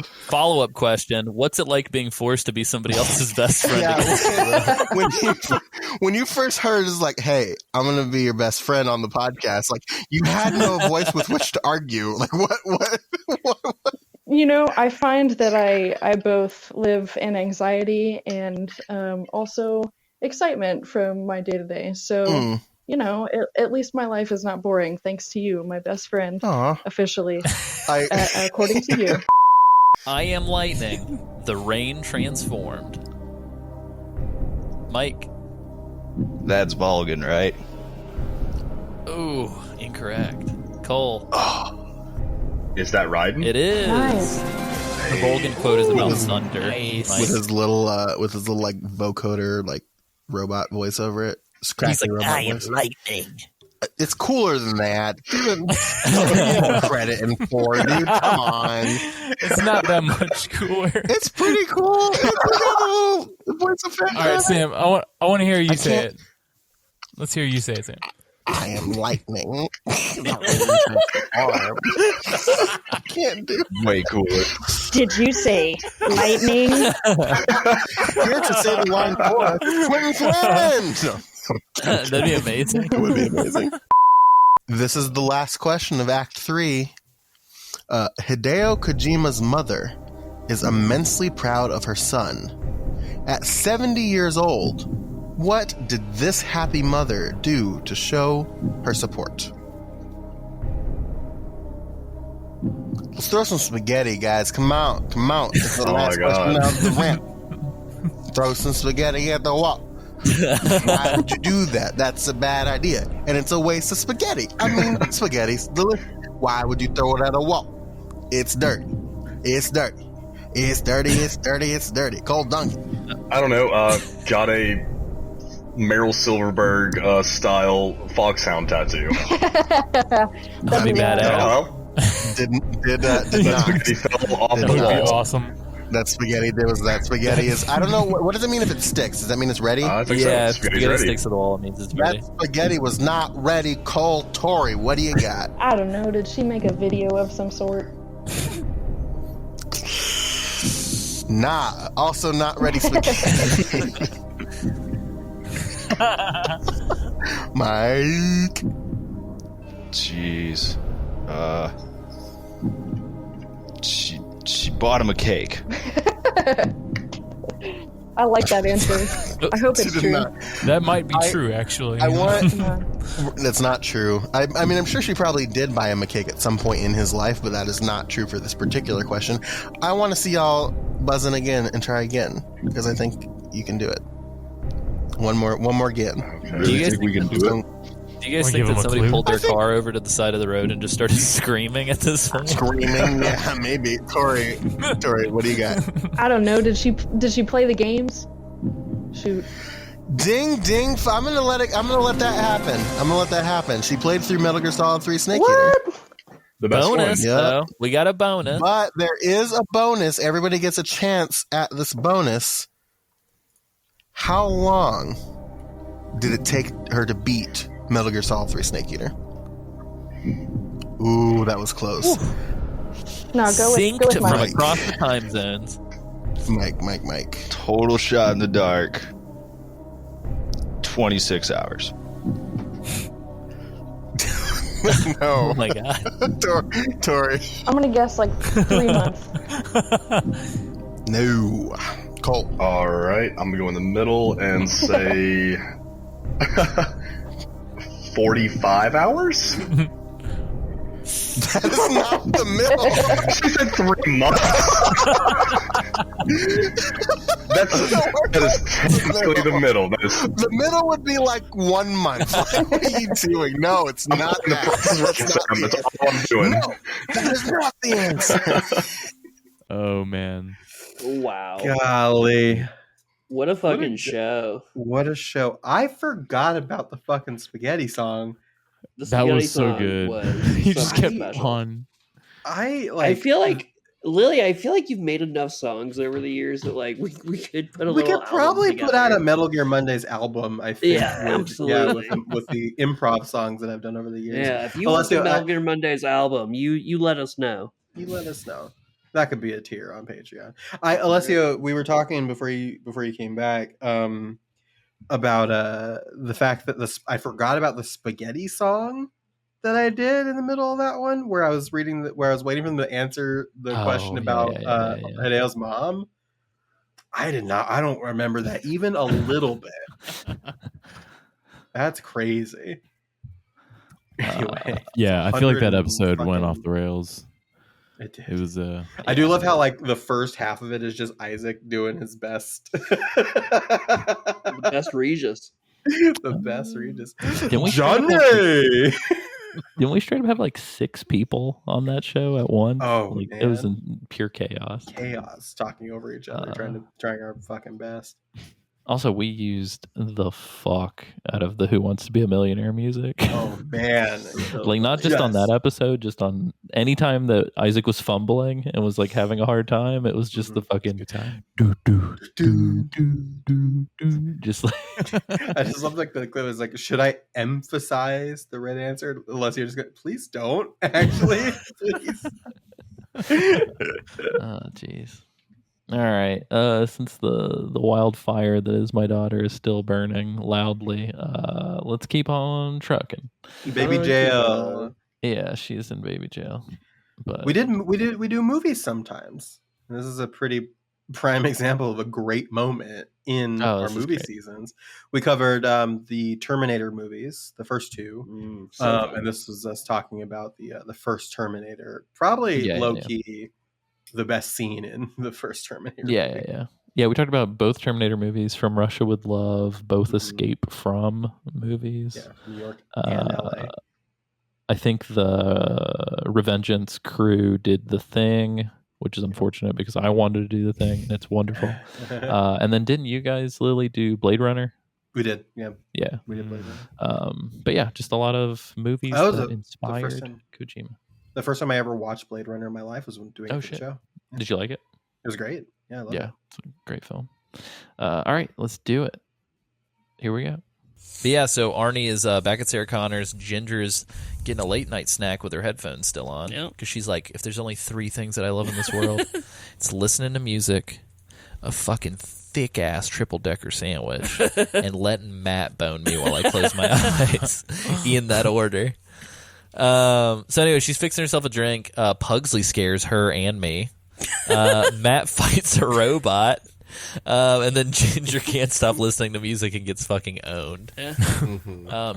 Follow-up question. What's it like being forced to be somebody else's best friend? Yeah. when you first heard, it's like, hey, I'm going to be your best friend on the podcast. Like, you had no voice with which to argue. Like, what? You know, I find that I both live in anxiety and also excitement from my day-to-day. So, you know, at least my life is not boring, thanks to you, my best friend, officially, according to you. I am lightning. The rain transformed. Mike. That's Volgan, right? Ooh, incorrect. Cole. Is that Raiden? It is. Nice. The Volgan quote is about thunder. With his little like vocoder like robot voice over it. He's like, I am lightning. It's cooler than that. Give credit him for, dude. Come on. It's not that much cooler. It's pretty cool. It's the voice effect. All right, Sam. I want to hear you say it. Let's hear you say it, Sam. I am lightning. I can't do. Way cooler. Did you say lightning? Here to say the line for Quentin Flynn. That'd be amazing. It would be amazing. This is the last question of Act 3. Hideo Kojima's mother is immensely proud of her son. At 70 years old, what did this happy mother do to show her support? Let's throw some spaghetti, guys. Come on. It's the last question of the ramp. Throw some spaghetti at the wall. Why would you do that? That's a bad idea. And it's a waste of spaghetti. I mean, spaghetti's delicious. Why would you throw it at a wall? It's dirty. It's dirty. It's dirty. It's dirty. It's dirty. Cold Duncan. I don't know. Got a Meryl Silverberg style foxhound tattoo. That'd be badass. Did that not. Spaghetti fell off That the would wall. be awesome. That spaghetti. There was that spaghetti. Is I don't know. What does it mean if it sticks? Does that mean it's ready? I think Yeah, so. if spaghetti sticks to the wall, it means it's ready. That spaghetti was not ready. Cole Tori, what do you got? I don't know. Did she make a video of some sort? Nah. Also not ready spaghetti. Mike. Jeez. She bought him a cake. I like that answer. I hope it's true. That might be true, actually. I want. That's not true. I mean, I'm sure she probably did buy him a cake at some point in his life, but that is not true for this particular question. I want to see y'all buzzing again and try again because I think you can do it. One more again. Okay. Do you guys think we can do it? Do you guys think that somebody pulled their car over to the side of the road and just started screaming at this point? Screaming? Yeah, maybe. Tori, what do you got? I don't know. Did she play the games? Shoot. Ding ding! I'm gonna let that happen. She played through Metal Gear Solid 3 Snake What? Eater. The best Bonus, one. though. We got a bonus. But there is a bonus. Everybody gets a chance at this bonus. How long did it take her to beat Metal Gear Solid 3 Snake Eater? Ooh, that was close. Ooh. No, go Synced with from Mike. across the time zones. Mike. Total shot in the dark. 26 hours. No. Oh my god. Tori. I'm gonna guess like 3 months. No. Cole. All right, I'm gonna go in the middle and say 45 hours. That is not the middle. She said 3 months. that is technically the middle. The middle would be like 1 month. Like, what are you doing? No, it's not that. That's all I'm doing. No, that is not the answer. Oh man. Wow. Golly. What a fucking show. What a show. I forgot about the fucking spaghetti song. That was so good. He just kept on. I feel like Lily, I feel like you've made enough songs over the years that like we could put a We little could probably album put out together. a Metal Gear Mondays album, I think. Yeah, with, absolutely. Yeah, with the improv songs that I've done over the years. Yeah, if you want the Metal Gear Mondays album, you let us know. You let us know. That could be a tier on Patreon. Alessio, we were talking before you came back about the fact that I forgot about the spaghetti song that I did in the middle of that one, where I was waiting for them to answer the question about Hideo's mom. I don't remember that even a little bit. That's crazy. Anyway, yeah, I feel like that episode went off the rails. It did. It was I do love how like the first half of it is just Isaac doing his best. The best Regis. The best Regis. Johnny! Didn't we straight up have like 6 people on that show at once? Oh, like, man. It was in pure chaos. Chaos, talking over each other, trying our fucking best. Also, we used the fuck out of the Who Wants to Be a Millionaire music. Oh, man. Like, not just on that episode, just on any time that Isaac was fumbling and was like having a hard time, it was just the fucking do do do do do do. Just like I just love like the clip is like, should I emphasize the right answer? Unless you're just going, please don't. Actually, please. Oh, jeez. All right. Since the wildfire that is my daughter is still burning loudly, let's keep on trucking. Baby jail. Yeah, she's in baby jail. But we do movies sometimes. And this is a pretty prime example of a great moment in our movie seasons. We covered the Terminator movies, the first 2, and this was us talking about the first Terminator. Probably low key. The best scene in the first Terminator movie. Yeah, we talked about both Terminator movies, From Russia with Love, both Escape From movies. Yeah, New York and LA. I think the Revengeance crew did The Thing, which is unfortunate because I wanted to do The Thing, and it's wonderful. And then didn't you guys, Lily, do Blade Runner? We did, yeah. Yeah. We did Blade Runner. But yeah, just a lot of movies that inspired Kojima. The first time I ever watched Blade Runner in my life was when doing the show. Yeah. Did you like it? It was great. Yeah, I loved it. It's a great film. All right, let's do it. Here we go. But yeah, so Arnie is back at Sarah Connor's. Ginger is getting a late night snack with her headphones still on. Because she's like, if there's only 3 things that I love in this world, it's listening to music, a fucking thick-ass triple-decker sandwich, and letting Matt bone me while I close my eyes. In that order. So anyway, she's fixing herself a drink. Pugsley scares her and me. Matt fights a robot. And then Ginger can't stop listening to music and gets fucking owned.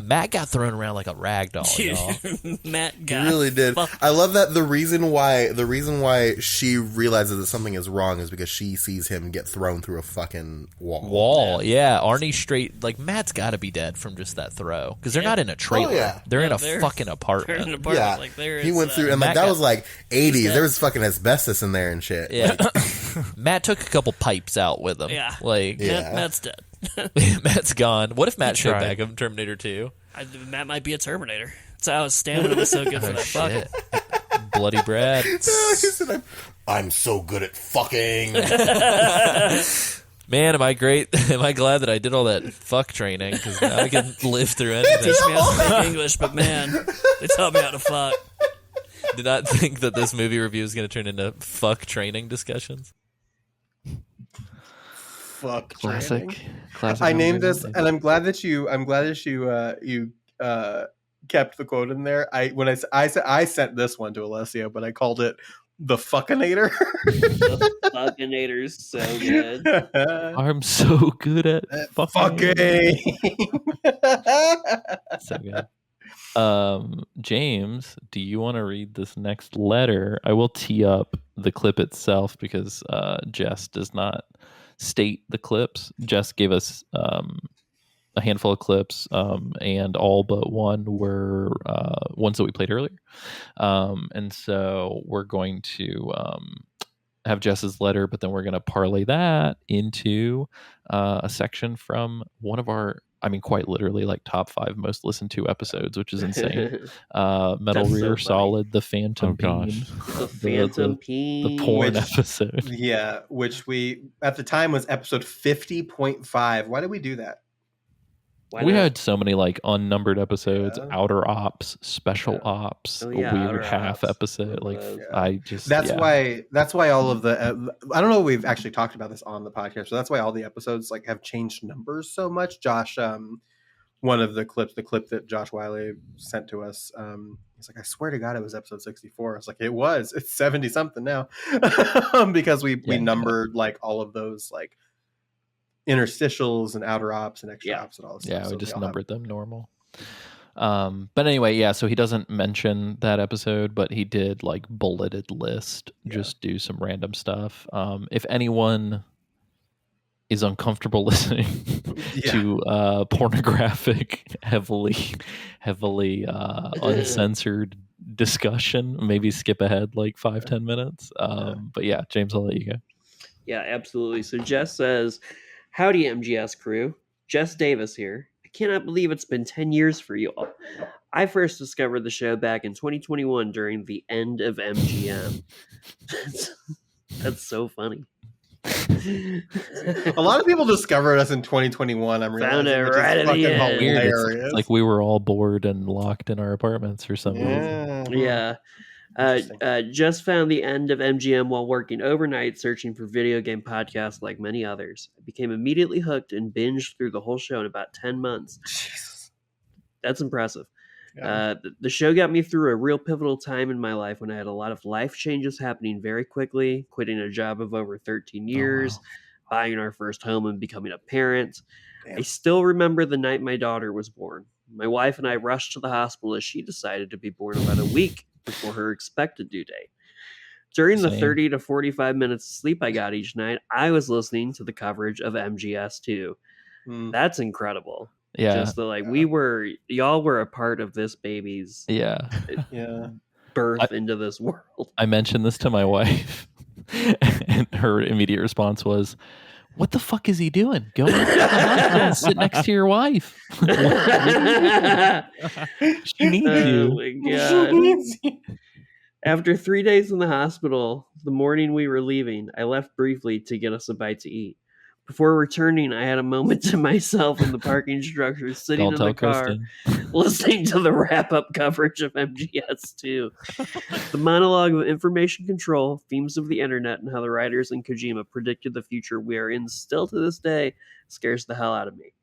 Matt got thrown around like a rag doll, y'all. Matt got really did. I love that the reason why she realizes that something is wrong is because she sees him get thrown through a fucking wall. Yeah. Arnie straight, like, Matt's got to be dead from just that throw because they're not in a trailer. They're in a fucking apartment. They're in an apartment. Yeah, Like, there he is, went through, and like that was like 80s. There was fucking asbestos in there and shit. Yeah, Matt took a couple pipes out with him. Yeah, like Matt's dead. Matt's gone. What if Matt showed back in Terminator 2? Matt might be a Terminator. That's how his stamina was so good for that fuck. Bloody Brad. He said, I'm so good at fucking. Man, am I great? Am I glad that I did all that fuck training? Because now I can live through anything. Teach me how to speak English, but man, they taught me how to fuck. Did not think that this movie review is going to turn into fuck training discussions. Fuck classic. I named this, and I'm glad that you kept the quote in there. I sent this one to Alessio, but I called it the Fuckinator. The Fuckinator's so good. I'm so good at fucking. Fucking. So good. James, do you want to read this next letter? I will tee up the clip itself because Jess does not state the clips. Jess gave us a handful of clips, and all but one were ones that we played earlier. And so we're going to have Jess's letter, but then we're going to parlay that into a section from one of our, I mean, quite literally like top 5 most listened to episodes, which is insane. Metal That's Rear so funny. Solid, the Phantom Bean, The Phantom the porn Which- episode. Yeah, which we at the time was episode 50.5. Why did we do that? We had so many like unnumbered episodes, Outer Ops, Special Ops, Oh, a yeah, weird Outer half Ops. episode. Like Yeah. I just That's yeah. why all of the I don't know if we've actually talked about this on the podcast, so that's why all the episodes like have changed numbers so much. Josh, one of the clip that Josh Wiley sent to us, he's like, I swear to God, it was episode 64. I was like, it's 70 something now, because we numbered like all of those like interstitials and outer ops and extra ops and all this Yeah, stuff. we So just all have- numbered them normal. But anyway, yeah, so he doesn't mention that episode, but he did like bulleted list, just do some random stuff. If anyone is uncomfortable listening to pornographic, heavily uncensored discussion, maybe skip ahead like 5-10 minutes. But yeah, James, I'll let you go. Yeah, absolutely. So Jess says, howdy, MGS crew. Jess Davis here. I cannot believe it's been 10 years for you all. I first discovered the show back in 2021 during the end of MGM. That's so funny. A lot of people discovered us in 2021. I'm realizing, it which right is at fucking the end. Weird. hilarious. It's like we were all bored and locked in our apartments for some reason. Yeah. Just found the end of MGM while working overnight searching for video game podcasts like many others. I became immediately hooked and binged through the whole show in about 10 months. Jesus. That's impressive. The show got me through a real pivotal time in my life when I had a lot of life changes happening very quickly, quitting a job of over 13 years, buying our first home and becoming a parent. I still remember the night my daughter was born. My wife and I rushed to the hospital as she decided to be born about a week before her expected due date. During the 30 to 45 minutes of sleep I got each night, I was listening to the coverage of MGS2. That's incredible. Yeah. Just y'all were a part of this baby's birth into this world. I mentioned this to my wife, and her immediate response was, "What the fuck is he doing? Go into the hospital and sit next to your wife. She needs you." Oh my God. After 3 days in the hospital, the morning we were leaving, I left briefly to get us a bite to eat. Before returning, I had a moment to myself in the parking structure, sitting in the car, listening to the wrap-up coverage of MGS2. The monologue of information control, themes of the internet, and how the writers in Kojima predicted the future we are in still to this day scares the hell out of me.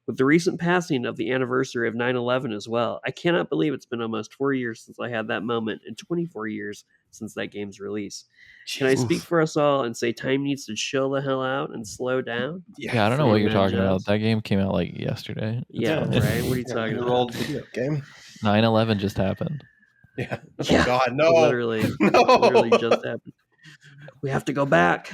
With the recent passing of the anniversary of 9/11 as well, I cannot believe it's been almost 4 years since I had that moment and 24 years since that game's release. Can I speak for us all and say time needs to chill the hell out and slow down? Yeah, I don't know what you're talking about. That game came out like yesterday. Yeah, right? What are you talking about? Old video game. 9/11 just happened. Yeah. Yeah, God, no. Literally just happened. We have to go back.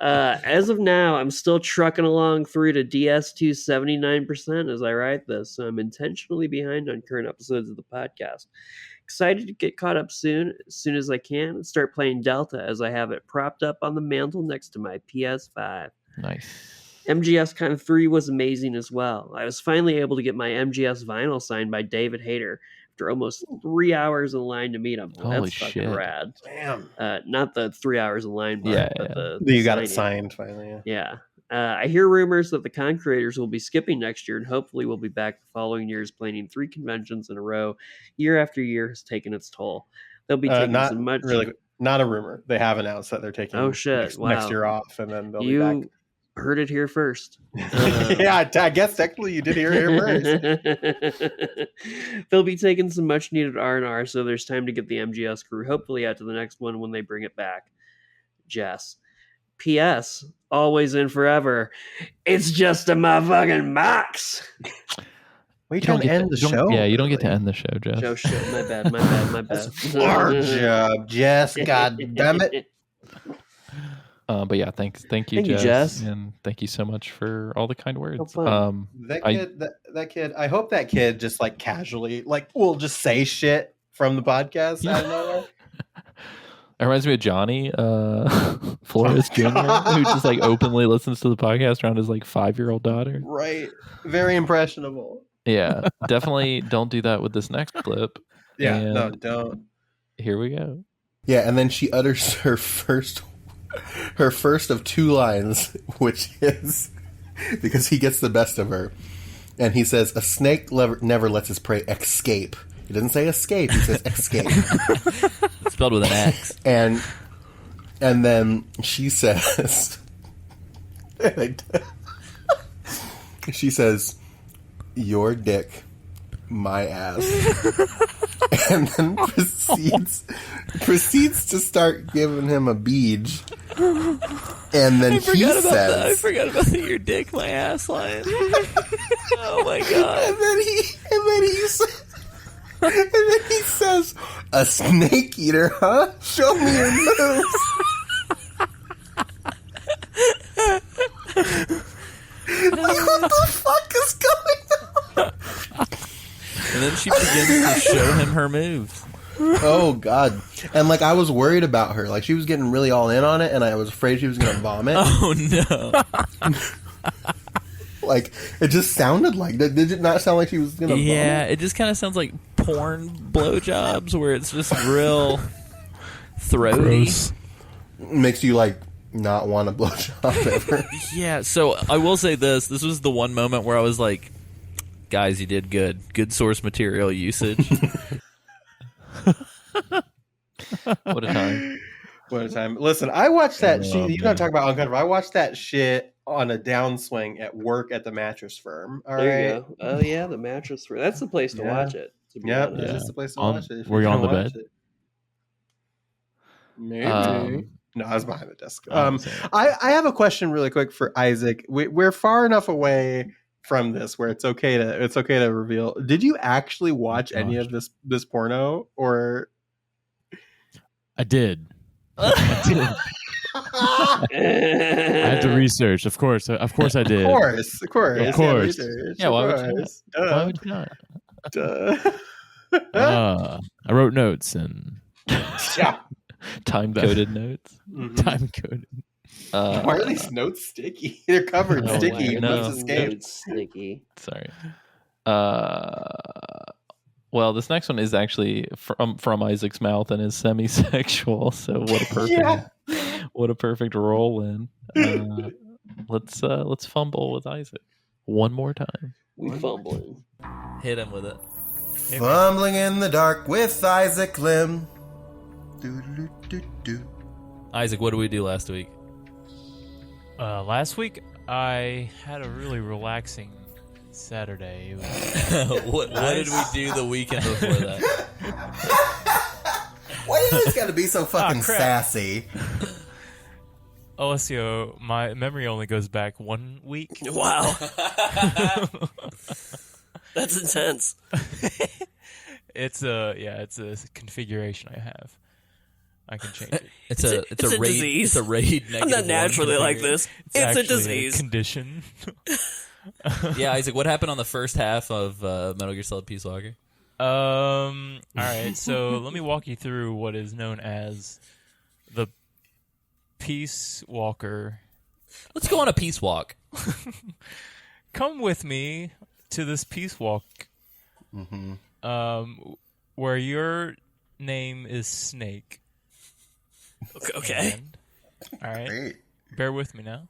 As of now, I'm still trucking along through to DS2 79% as I write this, so I'm intentionally behind on current episodes of the podcast. Excited to get caught up soon as I can, and start playing Delta as I have it propped up on the mantle next to my PS5. Nice. MGS Con 3 was amazing as well. I was finally able to get my MGS vinyl signed by David Hayter after almost 3 hours in line to meet him. Holy That's fucking shit. rad. Damn. Not the 3 hours in line part, but the You got it signing. signed finally. Yeah. I hear rumors that the con creators will be skipping next year and hopefully will be back the following years, planning 3 conventions in a row. Year after year has taken its toll. They'll be taking Not some much. really, not a rumor. They have announced that they're taking next year off, and then they'll be back. Heard it here first. Yeah, I guess technically you did hear it first. They'll be taking some much needed R&R, so there's time to get the MGS crew hopefully out to the next one when they bring it back. Jess. P.S. Always and forever. It's just a motherfucking box. Why are you trying to end the show? Yeah, you don't get to end the show, Jess. Joe, shit, my bad. That's our job, Jess. God damn it. But yeah, thank you, Jess, and thank you so much for all the kind words. That kid. I hope that kid just like casually, like, will just say shit from the podcast out of nowhere. It reminds me of Johnny Flores Jr., who just like openly listens to the podcast around his like 5-year-old daughter. Right. Very impressionable. Yeah, definitely don't do that with this next clip. Yeah, and no, don't. Here we go. Yeah, and then she utters her first of 2 lines, which is because he gets the best of her, and he says, "A snake never lets his prey escape." He doesn't say escape; he says escape, spelled with an X. And then she says, she says, "Your dick, my ass," and then proceeds to start giving him a bead. And then he says, I forgot about the "your dick, my ass" line. Oh my god! And then he says, "A snake eater, huh? Show me your moves." Like, what the fuck is going on? And then she begins to show him her moves. Oh god. And like, I was worried about her. Like, she was getting really all in on it, and I was afraid she was gonna vomit. Oh no. Like, it just sounded like that. Did it not sound like she was gonna vomit? Yeah, it just kind of sounds like porn blowjobs where it's just real throaty. Gross. Makes you like not want to blowjob ever. Yeah, so I will say this was the one moment where I was like, guys, you did good source material usage. What a time. What a time. Listen, I watched that shit. You gotta talk about uncomfortable. I watched that shit on a downswing at work at the mattress firm. All there right. you go. Oh yeah, the mattress firm. That's the place to watch it. Yep, that's the place to watch it. Were you on the bed? Maybe. No, I was behind the desk. I have a question really quick for Isaac. We're far enough away from this where it's okay to reveal. Did you actually watch any of this porno, or? I did. I had to research. Of course I did. Of course. Yeah, why would you not? I wrote notes and time-coded notes. Mm-hmm. Time-coded. Why are these notes sticky? They're covered sticky. Notes escaped. Sticky. Sorry. Well, this next one is actually from Isaac's mouth and is semi-sexual. So what a perfect roll in. Let's fumble with Isaac one more time. We fumbling. Hit him with it. Fumbling in the dark with Isaac Lim. Isaac, what did we do last week? Last week, I had a really relaxing Saturday. What did we do the weekend before that? Why you always gotta be so fucking sassy? Alessio, my memory only goes back 1 week. Wow. That's intense. It's a configuration I have. I can change it. It's a raid disease. It's a raid. I'm not naturally like this. It's a disease. Condition. Yeah, Isaac, what happened on the first half of Metal Gear Solid Peace Walker? All right, so let me walk you through what is known as the Peace Walker. Let's go on a peace walk. Come with me to this peace walk. Where your name is Snake. Okay. All right. Great. Bear with me now.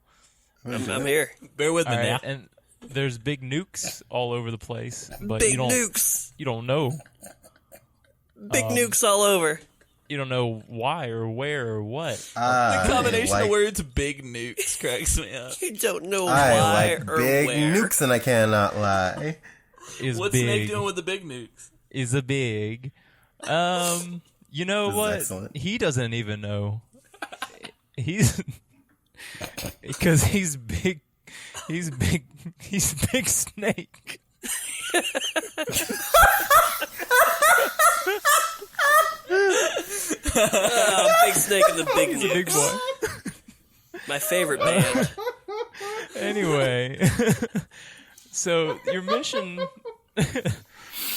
I'm here. Bear with me now. And there's big nukes all over the place, but Big you don't nukes. You don't know. Big nukes all over. You don't know why or where or what. The combination of words "big nukes" cracks me up. You don't know I why like or big where. nukes, and I cannot lie. What's Snake doing with the big nukes? Is a big. You know what? Excellent. He doesn't even know. He's because he's big. He's big. He's Big Snake. Big Snake and the Big Nukes. Big boy. My favorite band. Anyway, so your mission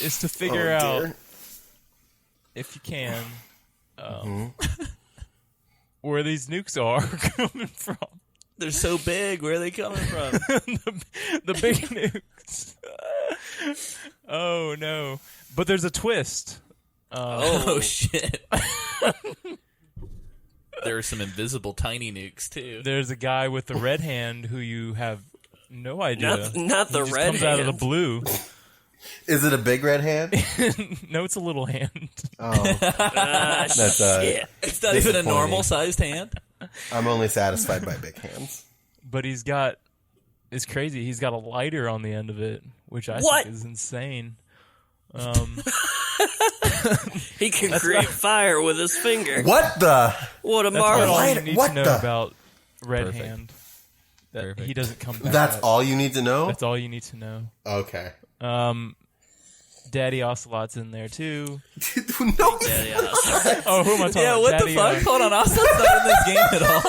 is to figure out, if you can, where these nukes are coming from. They're so big. Where are they coming from? the big nukes. Oh no! But there's a twist. Oh shit! There are some invisible tiny nukes too. There's a guy with the red hand who you have no idea. Not the he just red comes hand. out of the blue. Is it a big red hand? No, it's a little hand. Oh, that's shit. It's not even a normal sized hand. I'm only satisfied by big hands. But it's crazy. He's got a lighter on the end of it, which I What? think is insane. He can create fire with his finger. What the? What a That's marvel! all you need What to know the? about Red Perfect. Hand. That Perfect. he doesn't come back. That's up. all you need to know? That's all you need to know. Okay. Daddy Ocelot's in there too. No. Daddy Ocelot. Oh, who am I talking Yeah, about? what Daddy, the fuck? Hold on, Ocelot's not in this game at all.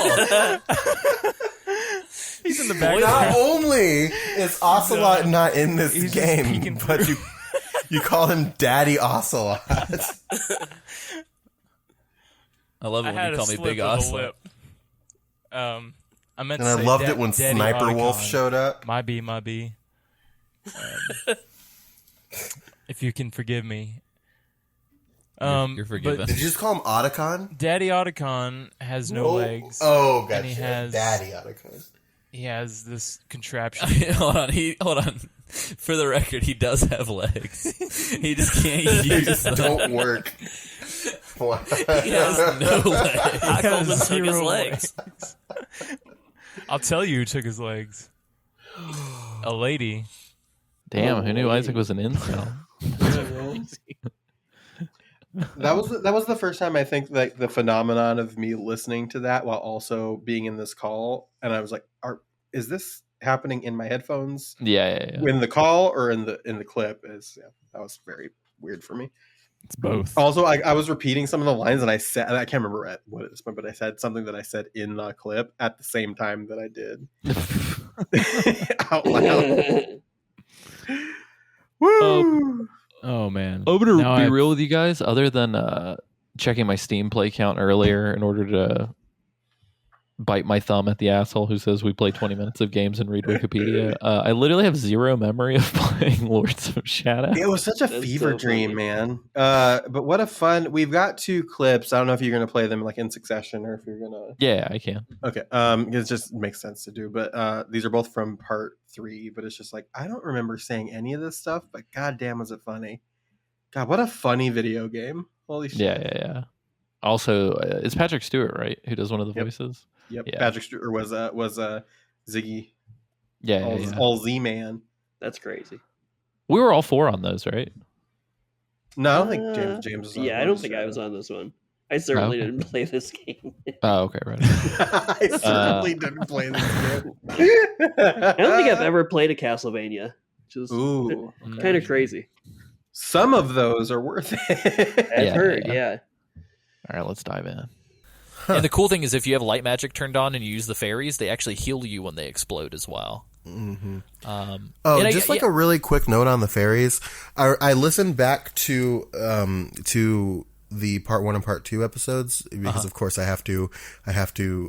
He's in the background. Not only is Ocelot not in this He's just game, peeking but you call him Daddy Ocelot. I love it I when had you a call me slip Big of the Ocelot. lip. I meant And to I say loved it when Daddy Sniper Wolf Otacon. showed up. My B. If you can forgive me. You're forgiven. but Did you just call him Otacon? Daddy Otacon has no legs. Oh, gotcha. And he has Daddy Otacon. He has this contraption. Hold on. For the record, he does have legs. He just can't They use just them. don't work. He has no legs. How He come has took his zero legs? I'll tell you who took his legs. A lady. Damn, who knew Isaac was an incel? That was the first time I think like the phenomenon of me listening to that while also being in this call, and I was like, is this happening in my headphones? Yeah. In the call or in the clip? That was very weird for me. It's both. Also, I was repeating some of the lines, and I can't remember at what at this point, but I said something that I said in the clip at the same time that I did out loud. Woo! Oh man. I'm gonna Now be I- real with you guys. Other than checking my Steam play count earlier in order to bite my thumb at the asshole who says we play 20 minutes of games and read Wikipedia, I literally have zero memory of playing Lords of Shadow. It was such a fever dream, man. But what a fun! We've got 2 clips. I don't know if you're gonna play them like in succession or if you're gonna. Yeah, I can. Okay. It just makes sense to do. But these are both from part 3. But it's just like I don't remember saying any of this stuff. But goddamn, was it funny? God, what a funny video game! Holy shit! Yeah. Also, it's Patrick Stewart, right? Who does one of the voices? Yep. Yeah. Patrick Stewart was Ziggy. Yeah. All Z Man. That's crazy. We were all 4 on those, right? No, I don't think James was on Yeah, I don't think I was on this one. I certainly okay. didn't play this game. Oh, okay, right. I certainly didn't play this game. I don't think I've ever played a Castlevania. Which is Ooh, kind of crazy. Some of those are worth it. I've heard, yeah. All right, let's dive in. And the cool thing is, if you have light magic turned on and you use the fairies, they actually heal you when they explode as well. Mm-hmm. And a really quick note on the fairies. I listened back to the part 1 and part 2 episodes because of course I have to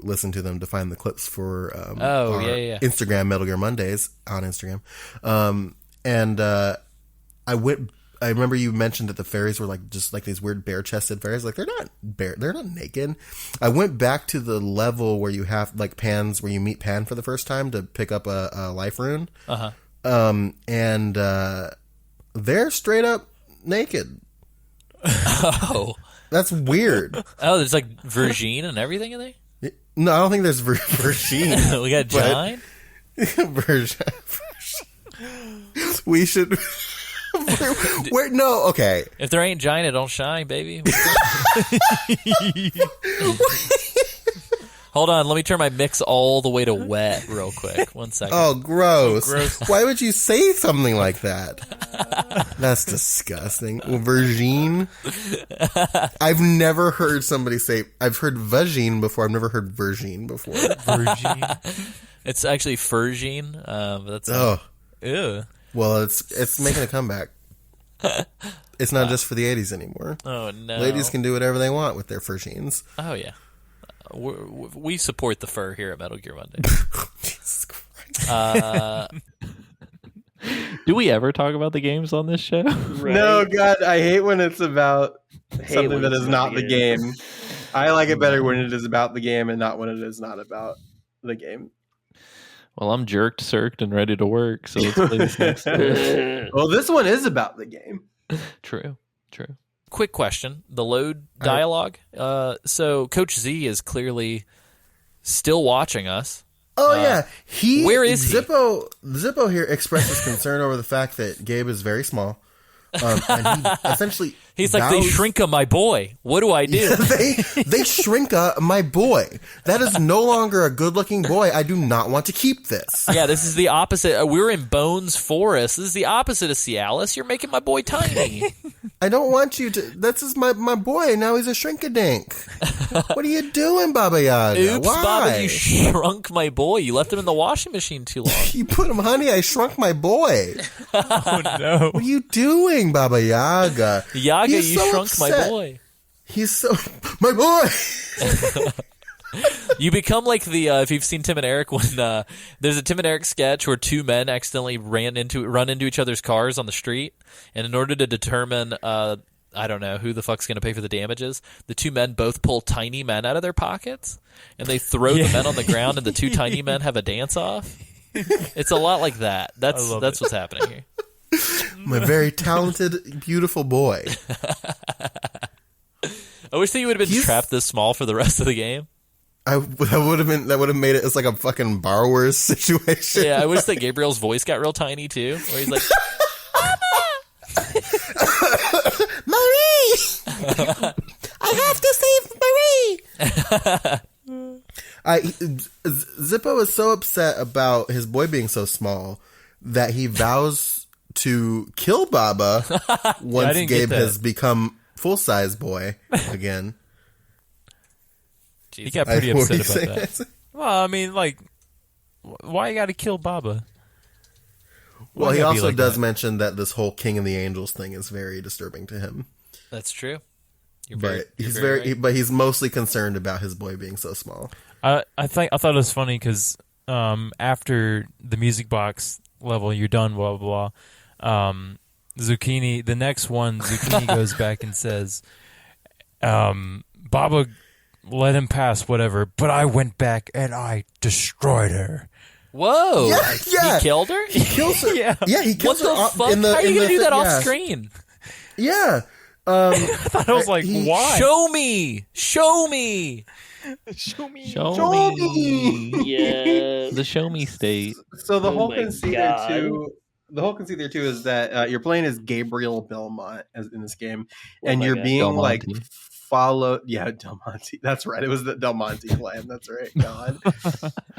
listen to them to find the clips for our Instagram Metal Gear Mondays on Instagram. I remember you mentioned that the fairies were just like these weird bare-chested fairies. Like they're not naked. I went back to the level where you have like Pan's, where you meet Pan for the first time to pick up a life rune. And they're straight up naked. Oh, that's weird. Oh, there's like Virgin and everything in there. No, I don't think there's Virgin. We got Jine. Virgin. We should. No, okay. If there ain't Jine, it don't shine, baby. Hold on, let me turn my mix all the way to wet real quick. 1 second. Oh, gross. Oh, gross. Why would you say something like that? That's disgusting. Virgin? I've never heard somebody say... I've heard vagine before. I've never heard virgin before. Virgin? It's actually Fergine. That's ew. Well, it's making a comeback. It's not just for the 80s anymore. Oh, no. Ladies can do whatever they want with their virgins. Oh, yeah. We support the fur here at Metal Gear Monday. Jesus Christ. Do we ever talk about the games on this show? Right. No, God, I hate when it's about something that is not the game. I like it better when it is about the game and not when it is not about the game. Well, I'm jerked, circed, and ready to work, so let's play this next one. Well, this one is about the game. True. Quick question. The load dialogue. So Coach Z is clearly still watching us. Oh, yeah. Where is he? Zippo here expresses concern over the fact that Gabe is very small. And he essentially... He's like, they shrink my boy. What do I do? Yeah, they shrink my boy. That is no longer a good-looking boy. I do not want to keep this. Yeah, this is the opposite. We're in Bones Forest. This is the opposite of Cialis. You're making my boy tiny. I don't want you to... This is my boy. Now he's a shrink-a-dink. What are you doing, Baba Yaga? Oops, Why? Baba, you shrunk my boy. You left him in the washing machine too long. You put him, honey, I shrunk my boy. Oh, no. What are you doing, Baba Yaga? Yaga, He's you so shrunk upset. my boy. He's so... My boy! You become like the if you've seen Tim and Eric, when there's a Tim and Eric sketch where two men accidentally run into each other's cars on the street, and in order to determine I don't know who the fuck's going to pay for the damages, the two men both pull tiny men out of their pockets and they throw the men on the ground, and the two tiny men have a dance off. It's a lot like that. That's what's happening here. My very talented, beautiful boy. I wish that you would have been trapped this small for the rest of the game. That would have made it as like a fucking borrower's situation. Yeah, I wish that Gabriel's voice got real tiny too, where he's like, Marie! I have to save Marie! Zippo is so upset about his boy being so small that he vows to kill Baba once Gabe has become full-size boy again. He got pretty upset about that. Well, I mean, like, why you got to kill Baba? Well, he also does mention that this whole King and the Angels thing is very disturbing to him. That's true. But he's mostly concerned about his boy being so small. I thought it was funny because after the music box level, you're done. Blah blah blah. Zucchini. The next one, Zucchini goes back and says, "Baba let him pass, whatever. But I went back and I destroyed her." Whoa! Yeah. He killed her. He kills her. Yeah, he kills her. What the fuck? How are you gonna do that off screen? Yeah. I thought I was like, why? Show me. Show me. Yeah. The show me state. So the whole conceit there too is that you're playing as Gabriel Belmont in this game, and you're being like followed. Yeah, Del Monte. That's right. It was the Del Monte plan. That's right. God,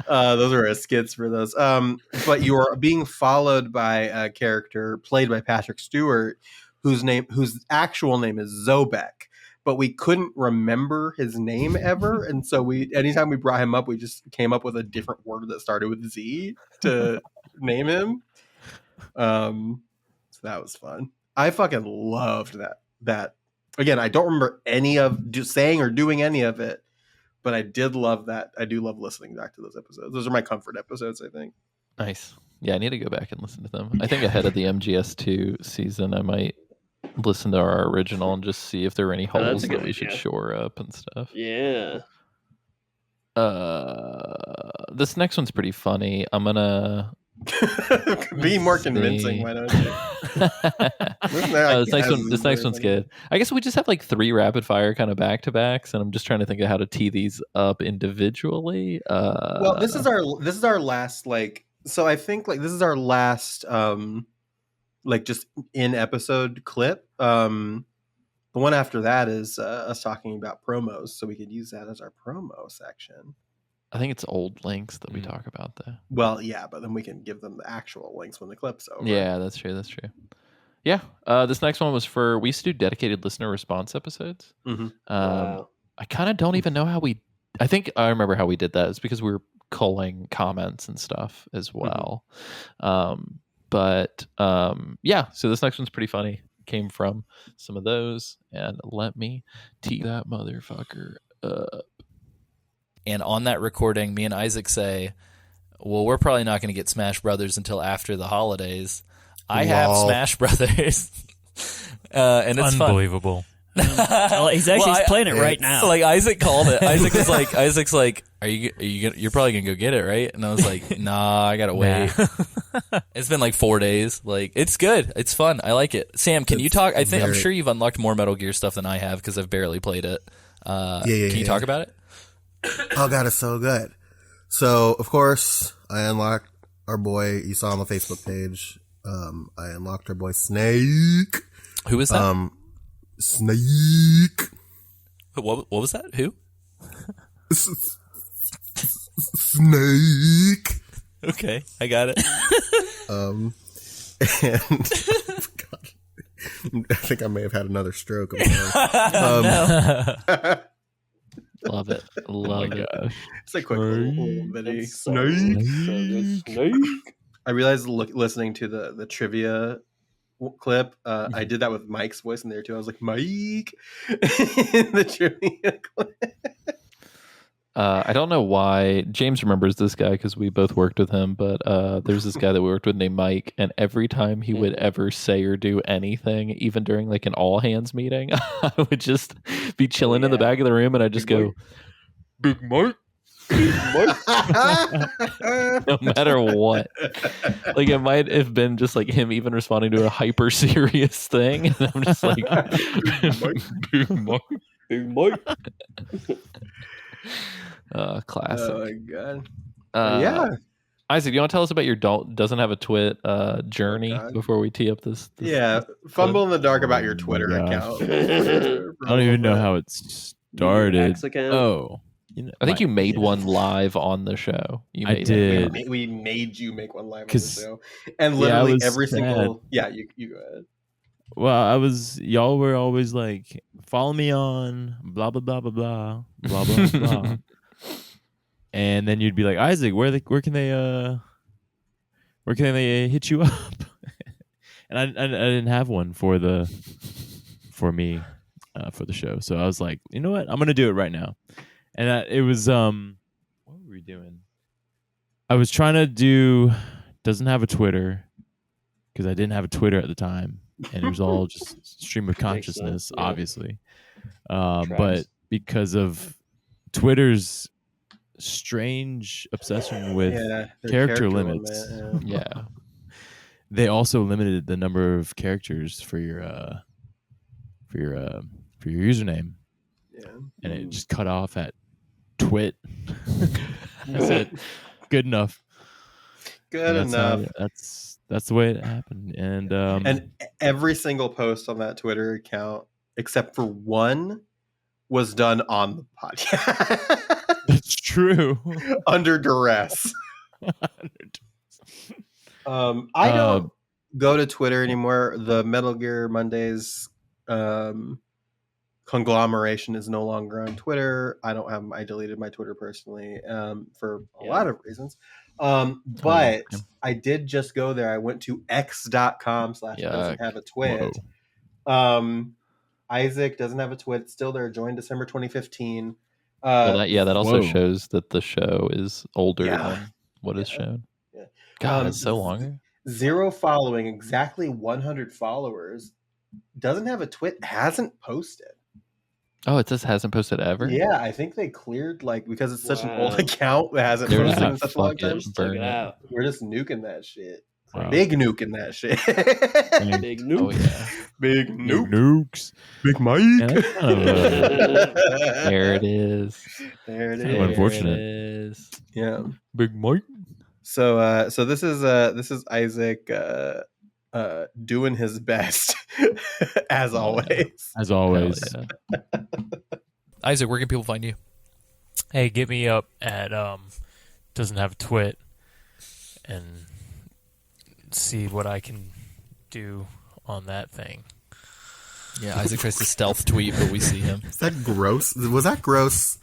those are skits for those. But you're being followed by a character played by Patrick Stewart, whose actual name is Zobek, but we couldn't remember his name ever, and so anytime we brought him up, we just came up with a different word that started with Z to name him. So that was fun. I fucking loved that. Again, I don't remember any of saying or doing any of it, but I did love that. I do love listening back to those episodes. Those are my comfort episodes, I think. Nice. Yeah, I need to go back and listen to them. I think ahead of the MGS2 season, I might listen to our original and just see if there were any holes that we should shore up and stuff. Yeah. This next one's pretty funny. I'm gonna be more convincing. Why don't you? This next one's good. I guess we just have like 3 rapid fire kind of back to backs, and I'm just trying to think of how to tee these up individually. Well, this is our last So I think this is our last just in episode clip. The one after that is us talking about promos, so we could use that as our promo section. I think it's old links that we talk about though. Well, yeah, but then we can give them the actual links when the clip's over. Yeah, that's true. That's true. Yeah. This next one was for, we used to do dedicated listener response episodes. Mhm. Wow. I kind of don't even know how I think I remember how we did that. It's because we were culling comments and stuff as well. Yeah, so this next one's pretty funny. Came from some of those, and let me tee that motherfucker up. And on that recording, me and Isaac say, well, we're probably not going to get Smash Brothers until after the holidays. I have Smash Brothers. And it's unbelievable. Well, he's playing it right now. Like Isaac called it. Isaac's like, you're probably gonna go get it, right? And I was like, nah, I gotta wait. It's been like 4 days. Like, it's good. It's fun. I like it. Sam, can you talk? I'm sure you've unlocked more Metal Gear stuff than I have because I've barely played it. Can you talk about it? Oh god, it's so good. So of course I unlocked our boy you saw on the Facebook page. I unlocked our boy Snake. Who is that? Snake. What was that? Who? Snake. Okay, I got it. And God, I think I may have had another stroke. Love it. Love it. It's a quick little bitty Snake. I realized listening to the trivia clip, I did that with Mike's voice in there too. I was like, Mike. The trivia clip. I don't know why James remembers this guy because we both worked with him, but there's this guy that we worked with named Mike, and every time he would ever say or do anything, even during like an all hands meeting, I would just be chilling in the back of the room and I'd just go, Big Mike. No matter what. Like, it might have been just like him even responding to a hyper serious thing, and I'm just like, Big Mike. Big Mike. Classic. Oh my god. Yeah. Isaac, do you want to tell us about your doesn't have a twit journey before we tee up this yeah, fumble in the dark about your Twitter account. I don't even know how it started. Oh. I think you made one live on the show. I did. We made you make one live on the show, and literally every single. Yeah, you go ahead. Well, y'all were always like, follow me on blah blah blah blah blah blah blah blah, and then you'd be like, Isaac, where can they hit you up? And I didn't have one for me for the show, so I was like, you know what, I'm gonna do it right now. And it was what were we doing? I was trying to do doesn't have a Twitter because I didn't have a Twitter at the time, and it was all just stream of consciousness, obviously. But because of Twitter's strange obsession with character limits, they also limited the number of characters for your username, and it just cut off at twit. I said, good enough. Good enough. That's the way it happened. And every single post on that Twitter account, except for one, was done on the podcast. That's true. Under duress. I don't go to Twitter anymore. The Metal Gear Mondays conglomeration is no longer on Twitter. I deleted my Twitter personally for a lot of reasons. But I did just go there. I went to x.com/doesn't have a twit. Isaac doesn't have a twit. Still there. Joined December 2015. That also shows that the show is older than what is shown. Yeah. God, it's so long. 0 following, exactly 100 followers. Doesn't have a twit. Hasn't posted. Oh, it just hasn't posted ever? Yeah, I think they cleared, because it's such an old account that hasn't posted in such a long time. We're just nuking that shit. Wow. Big nuking that shit. Big nuke. Oh, yeah. Big nuke. Nukes. Big Mike. There it is. There it is. So unfortunate. It is. Yeah. Big Mike. So this is Isaac doing his best as always. As always. Isaac, where can people find you? Hey, get me up at doesn't have a twit and see what I can do on that thing. Yeah, Isaac tries to stealth tweet, but we see him. Is that gross? Was that gross?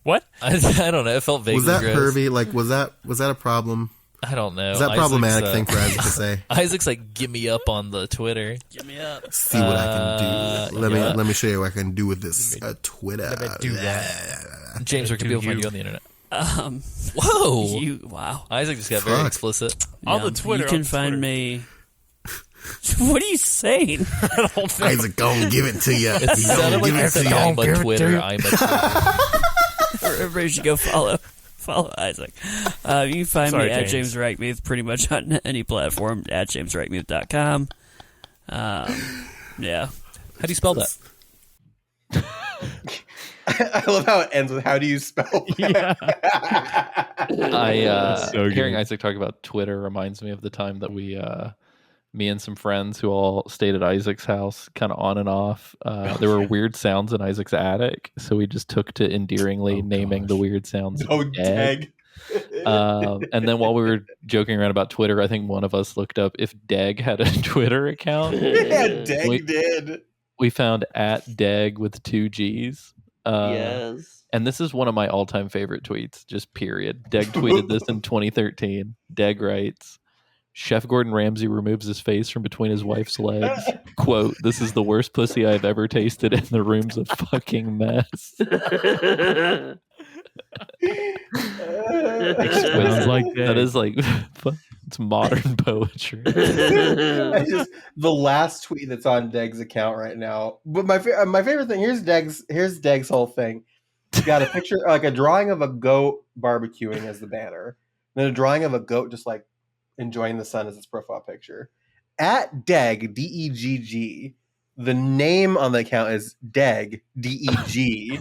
What? I don't know. It felt vaguely Was that gross. pervy? Like, was that a problem? I don't know. Is that a problematic thing for Isaac to say? Isaac's like, "Get me up on the Twitter. Get me up. See what I can do. Let me show you what I can do with this Twitter. Let me do that. James, where can people find you on the internet? Whoa! Wow. Isaac just got very explicit. On the Twitter. You can find me. What are you saying? Isaac, gonna give it to you. It sounded like it's I'm a Twitter. I'm a Twitter. Everybody should go follow Isaac. You can find me at James Reichmuth pretty much on any platform at jamesreichmuth.com. Yeah. How do you spell that? I love how it ends with "How do you spell that?" Hearing Isaac talk about Twitter reminds me of the time that me and some friends who all stayed at Isaac's house, kind of on and off. There were weird sounds in Isaac's attic, so we just took to endearingly naming the weird sounds. Dag. And then while we were joking around about Twitter, I think one of us looked up if Dag had a Twitter account. Yeah, Dag did. We found @Dag with 2 G's. Yes. And this is one of my all-time favorite tweets, just period. Dag tweeted this in 2013. Dag writes, Chef Gordon Ramsay removes his face from between his wife's legs. Quote, "This is the worst pussy I've ever tasted, and the room's a fucking mess." Sounds like that is like it's modern poetry. The last tweet that's on Deg's account right now. But my favorite thing, here's Deg's whole thing. He's got a picture, like a drawing of a goat barbecuing as the banner, then a drawing of a goat just like enjoying the sun as its profile picture. @Deg, DEGG. The name on the account is Deg, DEG.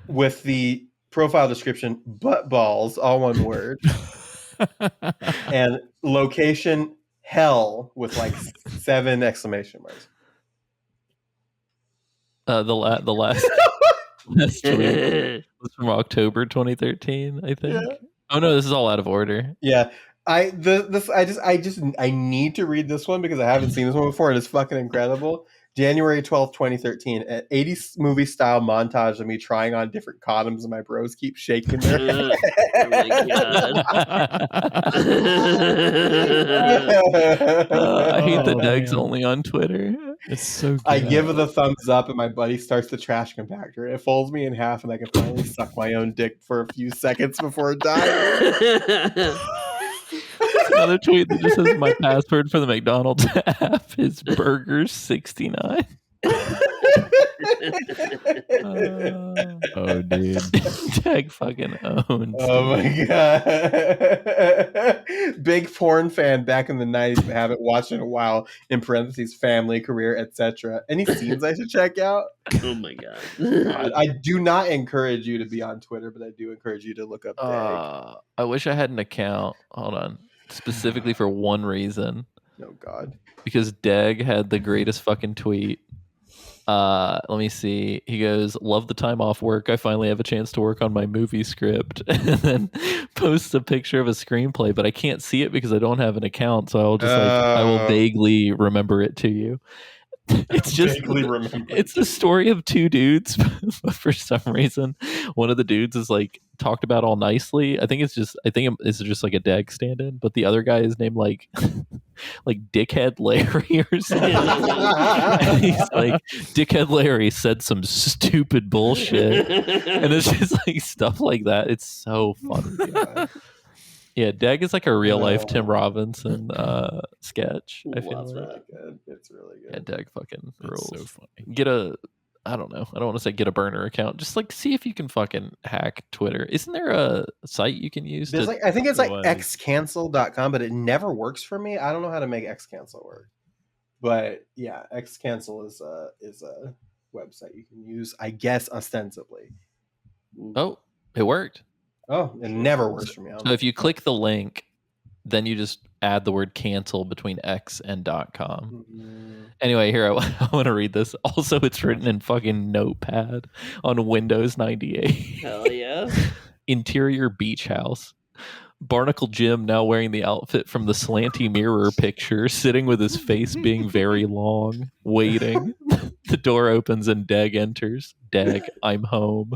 With the profile description, butt balls, all one word. And location, hell, with like 7 exclamation marks. The last tweet was from October 2013, I think. Yeah. Oh no, this is all out of order. Yeah. I need to read this one because I haven't seen this one before. It is fucking incredible. January 12th, 2013, an 80s movie style montage of me trying on different condoms and my bros keep shaking their head. Oh my God. I hate that Deg's only on Twitter. It's so good. I give it a thumbs up and my buddy starts the trash compactor. It folds me in half and I can finally suck my own dick for a few seconds before it dies. Another tweet that just says my password for the McDonald's app is burgers69. Oh, dude. Tag fucking owns. Oh my god. Big porn fan back in the 90s, but haven't watched in a while. In parentheses, family, career, etc. Any scenes I should check out? Oh my god. I do not encourage you to be on Twitter, but I do encourage you to look up Dag. I wish I had an account. Hold on. Specifically for one reason. Oh god. Because Dag had the greatest fucking tweet. Let me see. He goes, "Love the time off work. I finally have a chance to work on my movie script." And then posts a picture of a screenplay, but I can't see it because I don't have an account. So I'll just I will vaguely remember it to you. It's just it's the story of 2 dudes, but for some reason, one of the dudes is like talked about all nicely. I think it's just like a Dag stand-in, but the other guy is named like Dickhead Larry or something. And he's like, Dickhead Larry said some stupid bullshit, and it's just like stuff like that. It's so funny. Yeah, Dag is like a real life Tim Robinson sketch. I feel It's like. really good. It's really good. Yeah, Dag fucking rules. So funny. I don't know. I don't want to say get a burner account. Just like see if you can fucking hack Twitter. Isn't there a site you can use? There's I think it's like xcancel.com, but it never works for me. I don't know how to make xcancel work. But yeah, xcancel is a website you can use, I guess, ostensibly. Oh, it worked. Oh, it never works for me. So if you click the link then you just add the word cancel between X and .com. Anyway, here, I want to read this. Also, it's written in fucking Notepad on Windows 98. Hell yeah. Interior beach house. Barnacle Jim, now wearing the outfit from the slanty mirror picture, sitting with his face being very long, waiting. The door opens and Deg enters. Deg, I'm home.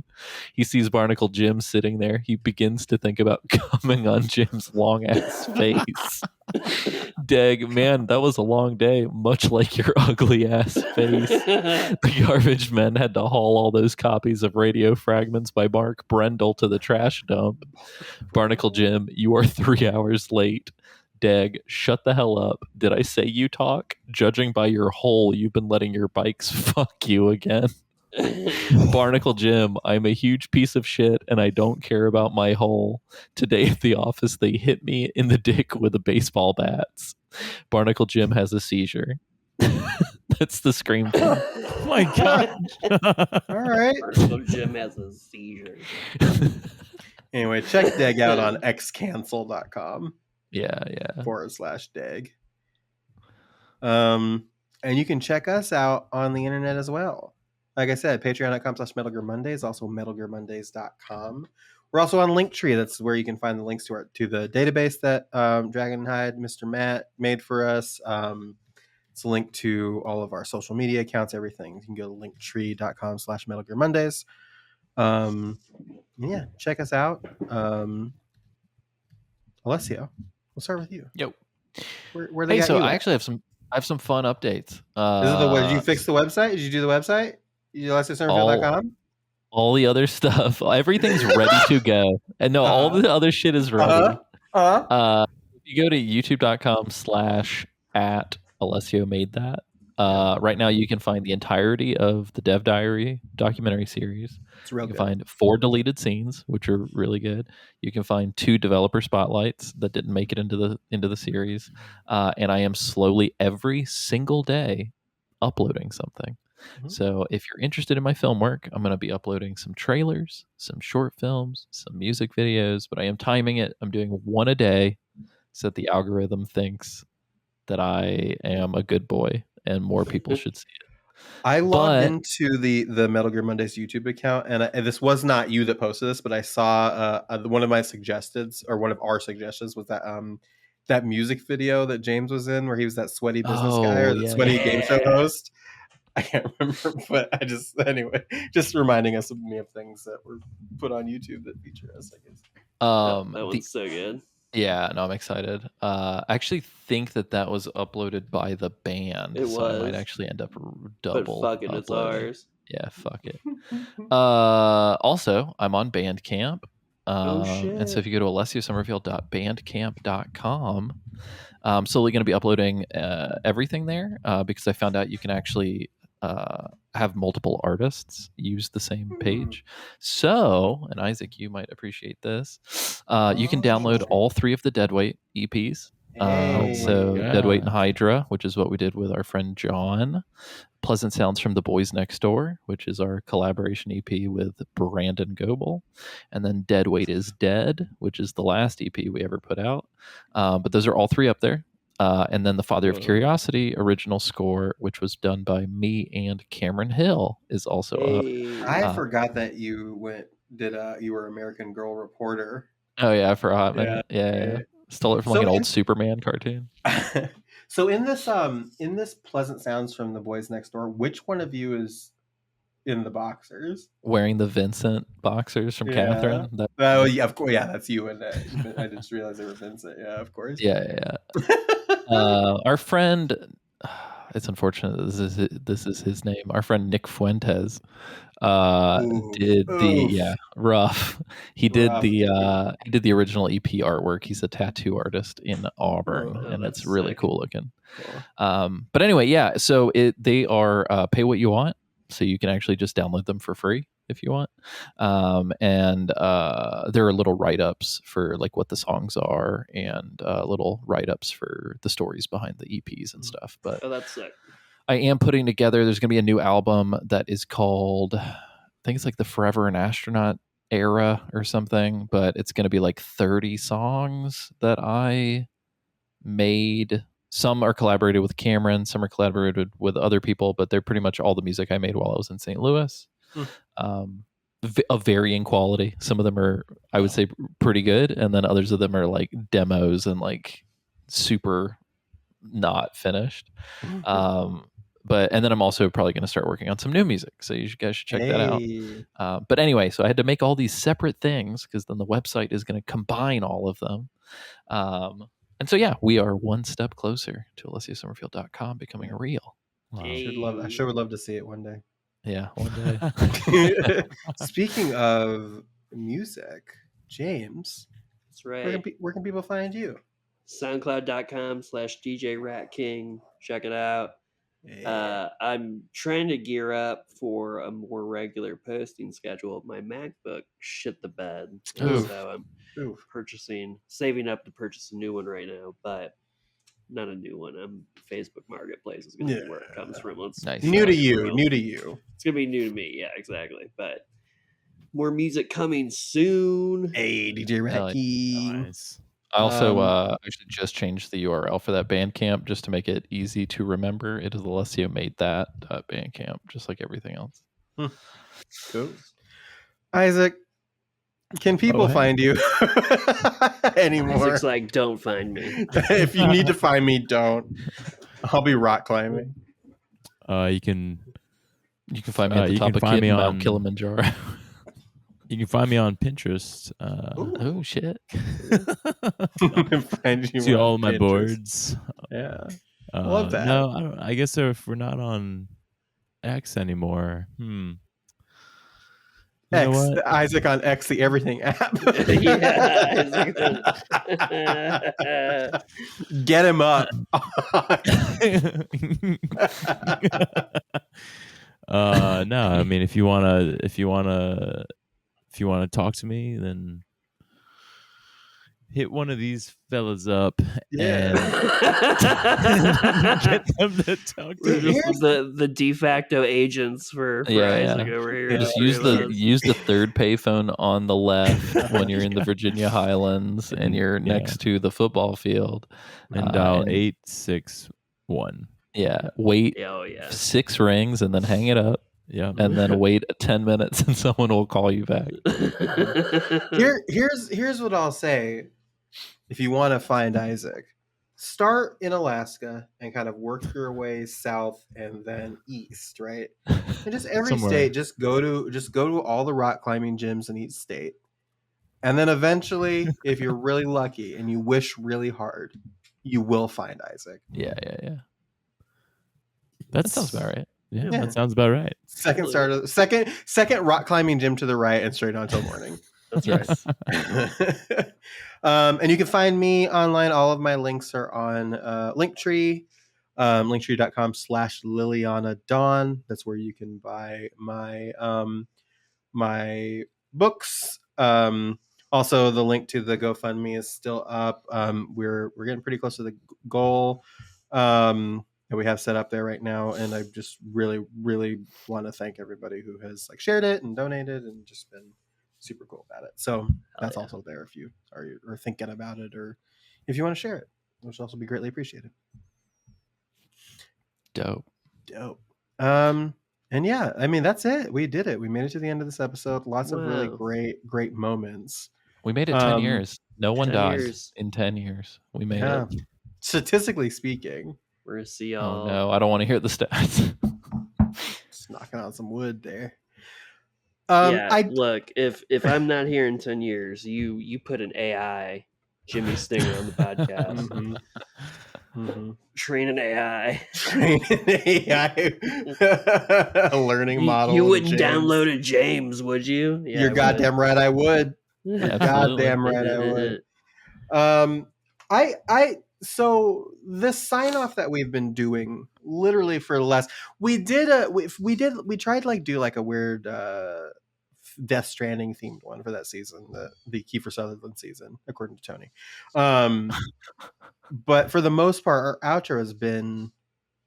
He sees Barnacle Jim sitting there. He begins to think about coming on Jim's long ass face. Deg, man, that was a long day, much like your ugly ass face. The garbage men had to haul all those copies of Radio Fragments by Mark Brendel to the trash dump. Barnacle Jim, you are 3 hours late. Deg, shut the hell up. Did I say you talk? Judging by your hole, you've been letting your bikes fuck you again. Barnacle Jim, I'm a huge piece of shit and I don't care about my hole. Today at the office, they hit me in the dick with a baseball bats. Barnacle Jim has a seizure. That's the scream. Oh my god. All right. Barnacle Jim has a seizure. Anyway, check Deg out on xcancel.com. Yeah. /Deg. And you can check us out on the internet as well. Like I said, patreon.com/Metal Gear Mondays, also metalgearmondays.com. We're also on Linktree. That's where you can find the links to the database that Dragonhide, Mr. Matt made for us. It's a link to all of our social media accounts, everything. You can go to linktree.com/Metal Gear Mondays. Yeah, check us out. Alessio, we'll start with you. Yo. Where they got you I at? actually have some fun updates. Is it did you fix the website? Did you do the website? AlessioSummerfield.com? All the other stuff, everything's ready to go. And no, all the other shit is ready. If you go to youtube.com/@Alessio made that. Right now you can find the entirety of the Dev Diary documentary series. It's real you can good. find 4 deleted scenes, which are really good. You can find 2 developer spotlights that didn't make it into the series. And I am slowly every single day uploading something. Mm-hmm. So if you're interested in my film work, I'm going to be uploading some trailers, some short films, some music videos, but I am timing it. I'm doing 1 a day so that the algorithm thinks that I am a good boy and more people should see it. I logged into the Metal Gear Mondays YouTube account, and this was not you that posted this, but I saw one of our suggestions was that music video that James was in, where he was that sweaty business guy or the sweaty game show host. I can't remember, but anyway, just reminding us of things that were put on YouTube that feature us, I guess. That one's so good. Yeah, no, I'm excited. I actually think that was uploaded by the band. I might actually end up double. But fucking it's ours. Yeah, fuck it. Also, I'm on Bandcamp. Shit. And so if you go to alessiosummerfield.bandcamp.com, I'm slowly going to be uploading everything there because I found out you can actually have multiple artists use the same page. So, and Isaac, you might appreciate this. You can download all 3 of the Deadweight EPs. Deadweight and Hydra, which is what we did with our friend John. Pleasant Sounds from the Boys Next Door, which is our collaboration EP with Brandon Goebel. And then Deadweight is Dead, which is the last EP we ever put out. But those are all 3 up there. And then the Father of Curiosity original score, which was done by me and Cameron Hill, is also up. I forgot that you were American Girl reporter. Oh yeah, for a hot minute. Yeah. Stole it from an old Superman cartoon. So in this Pleasant Sounds from the Boys Next Door, which one of you is in the boxers? Wearing the Vincent boxers from Catherine. Yeah, of course. Yeah, that's you. And I just realized they were Vincent. Yeah, of course. Yeah. Our friend, it's unfortunate this is his name. Our friend Nick Fuentes did rough. He did the original EP artwork. He's a tattoo artist in Auburn, and it's really cool looking. Cool. But anyway, yeah. So they are pay what you want, so you can actually just download them for free if you want. And there are little write-ups for like what the songs are and little write-ups for the stories behind the EPs and stuff. But that's sick. I am putting together, there's going to be a new album that is called, I think it's like the Forever an Astronaut era or something, but it's going to be like 30 songs that I made. Some are collaborated with Cameron, some are collaborated with other people, but they're pretty much all the music I made while I was in St. Louis. Of varying quality. Some of them are, I would say, pretty good, and then others of them are like demos and like super not finished. But and then I'm also probably going to start working on some new music, so you guys should check that out. But anyway, so I had to make all these separate things because then the website is going to combine all of them. And so yeah, we are one step closer to AlessiaSummerfield.com becoming real. Wow. I sure would love to see it one day. Yeah, one day. Speaking of music, James, that's right. Where can people find you? SoundCloud.com/DJ Rat King. Check it out. Yeah. I'm trying to gear up for a more regular posting schedule. My MacBook shit the bed, so I'm saving up to purchase a new one right now, but not a new one. Facebook Marketplace is going to be where it comes from. New to you. It's going to be new to me. Yeah, exactly. But more music coming soon. Hey, DJ Rat King. Nice. I also actually just changed the URL for that Bandcamp just to make it easy to remember. It is Alessio made that Bandcamp, just like everything else. Cool. Isaac, can people find you anymore? Isaac's like, don't find me. If you need to find me, don't. I'll be rock climbing. You can find me at the top of Mount Kilimanjaro. You can find me on Pinterest. Oh shit! Find you see all of my Pinterest. Boards. Yeah, love that. No, I guess if we're not on X anymore, X, Isaac on X, the everything app. Get him up. No, I mean if you wanna talk to me, then hit one of these fellas up and get them to talk to me. The de facto agents for Isaac over here. Just use the third payphone on the left when you're in the Virginia Highlands and you're next to the football field, and dial 861. Yeah, wait 6 rings and then hang it up. Yeah, and then wait 10 minutes and someone will call you back. Here's what I'll say. If you want to find Isaac, start in Alaska and kind of work your way south and then east, right? And just every state, just go to all the rock climbing gyms in each state. And then eventually, if you're really lucky and you wish really hard, you will find Isaac. Yeah. That sounds about right. Yeah, that sounds about right. Second rock climbing gym to the right and straight on until morning. That's right. And you can find me online. All of my links are on Linktree, linktree.com/Liliana Dawn. That's where you can buy my my books. Also, the link to the GoFundMe is still up. We're getting pretty close to the goal that we have set up there right now, and I just really, really want to thank everybody who has shared it and donated and just been super cool about it. So that's also there if you are thinking about it, or if you want to share it, which will also be greatly appreciated. Dope. And yeah, I mean, that's it. We did it. We made it to the end of this episode. Lots of really great moments. We made it 10 years. No one dies in 10 years. We made it. Statistically speaking. We're going to see y'all. Oh no, I don't want to hear the stats. Just knocking on some wood there. Look, if I'm not here in 10 years, you put an AI Jimmy Stinger on the podcast. Train an AI. A learning model. You wouldn't download a James, would you? Yeah, you're goddamn right I would. Goddamn right I would. So the sign off that we've been doing literally for the last, we tried to do a weird Death Stranding themed one for that season, the Kiefer Sutherland season, according to Tony. But for the most part, our outro has been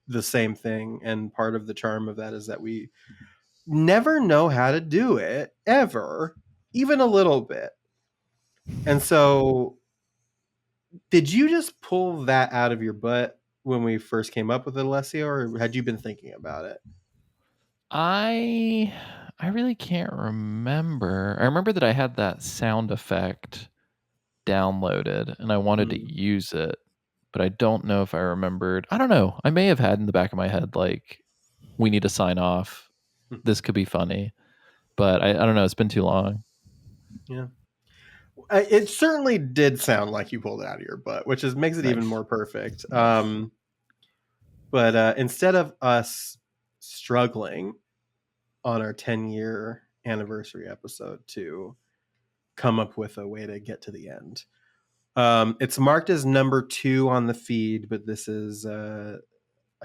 the same thing, and part of the charm of that is that we never know how to do it ever, even a little bit. And so Did you just pull that out of your butt when we first came up with it, Alessio, or had you been thinking about it? I really can't remember. I remember that I had that sound effect downloaded and I wanted to use it, but I don't know if I remembered. I don't know. I may have had in the back of my head, like, we need to sign off. This could be funny, but I don't know. It's been too long. Yeah. It certainly did sound like you pulled it out of your butt, which makes it even more perfect. But instead of us struggling on our 10-year anniversary episode to come up with a way to get to the end, it's marked as number 2 on the feed, but this is, I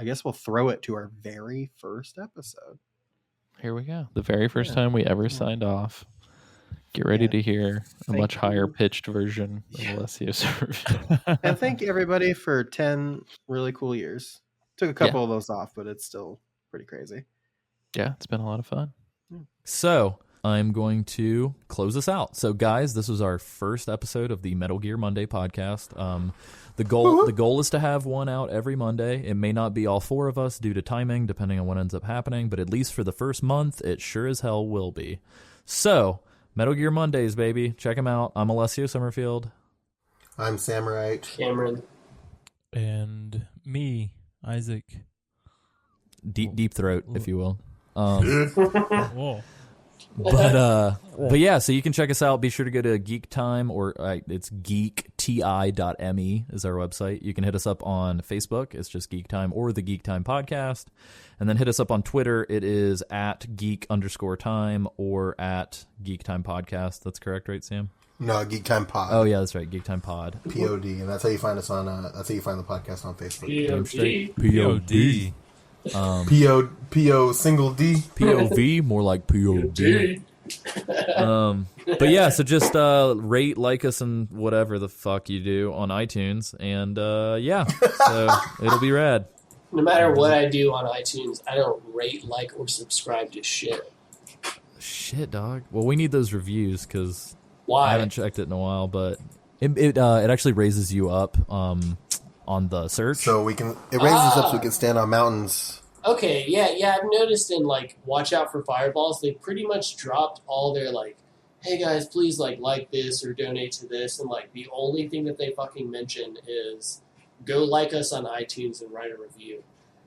guess we'll throw it to our very first episode. Here we go. The very first time we ever signed off. Get ready to hear a much higher pitched version of Alessio's review. And thank everybody for 10 really cool years. Took a couple of those off, but it's still pretty crazy. Yeah, it's been a lot of fun. So I'm going to close this out. So guys, this was our first episode of the Metal Gear Monday podcast. The goal is to have one out every Monday. It may not be all 4 of us due to timing, depending on what ends up happening, but at least for the first month, it sure as hell will be. So Metal Gear Mondays, baby. Check them out. I'm Alessio Summerfield. I'm Samurai. Cameron. And me, Isaac. Deep throat, if you will. Whoa. But yeah, so you can check us out. Be sure to go to Geek Time, or it's geekti.me is our website. You can hit us up on Facebook. It's just Geek Time or the Geek Time Podcast. And then hit us up on Twitter. It is at geek_time or at Geek Time Podcast. That's correct, right, Sam? No, Geek Time Pod. Oh yeah, that's right, Geek Time Pod. POD, and that's how you find us on. That's how you find the podcast on Facebook. POD. PO single D. POV, more like POD. But yeah, so just rate, like us, and whatever the fuck you do on iTunes, and yeah, so it'll be rad. No matter what I do on iTunes, I don't rate, like, or subscribe to shit. Shit, dog. Well, we need those reviews because Why? I haven't checked it in a while, but it actually raises you up on the search, so it raises us up so we can stand on mountains. Okay, yeah. I've noticed in, like, Watch Out for Fireballs, they pretty much dropped all their, like, hey guys, please like this or donate to this, and, like, the only thing that they fucking mention is go like us on iTunes and write a review.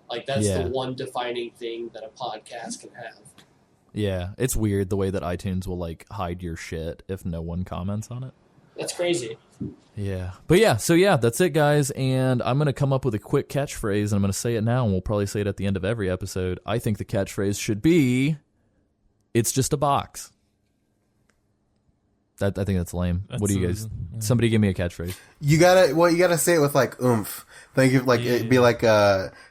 Like, that's the one defining thing that a podcast can have. Yeah, it's weird the way that iTunes will, like, hide your shit if no one comments on it. That's crazy. Yeah. But yeah, so yeah, that's it, guys. And I'm going to come up with a quick catchphrase, and I'm going to say it now, and we'll probably say it at the end of every episode. I think the catchphrase should be, it's just a box. I think that's lame. What do you guys... Somebody give me a catchphrase. You gotta say it with, like, oomph. Thank you, like, it'd be like,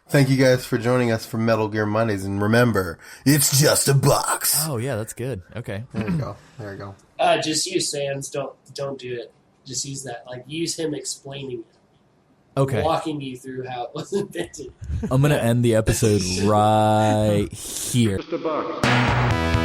thank you guys for joining us for Metal Gear Mondays, and remember, it's just a box. Oh, yeah, that's good. Okay. There you go. Just use Sans. Don't do it. Just use that. Like, use him explaining it. Okay. Walking you through how it was invented. I'm going to end the episode right here. Just a box.